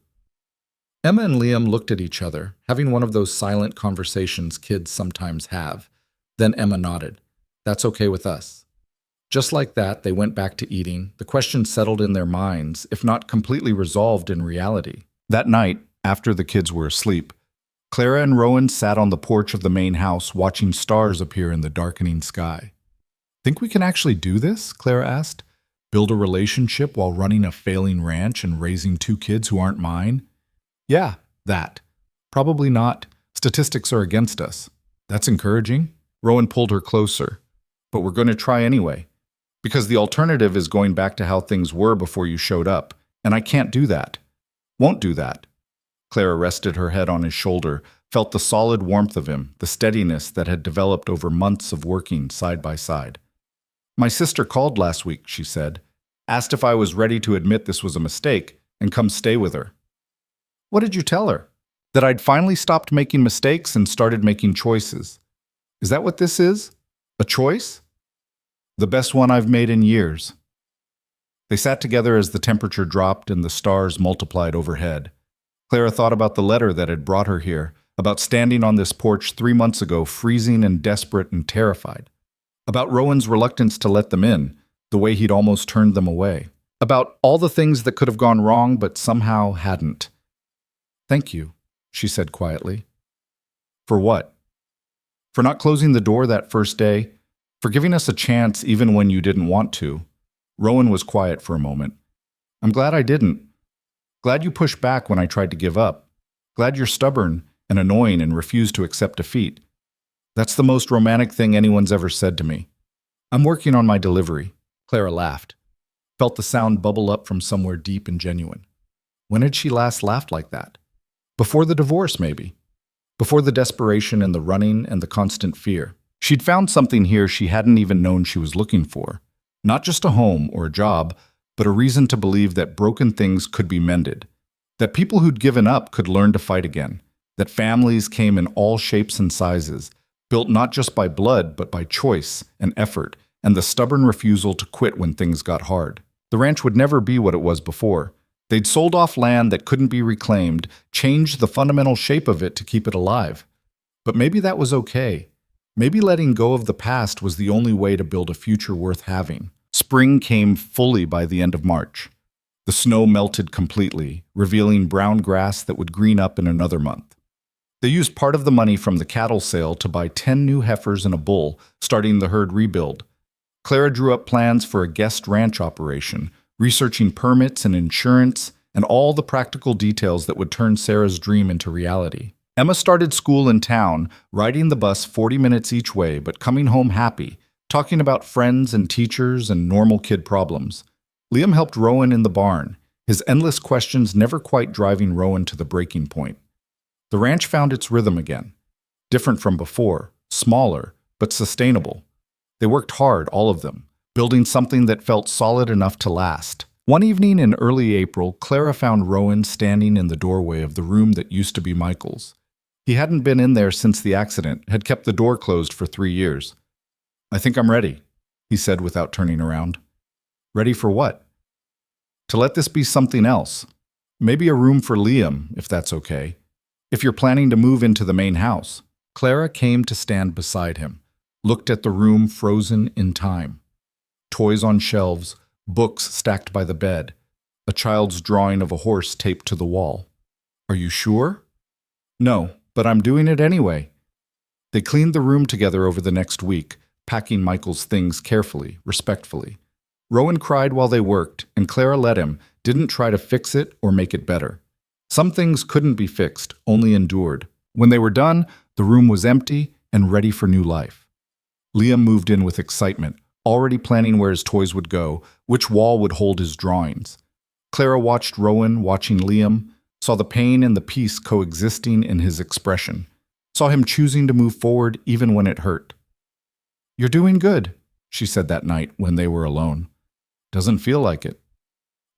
Emma and Liam looked at each other, having one of those silent conversations kids sometimes have. Then Emma nodded. That's okay with us. Just like that, they went back to eating. The question settled in their minds, if not completely resolved in reality. That night, after the kids were asleep, Clara and Rowan sat on the porch of the main house watching stars appear in the darkening sky. Think we can actually do this? Clara asked. Build a relationship while running a failing ranch and raising two kids who aren't mine? Yeah, that. Probably not. Statistics are against us. That's encouraging. Rowan pulled her closer. But we're going to try anyway. Because the alternative is going back to how things were before you showed up, and I can't do that. Won't do that. Clara rested her head on his shoulder, felt the solid warmth of him, the steadiness that had developed over months of working side by side. My sister called last week, she said, asked if I was ready to admit this was a mistake and come stay with her. What did you tell her? That I'd finally stopped making mistakes and started making choices. Is that what this is? A choice? The best one I've made in years. They sat together as the temperature dropped and the stars multiplied overhead. Clara thought about the letter that had brought her here, about standing on this porch 3 months ago, freezing and desperate and terrified. About Rowan's reluctance to let them in, the way he'd almost turned them away. About all the things that could have gone wrong but somehow hadn't. Thank you, she said quietly. For what? For not closing the door that first day? For giving us a chance even when you didn't want to? Rowan was quiet for a moment. I'm glad I didn't. Glad you pushed back when I tried to give up. Glad you're stubborn and annoying and refuse to accept defeat. That's the most romantic thing anyone's ever said to me. I'm working on my delivery. Clara laughed. Felt the sound bubble up from somewhere deep and genuine. When had she last laughed like that? Before the divorce, maybe. Before the desperation and the running and the constant fear. She'd found something here she hadn't even known she was looking for. Not just a home or a job, but a reason to believe that broken things could be mended. That people who'd given up could learn to fight again. That families came in all shapes and sizes, built not just by blood, but by choice and effort, and the stubborn refusal to quit when things got hard. The ranch would never be what it was before. They'd sold off land that couldn't be reclaimed, changed the fundamental shape of it to keep it alive. But maybe that was okay. Maybe letting go of the past was the only way to build a future worth having. Spring came fully by the end of March. The snow melted completely, revealing brown grass that would green up in another month. They used part of the money from the cattle sale to buy 10 new heifers and a bull, starting the herd rebuild. Clara drew up plans for a guest ranch operation, researching permits and insurance and all the practical details that would turn Sarah's dream into reality. Emma started school in town, riding the bus 40 minutes each way, but coming home happy, talking about friends and teachers and normal kid problems. Liam helped Rowan in the barn, his endless questions never quite driving Rowan to the breaking point. The ranch found its rhythm again. Different from before, smaller, but sustainable. They worked hard, all of them, building something that felt solid enough to last. One evening in early April, Clara found Rowan standing in the doorway of the room that used to be Michael's. He hadn't been in there since the accident, had kept the door closed for 3 years. I think I'm ready, he said without turning around. Ready for what? To let this be something else. Maybe a room for Liam, if that's okay. If you're planning to move into the main house. Clara came to stand beside him, looked at the room frozen in time. Toys on shelves, books stacked by the bed, a child's drawing of a horse taped to the wall. Are you sure? No, but I'm doing it anyway. They cleaned the room together over the next week, packing Michael's things carefully, respectfully. Rowan cried while they worked, and Clara let him, didn't try to fix it or make it better. Some things couldn't be fixed, only endured. When they were done, the room was empty and ready for new life. Liam moved in with excitement, already planning where his toys would go, which wall would hold his drawings. Clara watched Rowan watching Liam, saw the pain and the peace coexisting in his expression, saw him choosing to move forward even when it hurt. "You're doing good," she said that night when they were alone. "Doesn't feel like it."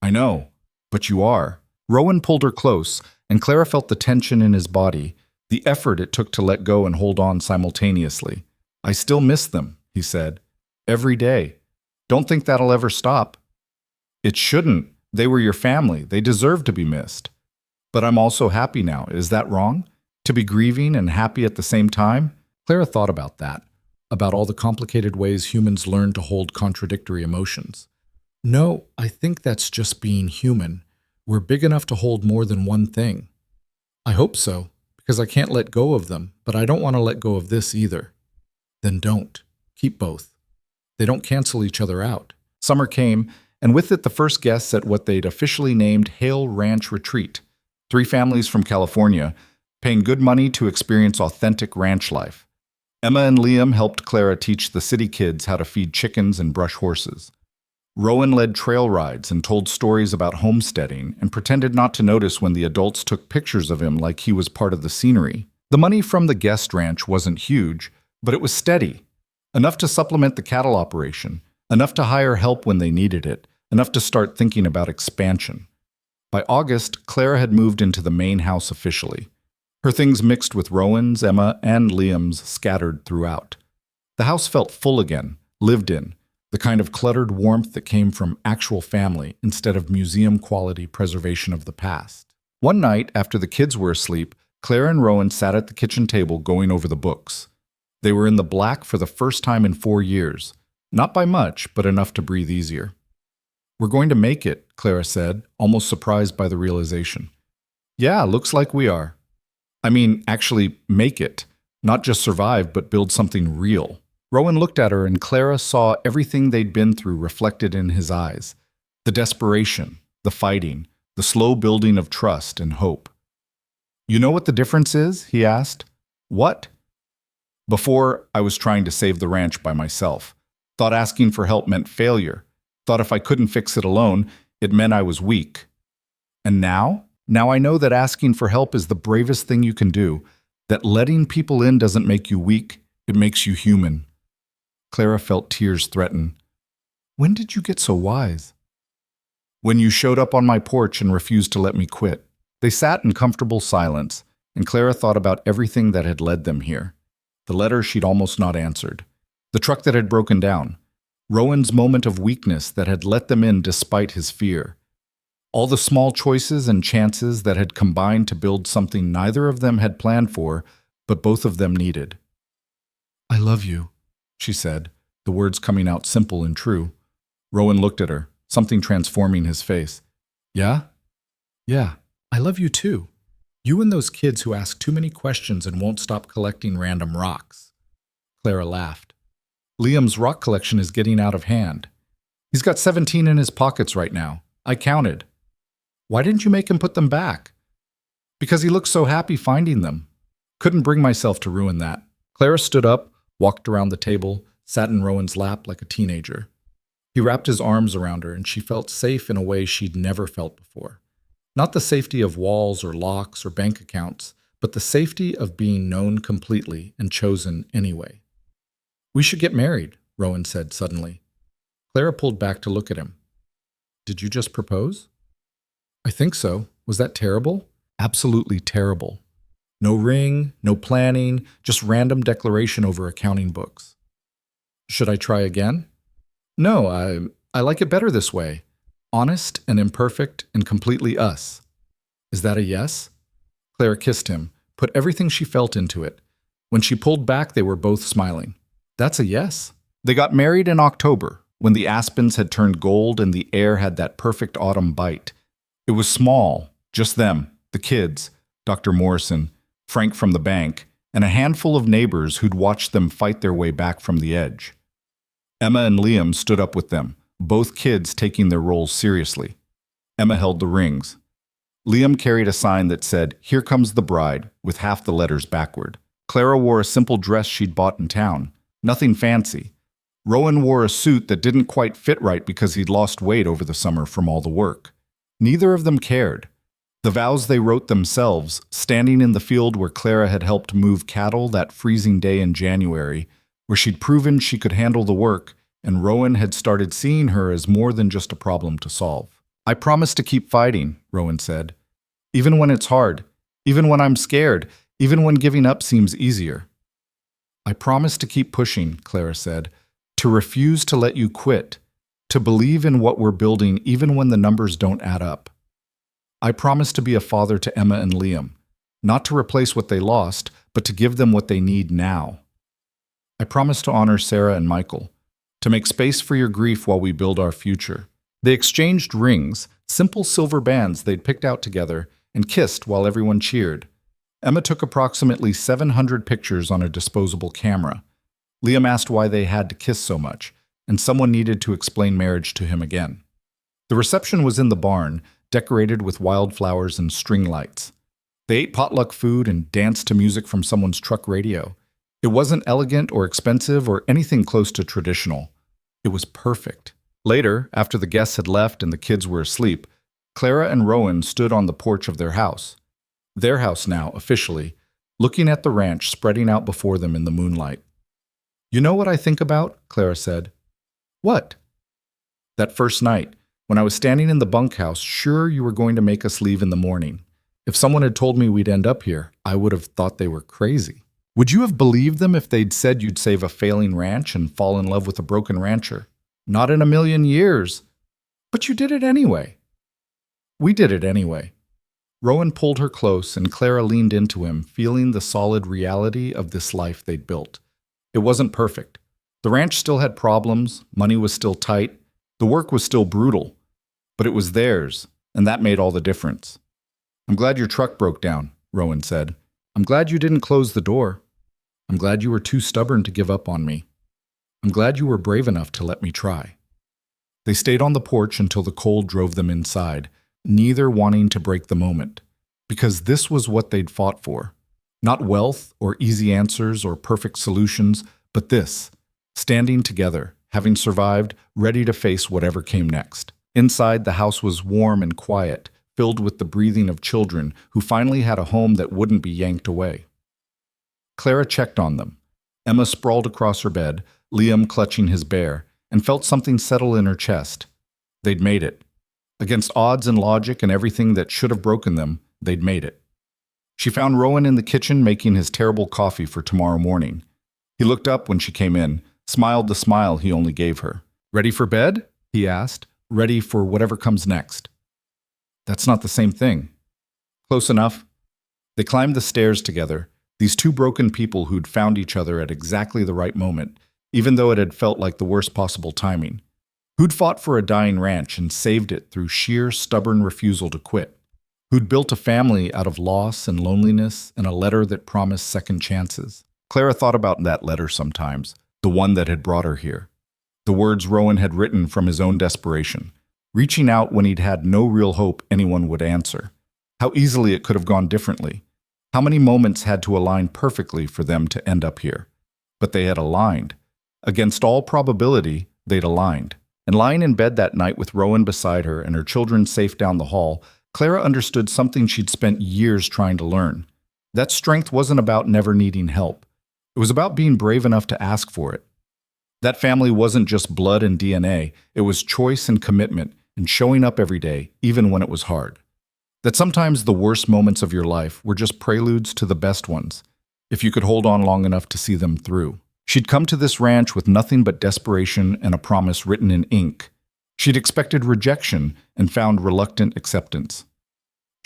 "I know, but you are." Rowan pulled her close, and Clara felt the tension in his body, the effort it took to let go and hold on simultaneously. "I still miss them," he said. "Every day. Don't think that'll ever stop." "It shouldn't. They were your family. They deserve to be missed." "But I'm also happy now. Is that wrong? To be grieving and happy at the same time?" Clara thought about that, about all the complicated ways humans learn to hold contradictory emotions. "No, I think that's just being human. We're big enough to hold more than one thing." "I hope so, because I can't let go of them, but I don't want to let go of this either." "Then don't. Keep both. They don't cancel each other out." Summer came, and with it the first guests at what they'd officially named Hale Ranch Retreat. 3 families from California, paying good money to experience authentic ranch life. Emma and Liam helped Clara teach the city kids how to feed chickens and brush horses. Rowan led trail rides and told stories about homesteading and pretended not to notice when the adults took pictures of him like he was part of the scenery. The money from the guest ranch wasn't huge, but it was steady. Enough to supplement the cattle operation, enough to hire help when they needed it, enough to start thinking about expansion. By August, Clara had moved into the main house officially. Her things mixed with Rowan's, Emma, and Liam's scattered throughout. The house felt full again, lived in, the kind of cluttered warmth that came from actual family instead of museum-quality preservation of the past. One night, after the kids were asleep, Clara and Rowan sat at the kitchen table going over the books. They were in the black for the first time in 4 years. Not by much, but enough to breathe easier. "We're going to make it," Clara said, almost surprised by the realization. "Yeah, looks like we are. I mean, actually make it. Not just survive, but build something real." Rowan looked at her, and Clara saw everything they'd been through reflected in his eyes. The desperation, the fighting, the slow building of trust and hope. "You know what the difference is?" he asked. "What?" "Before, I was trying to save the ranch by myself. Thought asking for help meant failure. Thought if I couldn't fix it alone, it meant I was weak. And now? Now I know that asking for help is the bravest thing you can do, that letting people in doesn't make you weak, it makes you human." Clara felt tears threaten. "When did you get so wise?" "When you showed up on my porch and refused to let me quit." They sat in comfortable silence, and Clara thought about everything that had led them here. The letter she'd almost not answered. The truck that had broken down. Rowan's moment of weakness that had let them in despite his fear. All the small choices and chances that had combined to build something neither of them had planned for, but both of them needed. "I love you," she said, the words coming out simple and true. Rowan looked at her, something transforming his face. "Yeah? Yeah, I love you too. You and those kids who ask too many questions and won't stop collecting random rocks." Clara laughed. "Liam's rock collection is getting out of hand. He's got 17 in his pockets right now. I counted." "Why didn't you make him put them back?" "Because he looked so happy finding them. Couldn't bring myself to ruin that." Clara stood up, walked around the table, sat in Rowan's lap like a teenager. He wrapped his arms around her, and she felt safe in a way she'd never felt before. Not the safety of walls or locks or bank accounts, but the safety of being known completely and chosen anyway. "We should get married," Rowan said suddenly. Clara pulled back to look at him. "Did you just propose?" "I think so. Was that terrible?" "Absolutely terrible. No ring, no planning, just random declaration over accounting books." "Should I try again?" "No, I like it better this way. Honest and imperfect and completely us." Is that a yes? Clara kissed him, put everything she felt into it. When she pulled back, they were both smiling. That's a yes. They got married in October, when the aspens had turned gold and the air had that perfect autumn bite. It was small, just them, the kids, Dr. Morrison, Frank from the bank, and a handful of neighbors who'd watched them fight their way back from the edge. Emma and Liam stood up with them, both kids taking their roles seriously. Emma held the rings. Liam carried a sign that said, "Here comes the bride," with half the letters backward. Clara wore a simple dress she'd bought in town, nothing fancy. Rowan wore a suit that didn't quite fit right because he'd lost weight over the summer from all the work. Neither of them cared. The vows they wrote themselves, standing in the field where Clara had helped move cattle that freezing day in January, where she'd proven she could handle the work, and Rowan had started seeing her as more than just a problem to solve. "I promise to keep fighting," Rowan said. "Even when it's hard, even when I'm scared, even when giving up seems easier." "I promise to keep pushing," Clara said, "to refuse to let you quit, to believe in what we're building even when the numbers don't add up. I promise to be a father to Emma and Liam, not to replace what they lost, but to give them what they need now. I promise to honor Sarah and Michael, to make space for your grief while we build our future." They exchanged rings, simple silver bands they'd picked out together, and kissed while everyone cheered. Emma took approximately 700 pictures on a disposable camera. Liam asked why they had to kiss so much, and someone needed to explain marriage to him again. The reception was in the barn, decorated with wildflowers and string lights. They ate potluck food and danced to music from someone's truck radio. It wasn't elegant or expensive or anything close to traditional. It was perfect. Later, after the guests had left and the kids were asleep, Clara and Rowan stood on the porch of their house now, officially, looking at the ranch spreading out before them in the moonlight. "You know what I think about?" Clara said. "What?" "That first night, when I was standing in the bunkhouse, sure you were going to make us leave in the morning. If someone had told me we'd end up here, I would have thought they were crazy. Would you have believed them if they'd said you'd save a failing ranch and fall in love with a broken rancher? Not in a million years. But you did it anyway." "We did it anyway." Rowan pulled her close, and Clara leaned into him, feeling the solid reality of this life they'd built. It wasn't perfect. The ranch still had problems, money was still tight, the work was still brutal. But it was theirs, and that made all the difference. "I'm glad your truck broke down," Rowan said. "I'm glad you didn't close the door. I'm glad you were too stubborn to give up on me. I'm glad you were brave enough to let me try." They stayed on the porch until the cold drove them inside, neither wanting to break the moment, because this was what they'd fought for. Not wealth or easy answers or perfect solutions, but this, standing together, having survived, ready to face whatever came next. Inside, the house was warm and quiet, filled with the breathing of children who finally had a home that wouldn't be yanked away. Clara checked on them. Emma sprawled across her bed, Liam clutching his bear, and felt something settle in her chest. They'd made it. Against odds and logic and everything that should have broken them, they'd made it. She found Rowan in the kitchen making his terrible coffee for tomorrow morning. He looked up when she came in, smiled the smile he only gave her. "Ready for bed?" he asked. "Ready for whatever comes next." "That's not the same thing." "Close enough." They climbed the stairs together, these two broken people who'd found each other at exactly the right moment, even though it had felt like the worst possible timing. Who'd fought for a dying ranch and saved it through sheer stubborn refusal to quit. Who'd built a family out of loss and loneliness and a letter that promised second chances. Clara thought about that letter sometimes, the one that had brought her here. The words Rowan had written from his own desperation, reaching out when he'd had no real hope anyone would answer. How easily it could have gone differently. How many moments had to align perfectly for them to end up here. But they had aligned. Against all probability, they'd aligned. And lying in bed that night with Rowan beside her and her children safe down the hall, Clara understood something she'd spent years trying to learn. That strength wasn't about never needing help. It was about being brave enough to ask for it. That family wasn't just blood and DNA, it was choice and commitment and showing up every day, even when it was hard. That sometimes the worst moments of your life were just preludes to the best ones, if you could hold on long enough to see them through. She'd come to this ranch with nothing but desperation and a promise written in ink. She'd expected rejection and found reluctant acceptance.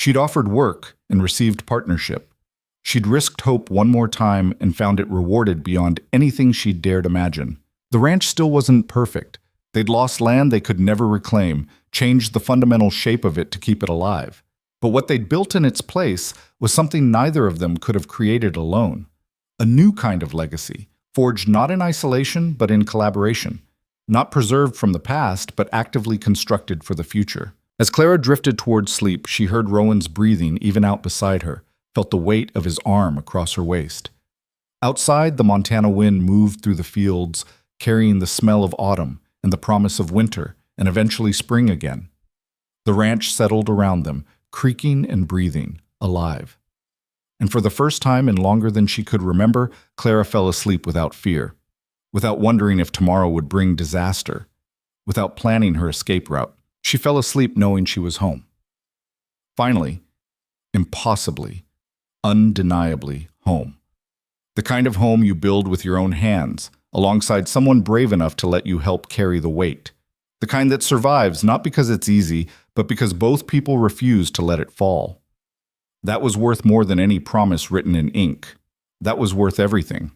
She'd offered work and received partnership. She'd risked hope one more time and found it rewarded beyond anything she'd dared imagine. The ranch still wasn't perfect. They'd lost land they could never reclaim, changed the fundamental shape of it to keep it alive. But what they'd built in its place was something neither of them could have created alone. A new kind of legacy, forged not in isolation but in collaboration. Not preserved from the past, but actively constructed for the future. As Clara drifted towards sleep, she heard Rowan's breathing even out beside her, felt the weight of his arm across her waist. Outside, the Montana wind moved through the fields, carrying the smell of autumn and the promise of winter, and eventually spring again. The ranch settled around them, creaking and breathing, alive. And for the first time in longer than she could remember, Clara fell asleep without fear, without wondering if tomorrow would bring disaster, without planning her escape route. She fell asleep knowing she was home. Finally, impossibly, undeniably home. The kind of home you build with your own hands, alongside someone brave enough to let you help carry the weight. The kind that survives not because it's easy, but because both people refuse to let it fall. That was worth more than any promise written in ink. That was worth everything.